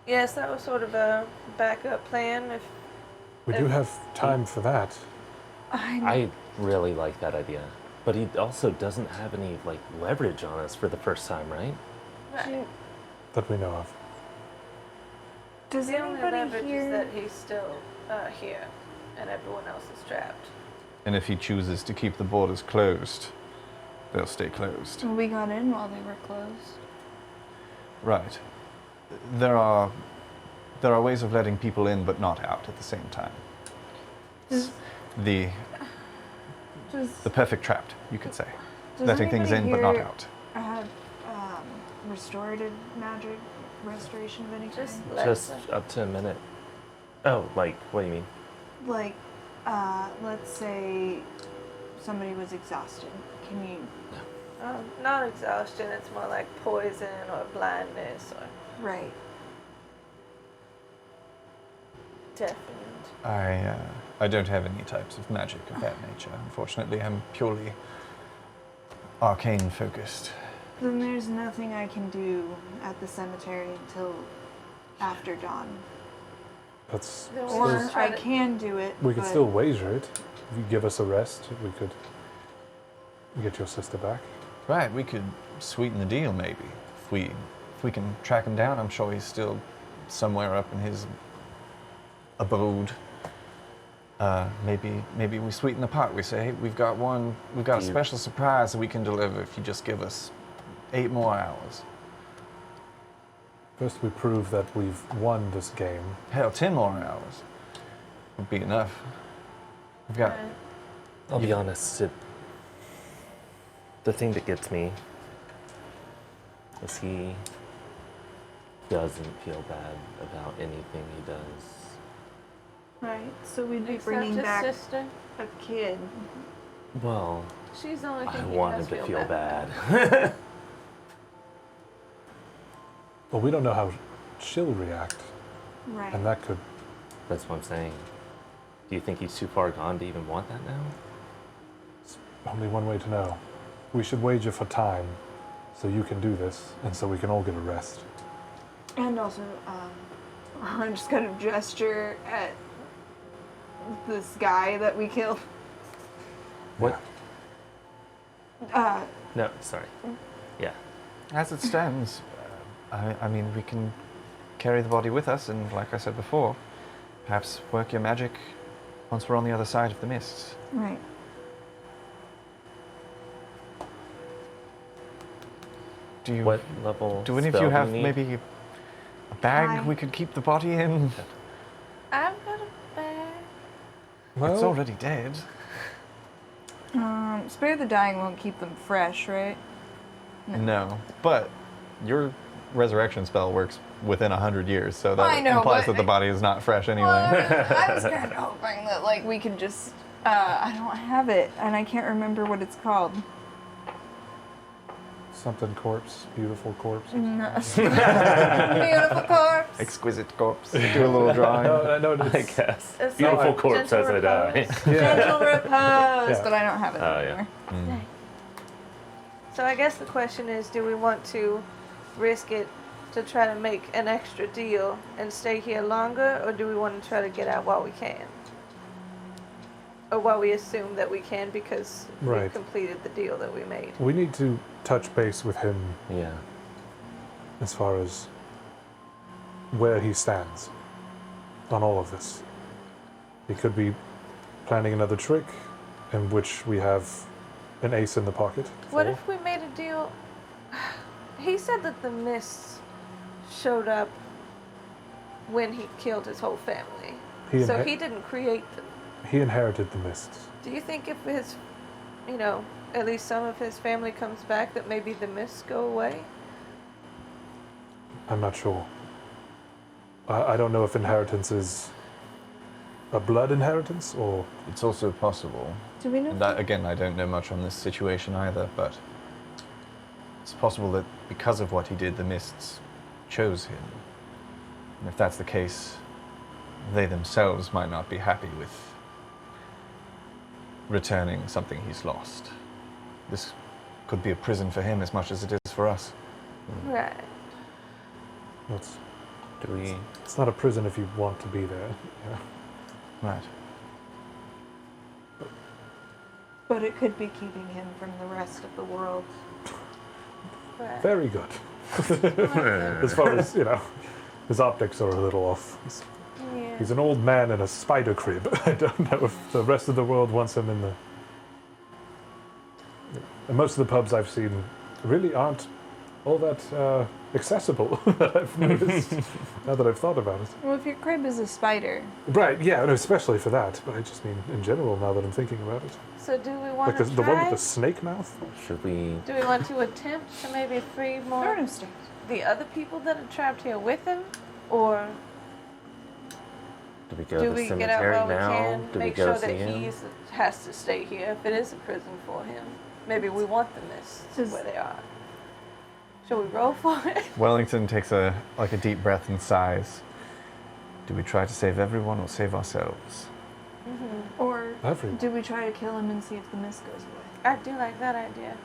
Yes, that was sort of a backup plan. If We do have time for that. I really like that idea. But he also doesn't have any like leverage on us for the first time, right? right. That we know of. Does The only anybody leverage is here... that he's still here, and everyone else is trapped. And if he chooses to keep the borders closed, they'll stay closed. We got in while they were closed. Right. There are ways of letting people in but not out at the same time. Does, The does, perfect trap, you could say. does Letting things in anybody but not here out. have restorative magic, restoration of any kind? Just let Just us- up to a minute. Oh, like, what do you mean? Like, let's say somebody was exhausted. Can you... not exhaustion. It's more like poison or blindness or. Right. definite. I don't have any types of magic of that nature. Unfortunately, I'm purely arcane focused. Then there's nothing I can do at the cemetery until after dawn. That's Then still, we'll Or just try I to- can do it. we could but still wager it. If you give us a rest, we could get your sister back. Right, we could sweeten the deal maybe. If we can track him down, I'm sure he's still somewhere up in his abode. Maybe we sweeten the pot. We say, hey, we've got a special surprise that we can deliver if you just give us 8 more hours. First, we prove that we've won this game. Hell, 10 more hours would be enough. We've got. I'll be honest, the thing that gets me is he doesn't feel bad about anything he does. Right, so we'd be Except bringing his back sister. a kid. Well, She's the only thing I he want does him to feel feel bad. bad. But we don't know how she'll react, Right. and that could. That's what I'm saying. Do you think he's too far gone to even want that now? Only one way to know. We should wager for time, so you can do this, and so we can all get a rest. And also, I'm just kind of gesture at this guy that we killed. What? Uh, No, sorry. Yeah. As it stands, I mean, we can carry the body with us, and like I said before, perhaps work your magic once we're on the other side of the mists. right. Do you? What level? Do any of spell you do have need? maybe a bag I- we could keep the body in? I've got a bag. Well, It's already dead. Spare the dying won't keep them fresh, right? No, but your resurrection spell works within 100 years, so that I know, implies but that the body is not fresh anyway. I was kind of hoping that like we could just. I don't have it, and I can't remember what it's called. something corpse, beautiful corpse. Beautiful corpse. Exquisite corpse. Do a little drawing. I know I it's, guess. It's Beautiful like corpse as gentle I die. repose. Gentle repose, Yeah. but I don't have it Oh, yeah. anymore. So I guess the question is, do we want to risk it to try to make an extra deal and stay here longer, or do we want to try to get out while we can? Or while we assume that we can because we Right. completed the deal that we made? we need to touch base with him Yeah. as far as where he stands on all of this. He could be planning another trick in which we have an ace in the pocket. What for. if we made a deal? He said that the mists showed up when he killed his whole family. He So inhe- he didn't create them. He inherited the mists. Do you think if his, at least some of his family comes back, that maybe the mists go away? I'm not sure. I don't know if inheritance is a blood inheritance or It's also possible. Do we know? That, again, I don't know much on this situation either, but it's possible that because of what he did, the mists chose him. And if that's the case, they themselves might not be happy with returning something he's lost. This could be a prison for him as much as it is for us. Right. it's, Do we? it's not a prison if you want to be there. Yeah. Right. But it could be keeping him from the rest of the world. Right. Very good. As far as, his optics are a little off. Yeah. He's an old man in a spider crib. I don't know if the rest of the world wants him in the... And most of the pubs I've seen really aren't all that accessible, I've noticed, now that I've thought about it. Well, if your crib is a spider, Right, yeah, no, especially for that, but I just mean in general now that I'm thinking about it. So do we want Like to the one with try? the snake mouth? Should we? Do we want to attempt to maybe free more sort of stairs. the other people that are trapped here with him, or Do we go do to the we get out cemetery while now? we can? Do we Make go sure see that him? he has to stay here if it is a prison for him. Maybe we want the mists Does- where they are. Shall we roll for it? Wellington takes a deep breath and sighs. Do we try to save everyone or save ourselves? Or Everyone. do we try to kill him and see if the mist goes away? I do like that idea,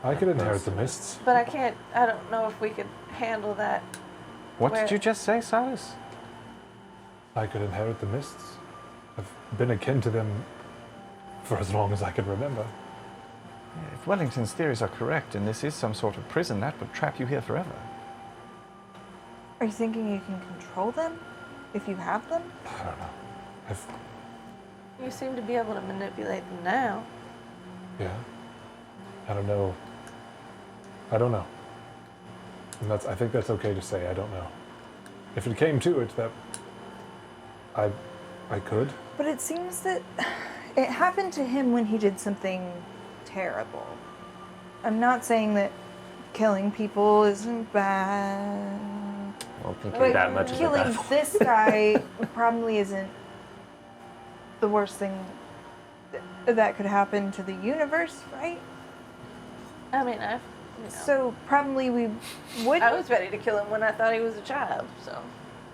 I could inherit the mists. but I don't know if we could handle that. What Where- did you just say, Silas? I could inherit the mists. I've been akin to them for as long as I can remember. If Wellington's theories are correct and this is some sort of prison, that would trap you here forever. Are you thinking you can control them if you have them? I don't know. I've, You seem to be able to manipulate them now. yeah. I don't know. I don't know. And I think that's okay to say, I don't know. If it came to it, that I could. But it seems that it happened to him when he did something terrible. I'm not saying that killing people isn't bad. I don't think But you're that much of a killing devil. this guy probably isn't the worst thing that could happen to the universe, right? I mean, So probably we would. I was ready to kill him when I thought he was a child. So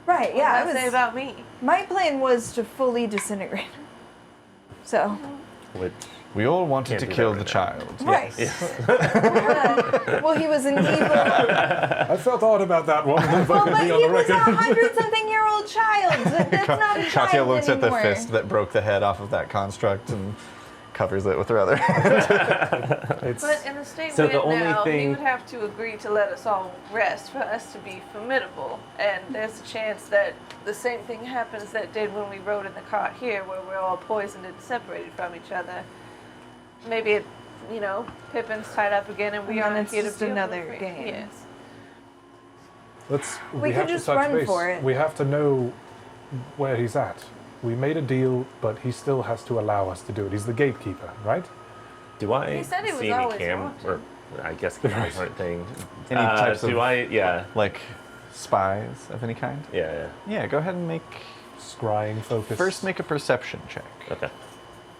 Right? Yeah. what I does that say was. about me? My plan was to fully disintegrate him. So. Which We all wanted Can't to do that kill right the now. child. Right. Yes. Well, he was an evil. I felt odd about that one. If I Well, could but be he on the was a record. 100-something-year-old child. That's not a child Katya looks at the anymore. fist that broke the head off of that construct and covers it with her other. It's, But in the state So we're the in only now, he thing- would have to agree to let us all rest for us to be formidable. And there's a chance that the same thing happens that did when we rode in the cart here, where we're all poisoned and separated from each other. Maybe it, Pippin's tied up again, and we And then aren't it's here just to be another free. game. Yes. We could have to just touch run base. for it. We have to know where he's at. We made a deal, but he still has to allow us to do it. He's the gatekeeper, right? do I He said he was see any always cam watching. or I guess cameras aren't thing. Any types do of- I? Yeah. Like spies of any kind? Yeah. Yeah, go ahead and make. Scrying focus. First, make a perception check. Okay.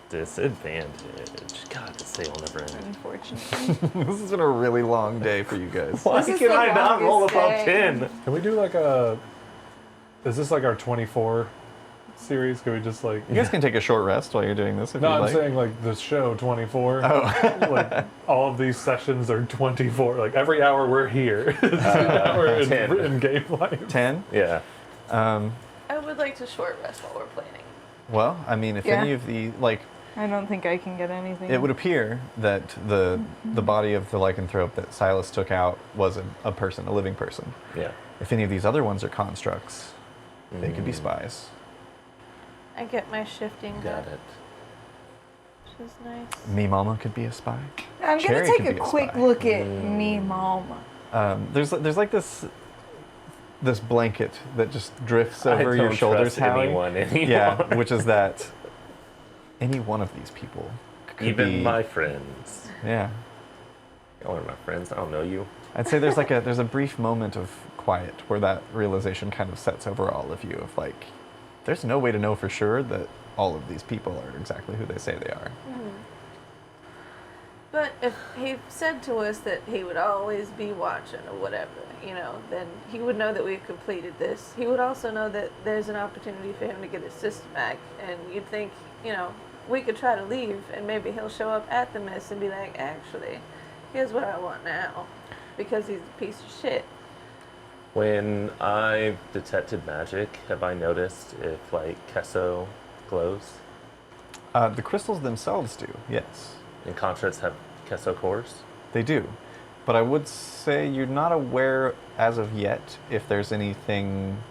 Disadvantage. God, this day will never end. Unfortunately. This has been a really long day for you guys. Why This is can the I not roll longest above day. 10? Can we do like a? Is this like our 24 series? Can we just like? You guys can take a short rest while you're doing this if No, you'd I'm like. saying like the show 24. Oh. Like all of these sessions are 24. Like every hour we're here. It's an hour in 10. game life. 10? Yeah. I would like to short rest while we're planning. Well, I mean, if Yeah. any of the, like, I don't think I can get anything. it would appear that the body of the lycanthrope that Silas took out was a person, a living person. Yeah. If any of these other ones are constructs, they could be spies. I get my shifting Got done, it. which is nice. Me Mama could be a spy. I'm Cherry gonna could take be a a quick spy. look at me, Mama. There's like this blanket that just drifts I over your don't shoulders, trust Howie. anyone anymore. Yeah, which is that any one of these people could Even be, my friends. yeah. Y'all are my friends. I don't know you. I'd say there's there's a brief moment of quiet where that realization kind of sets over all of you of like, there's no way to know for sure that all of these people are exactly who they say they are. But if he said to us that he would always be watching or whatever, then he would know that we've completed this. He would also know that there's an opportunity for him to get his sister back. And you'd think, we could try to leave and maybe he'll show up at the mess and be like, actually, here's what I want now. Because he's a piece of shit. When I detected magic, have I noticed if Kesso glows? The crystals themselves do, yes. And contracts have Kesso cores? They do. But I would say you're not aware as of yet if there's anything.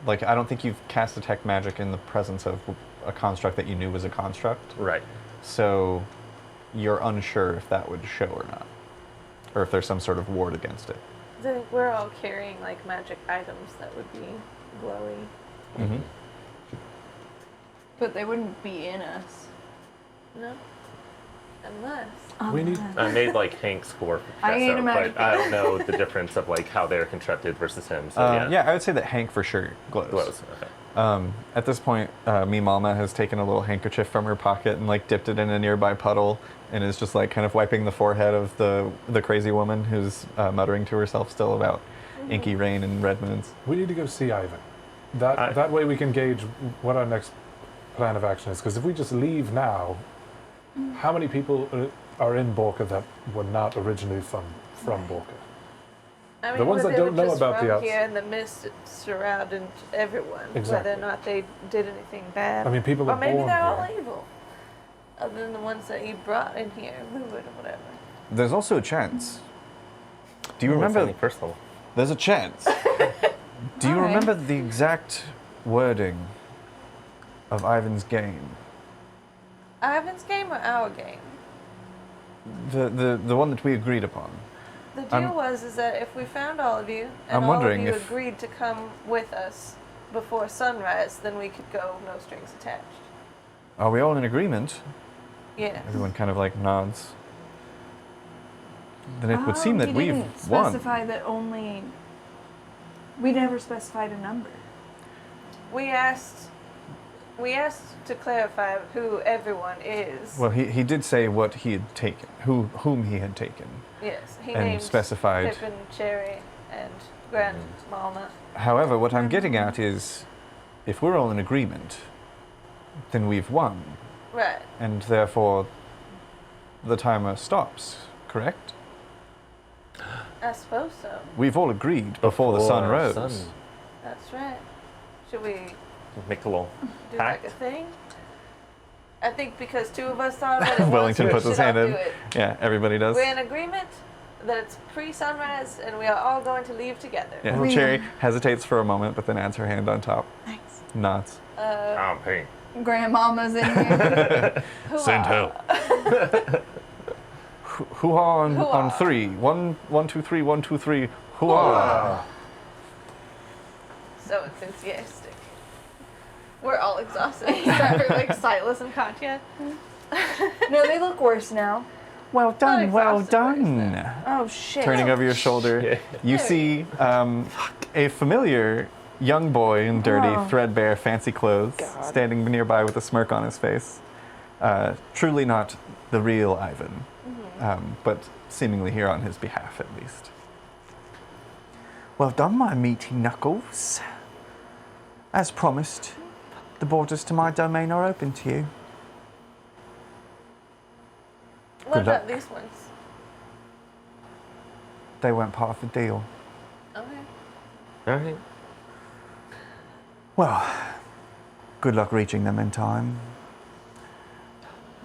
Like, I don't think you've cast detect magic in the presence of a construct that you knew was a construct. Right. So you're unsure if that would show or not. Or if there's some sort of ward against it. I think we're all carrying magic items that would be glowy. Mm-hmm. But they wouldn't be in us. No? Unless. We need. I made Hank's score for I ain't a Kesso, magic but I don't know the difference of how they're constructed versus him. So Yeah, I would say that Hank for sure glows. Glows. Okay. At this point, me Mama has taken a little handkerchief from her pocket and dipped it in a nearby puddle and is just kind of wiping the forehead of the crazy woman who's muttering to herself still about inky rain and red moons. We need to go see Ivan. That way we can gauge what our next plan of action is. Because if we just leave now, how many people are in Borka that were not originally from Borka? I mean, The ones whether that they don't were know just about from the outs- here and the mist surrounded everyone, Exactly. whether or not they did anything bad. I mean, people or are maybe born they're all here. evil, other than the ones that you brought in here, lured or whatever. There's also a chance. Do you It's remember? only first level. There's a chance. Do you Alright. remember the exact wording of Ivan's game? Ivan's game or our game? The one that we agreed upon. The deal I'm- is that if we found all of you I'm and all of wondering you if- agreed to come with us before sunrise, then we could go no strings attached. Are we all in agreement? Yes. Everyone kind of like nods. Then it would Oh, seem that we we've didn't won. specify that only. We never specified a number. We asked to clarify who everyone is. Well, he did say what he had taken, whom he had taken, Yes, he and named specified. Pippin, Cherry, and Grand Malna. However, what I'm getting at is, if we're all in agreement, then we've won, Right. and therefore the timer stops. Correct? I suppose so. We've all agreed before the sun rose. That's right. Should we Make a little do pact. like a thing? I think because two of us thought about it, Wellington once, we puts his should all hand in. do it. Yeah, everybody does. We're in agreement that it's pre-sunrise and we are all going to leave together. Yeah, We- Cherry hesitates for a moment, but then adds her hand on top. Nice. Nods. Oh, pain. Grandmama's in here. Send help. Hoo-ha on Hoo-ah. 3. 1, 1, 2, 3, 1, 2, 3. Hoo-ha! So enthusiastic. We're all exhausted except for like Silas and Katya. No, they look worse now. Well done, well exhausted, done. Oh shit. Turning over your shoulder, you see a familiar young boy in dirty, Oh. threadbare, fancy clothes, God. standing nearby with a smirk on his face. Truly not the real Ivan, but seemingly here on his behalf at least. Well done, my meaty knuckles. As promised, the borders to my domain are open to you. What Good about luck. these ones? They weren't part of the deal. Okay. All right. Well, good luck reaching them in time.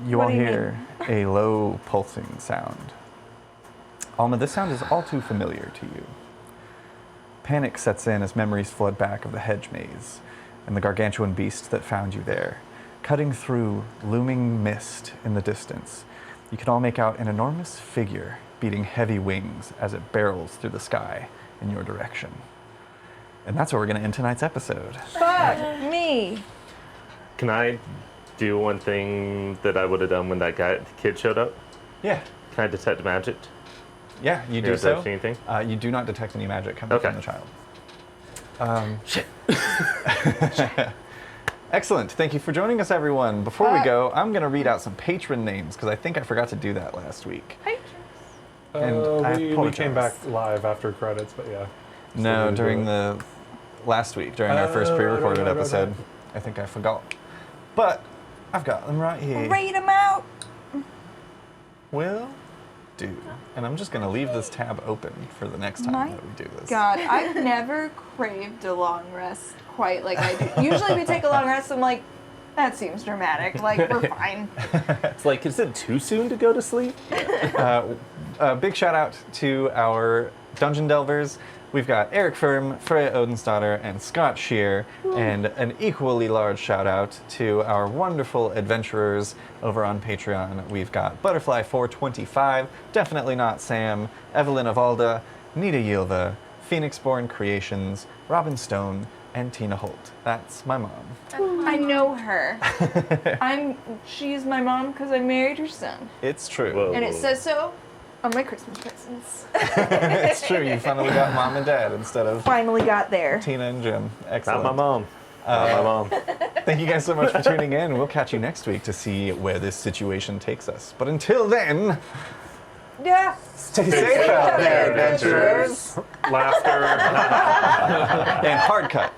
You What all do you hear a low pulsing sound. Alma, this sound is all too familiar to you. Panic sets in as memories flood back of the hedge maze and the gargantuan beast that found you there. Cutting through looming mist in the distance, you can all make out an enormous figure beating heavy wings as it barrels through the sky in your direction. And that's where we're going to end tonight's episode. Fuck me. Can I do one thing that I would have done when that kid showed up? Yeah. Can I detect magic? Yeah, you do Detect so. anything? You do not detect any magic coming Okay. from the child. Shit. Excellent. Thank you for joining us, everyone. Before we go, I'm going to read out some patron names because I think I forgot to do that last week. And I We apologize. came back live after credits, but yeah. No, Still during didn't do the last week, during our first pre-recorded right. episode. I think I forgot. But I've got them right here. Read them out. Will do. And I'm just going to leave this tab open for the next time My that we do this. God, I've never craved a long rest quite like I do. Usually we take a long rest, I'm like, that seems dramatic. Like, we're fine. It's like, is it too soon to go to sleep? A big shout out to our dungeon delvers. We've got Eric Firm, Freya Odensdottir, and Scott Shear, and an equally large shout out to our wonderful adventurers over on Patreon. We've got Butterfly425, Definitely Not Sam, Evelyn Avalda, Nita Yilva, Phoenixborn Creations, Robin Stone, and Tina Holt. That's my mom. I know her. She's my mom because I married her son. It's true. Whoa. And it says so on my Christmas presents. It's true. You finally got mom and dad instead of Finally got there. Tina and Jim. Excellent. Not my mom. Not my mom. Thank you guys so much for tuning in. We'll catch you next week to see where this situation takes us. But until then, Yeah. stay safe out there, adventurers. Laughter. And hard cut.